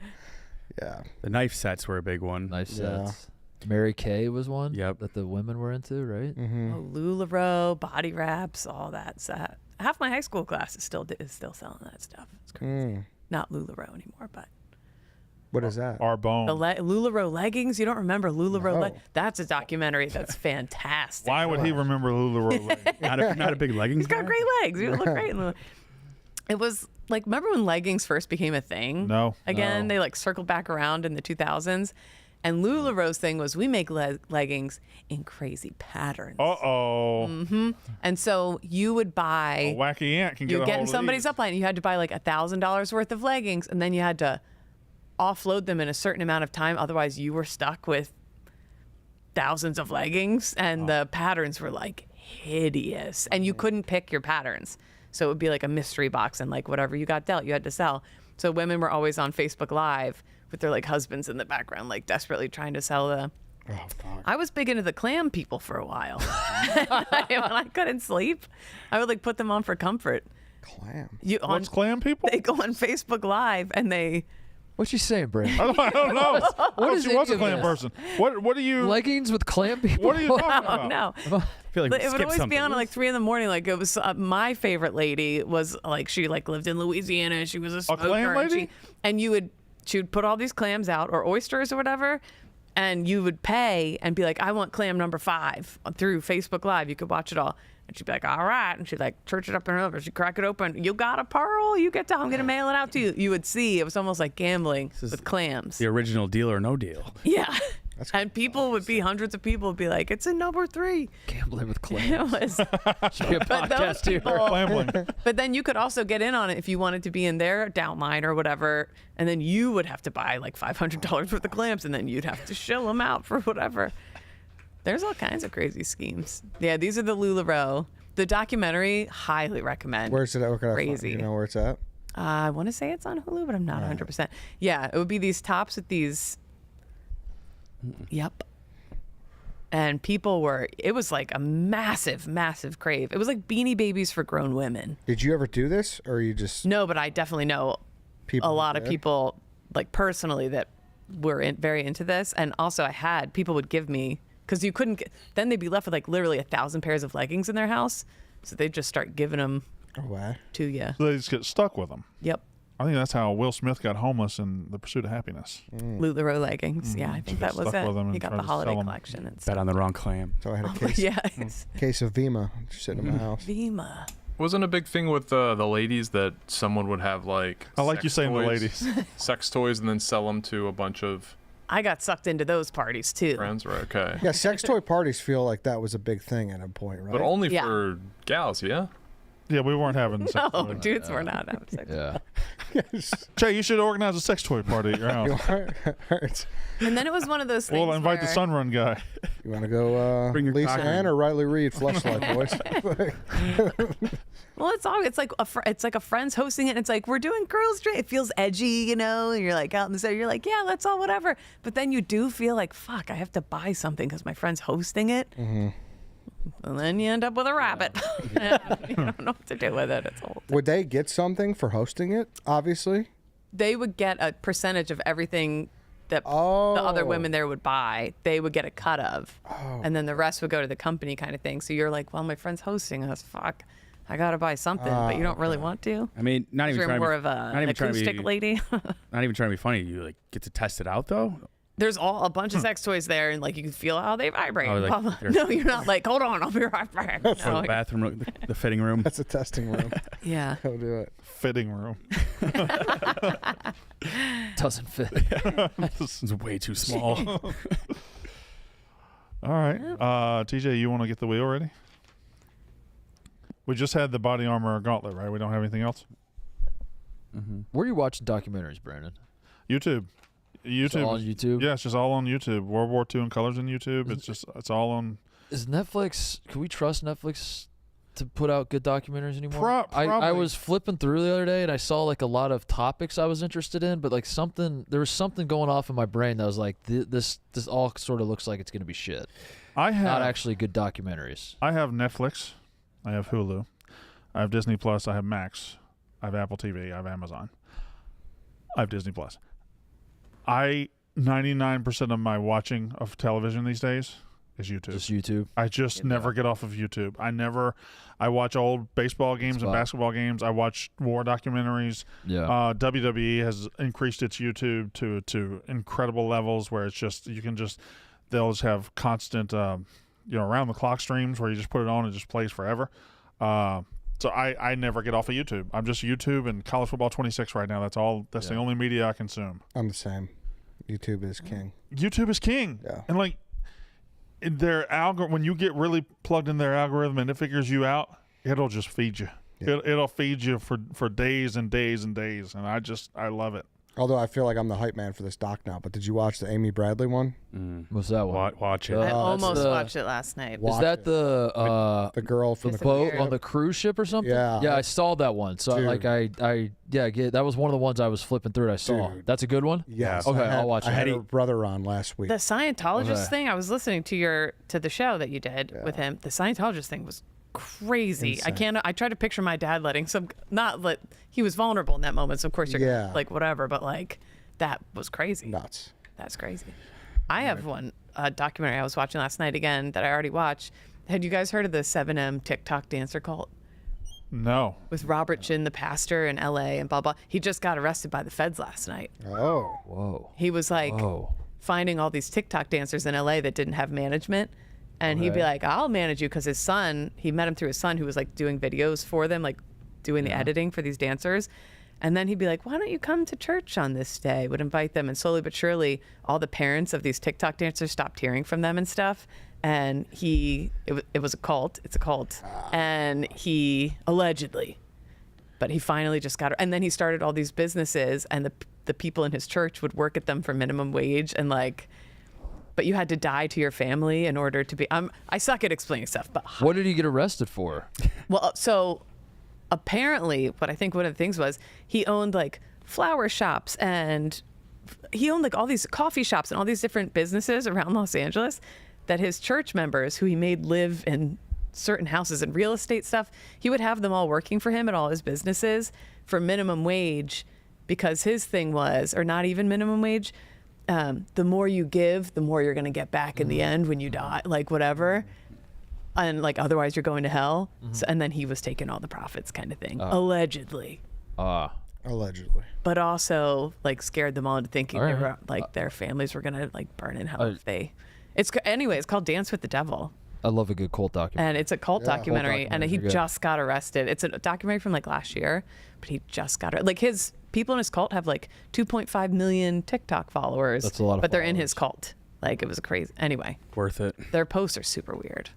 Yeah. The knife sets were a big one. knife sets. Mary Kay was one. Yep. That the women were into, right? Mm-hmm. Oh, LuLaRoe, body wraps, all that stuff. Half my high school class is still selling that stuff. It's crazy. Not LuLaRoe anymore, but What is that? Arbonne. the LuLaRoe leggings. You don't remember LuLaRoe? No. That's a documentary that's fantastic. Why would he remember LuLaRoe? leggings? not a big leggings He's got guy? great legs. You look great. It was like, remember when leggings first became a thing? No. Again, they like circled back around in the 2000s. And LuLaRoe's thing was we make leggings in crazy patterns. Uh-oh. And so you would buy... A wacky ant can get You a get hold in of somebody's these. upline. You had to buy like $1,000 worth of leggings, and then you had to offload them in a certain amount of time. Otherwise, you were stuck with thousands of leggings, and the patterns were like hideous, and you couldn't pick your patterns. So it would be like a mystery box, and like whatever you got dealt, you had to sell. So women were always on Facebook Live with their like husbands in the background, like desperately trying to sell the. Oh, fuck. I was big into the clam people for a while. When I couldn't sleep, I would like put them on for comfort. Clam. What's clam people? They go on Facebook Live and they. What's she saying, Brandon? I don't know. What is she was any a of clam this? person. What do you? Leggings with clam people? What are you talking Oh about? no! I feel like we It would skipped always something. be on at like 3 a.m. Like it was my favorite lady was like she like lived in Louisiana. She was a smoker. clam lady? And she would put all these clams out or oysters or whatever, and you would pay and be like, I want clam number 5 through Facebook Live. You could watch it all. And she'd be like, all right. And she'd like church it up in her liver. She'd crack it open. You got a pearl? You get to, I'm going to mail it out to you. You would see, it was almost like gambling with clams. The original Deal or No Deal. Yeah. And people would be, hundreds of people would be like, it's a number 3. Gambling with It clams. was. Should be a But those podcast here. people, but then you could also get in on it if you wanted to be in their downline or whatever, and then you would have to buy like $500 worth of clams, and then you'd have to shill them out for whatever. There's all kinds of crazy schemes. Yeah, these are the LuLaRoe. The documentary, highly recommend. Where's it at? Where can I find it? Crazy. You know where it's at? I want to say it's on Hulu, but I'm not 100%. Yeah, it would be these tops with these. Yep. And people it was like a massive, massive crave. It was like Beanie Babies for grown women. Did you ever do this, or you just No, but I definitely know people a lot of did? people, like personally, that were very into this. And also, people would give me because you couldn't get, then they'd be left with like literally 1,000 pairs of leggings in their house. So they'd just start giving them away to you. So they just get stuck with them. Yep. I think that's how Will Smith got homeless in The Pursuit of Happiness. LuLaRoe leggings. Yeah, I think that was stuck with them it. and He got tried the to holiday sell 'em. collection and Bet stuff. on the wrong clam. So I had a Oh, case, yeah. case of Vima sitting in my house. Vima. Wasn't a big thing with the ladies that someone would have like. I like you sex saying the toys- ladies. sex toys and then sell them to a bunch of I got sucked into those parties too. friends, right? Okay. Yeah, sex toy parties feel like that was a big thing at a point, right? But only Yeah. for gals, yeah. Yeah, we weren't having sex No, toys. dudes were not having sex. Yeah. Jay, you should organize a sex toy party at your house. And then it was one of those things. We'll invite the where- Sunrun guy. You want to go Bring your Lisa cock Ann ring. or Riley Reid fleshlight, boys? Well, it's like a friend's hosting it. And it's like we're doing girls' drink. It feels edgy, you know. And you're like out in the center. You're like, yeah, let's all whatever. But then you do feel like, fuck, I have to buy something because my friend's hosting it. Mm-hmm. And then you end up with a rabbit. And you don't know what to do with it. It's old. Would they get something for hosting it? Obviously. They would get a percentage of everything that the Oh. other women there would buy. They would get a cut of, and then the rest would go to the company, kind of thing. So you're like, well, my friend's hosting us. Fuck, I gotta buy something, but you don't really want to. I mean, not even You're trying more to of be, an not even trying to acoustic be, lady. not even trying to be funny. You like get to test it out though. There's a bunch of sex toys there, and like you can feel how they vibrate. Oh, like, Blah, blah. you're- No, you're not like, hold on, I'll be right back. For No, the bathroom, the fitting room. That's a testing room. yeah. Go do it. Fitting room. Doesn't fit. This is way too small. All right. TJ, you want to get the wheel ready? We just had the Body Armor Gauntlet, right? We don't have anything else? Where are you watching documentaries, Brandon? YouTube. YouTube. all on YouTube? Yeah, it's just all on YouTube. World War II in colors on YouTube. It's all on. Is Netflix? Can we trust Netflix to put out good documentaries anymore? I probably. was flipping through the other day and I saw like a lot of topics I was interested in, but like there was something going off in my brain that was like this all sort of looks like it's gonna be shit. I have Not actually good documentaries. I have Netflix. I have Hulu. I have Disney Plus. I have Max. I have Apple TV. I have Amazon. I have Disney Plus. 99% of my watching of television these days is YouTube. Just YouTube. I just never get off of YouTube. I watch old baseball games and basketball games. I watch war documentaries. Yeah. WWE has increased its YouTube to incredible levels where it's just they'll just have constant around the clock streams where you just put it on and it just plays forever. So I never get off of YouTube. I'm just YouTube and College Football 26 right now. That's the only media I consume. I'm the same. YouTube is king. YouTube is king. Yeah. And like their algorithm, when you get really plugged in their algorithm and it figures you out, it'll just feed you. Yeah. It'll feed you for days and days and days. And I love it. Although I feel like I'm the hype man for this doc now. But did you watch the Amy Bradley one? What's that one? Watch it. I that's almost the- watched it last night. Is that the girl from the boat Disappeared. on the cruise ship or something? Yeah. Yeah, I saw that one. So Dude. that was one of the ones I was flipping through. I saw. Dude. That's a good one. Yes. Okay, I had, I'll watch I it. had her brother on last week. The Scientologist Okay. thing, I was listening to the show that you did with him. The Scientologist thing was crazy. I tried to picture my dad he was vulnerable in that moment, so of course you're like whatever, but like that was crazy. Nuts. That's crazy. I have one documentary I was watching last night again that I already watched. Had you guys heard of the 7M TikTok dancer cult? No. With Robert Chin, the pastor in LA and blah blah. He just got arrested by the feds last night. Oh. Whoa. He was like Whoa. finding all these TikTok dancers in LA that didn't have management. And he'd be like, I'll manage you, because his son, he met him through his son who was like doing videos for them, like doing the editing for these dancers. And then he'd be like, why don't you come to church on this day? Would invite them. And slowly but surely, all the parents of these TikTok dancers stopped hearing from them and stuff. And it was a cult. It's a cult. And he allegedly, but he finally just got, and then he started all these businesses, and the people in his church would work at them for minimum wage, and like, but you had to die to your family in order to be, I suck at explaining stuff, but. What did he get arrested for? Well, so apparently what I think one of the things was he owned like flower shops, and he owned like all these coffee shops and all these different businesses around Los Angeles that his church members, who he made live in certain houses and real estate stuff, he would have them all working for him at all his businesses for minimum wage, because his thing was, or not even minimum wage, the more you give, the more you're going to get back in the end when you die, like whatever. And like otherwise you're going to hell. So, and then he was taking all the profits kind of thing, allegedly. Allegedly. But also like scared them all into thinking they were, like their families were going to like burn in hell if they. It's called Dance with the Devil. I love a good cult documentary. And it's a cult documentary, and he good. just got arrested. It's a documentary from like last year, but he just got like his people in his cult have like 2.5 million TikTok followers. That's a lot of but they're in his cult. Like it was crazy. Anyway, Worth it. their posts are super weird.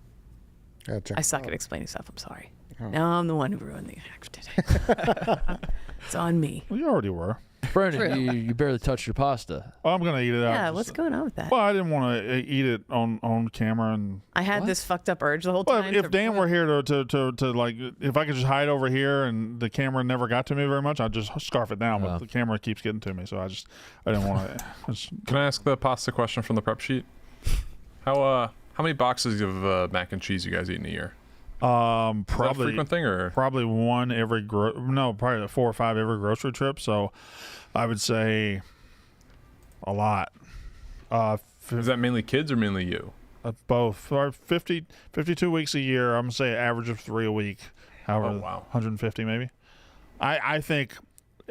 I suck at explaining stuff. I'm sorry. Now I'm the one who ruined the act today. It's on me. Well, you already were. Brandon, you barely touched your pasta. Oh, I'm gonna eat it out. Yeah, what's going on with that? Well, I didn't want to eat it on camera, and I had this fucked up urge the whole well, time. if Dan were here to like, if I could just hide over here and the camera never got to me very much, I'd just scarf it down. But the camera keeps getting to me, so I didn't want to. Can I ask the pasta question from the prep sheet? How many boxes of mac and cheese you guys eat in a year? Probably Is that a frequent thing, or probably one every probably 4 or 5 every grocery trip. So I would say a lot. Is that mainly kids or mainly you? Both. Or 52 weeks a year. I'm gonna say average of 3 a week. However, 150 maybe. I think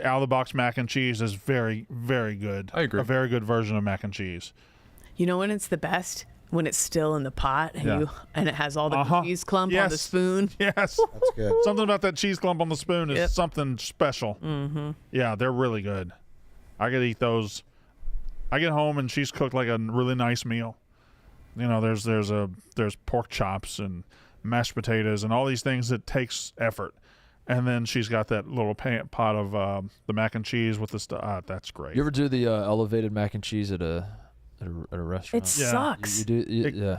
out of the box mac and cheese is very, very good. I agree. A very good version of mac and cheese. You know when it's the best? When it's still in the pot and it has all the cheese clump on the spoon. Yes. That's good. Something about that cheese clump on the spoon is something special. Mm-hmm. Yeah, they're really good. I could eat those. I get home and she's cooked like a really nice meal. You know, there's pork chops and mashed potatoes and all these things that takes effort. And then she's got that little pot of the mac and cheese with the stuff. That's great. You ever do the elevated mac and cheese at a restaurant? It sucks. You do,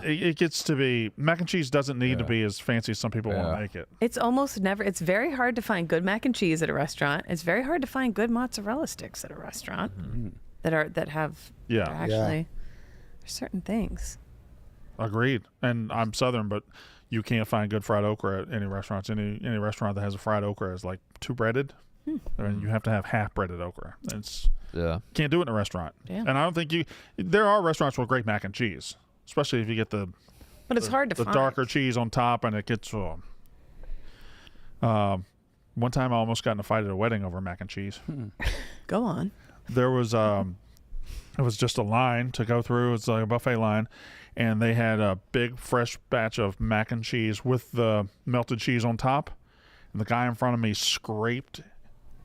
It gets to be mac and cheese doesn't need to be as fancy as some people want to make it. It's almost never. It's very hard to find good mac and cheese at a restaurant. It's very hard to find good mozzarella sticks at a restaurant that have actually there's certain things. Agreed. And I'm Southern, but you can't find good fried okra at any restaurants. Any restaurant that has a fried okra is like too breaded. I mean, you have to have half breaded okra. Can't do it in a restaurant. Damn. And I don't think there are restaurants with great mac and cheese, especially if you get but it's hard to the find. darker cheese on top, and it gets. One time I almost got in a fight at a wedding over mac and cheese. Go on. There was it was just a line to go through. It's like a buffet line, and they had a big fresh batch of mac and cheese with the melted cheese on top, and the guy in front of me scraped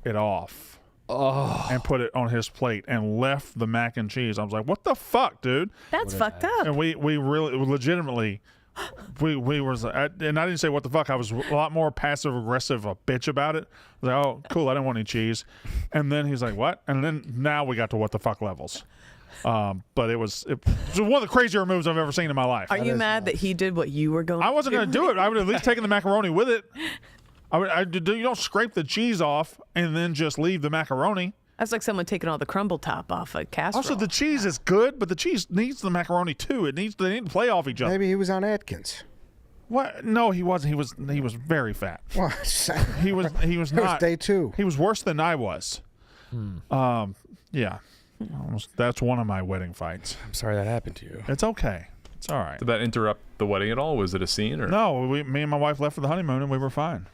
it off and put it on his plate and left the mac and cheese. I was like, what the fuck, dude? That's fucked up. And we really legitimately we was and I didn't say what the fuck. I was a lot more passive aggressive a bitch about it. I was like, oh cool, I didn't want any cheese. And then he's like, what? And then now we got to what the fuck levels. But it was one of the crazier moves I've ever seen in my life. Are you mad that he did what you were going I wasn't going to do it. I would have at least taken the macaroni with it. You don't scrape the cheese off and then just leave the macaroni. That's like someone taking all the crumble top off a casserole. Also, the cheese is good, but the cheese needs the macaroni too. They need to play off each other. Maybe he was on Atkins. What? No, he wasn't. He was very fat. Well, he was it not. was day 2. He was worse than I was. Yeah. That's one of my wedding fights. I'm sorry that happened to you. It's okay. It's all right. Did that interrupt the wedding at all? Was it a scene or no? Me and my wife left for the honeymoon and we were fine.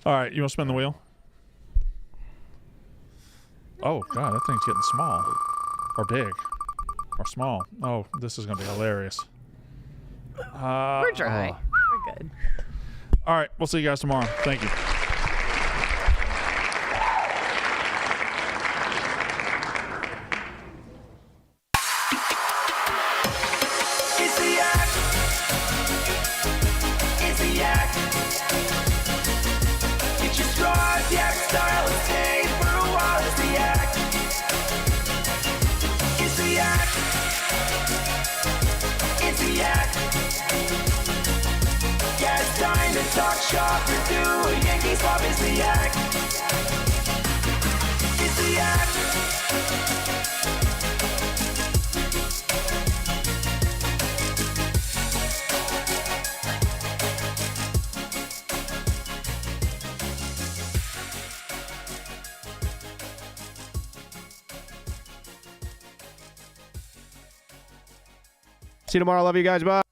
All right, you want to spin the wheel? Oh god, that thing's getting small, or big, or small. Oh, this is gonna be hilarious. We're dry. We're good. All right, we'll see you guys tomorrow. Thank you. Talk shop or do a Yankees pop is the act. It's the act. See you tomorrow. Love you guys. Bye.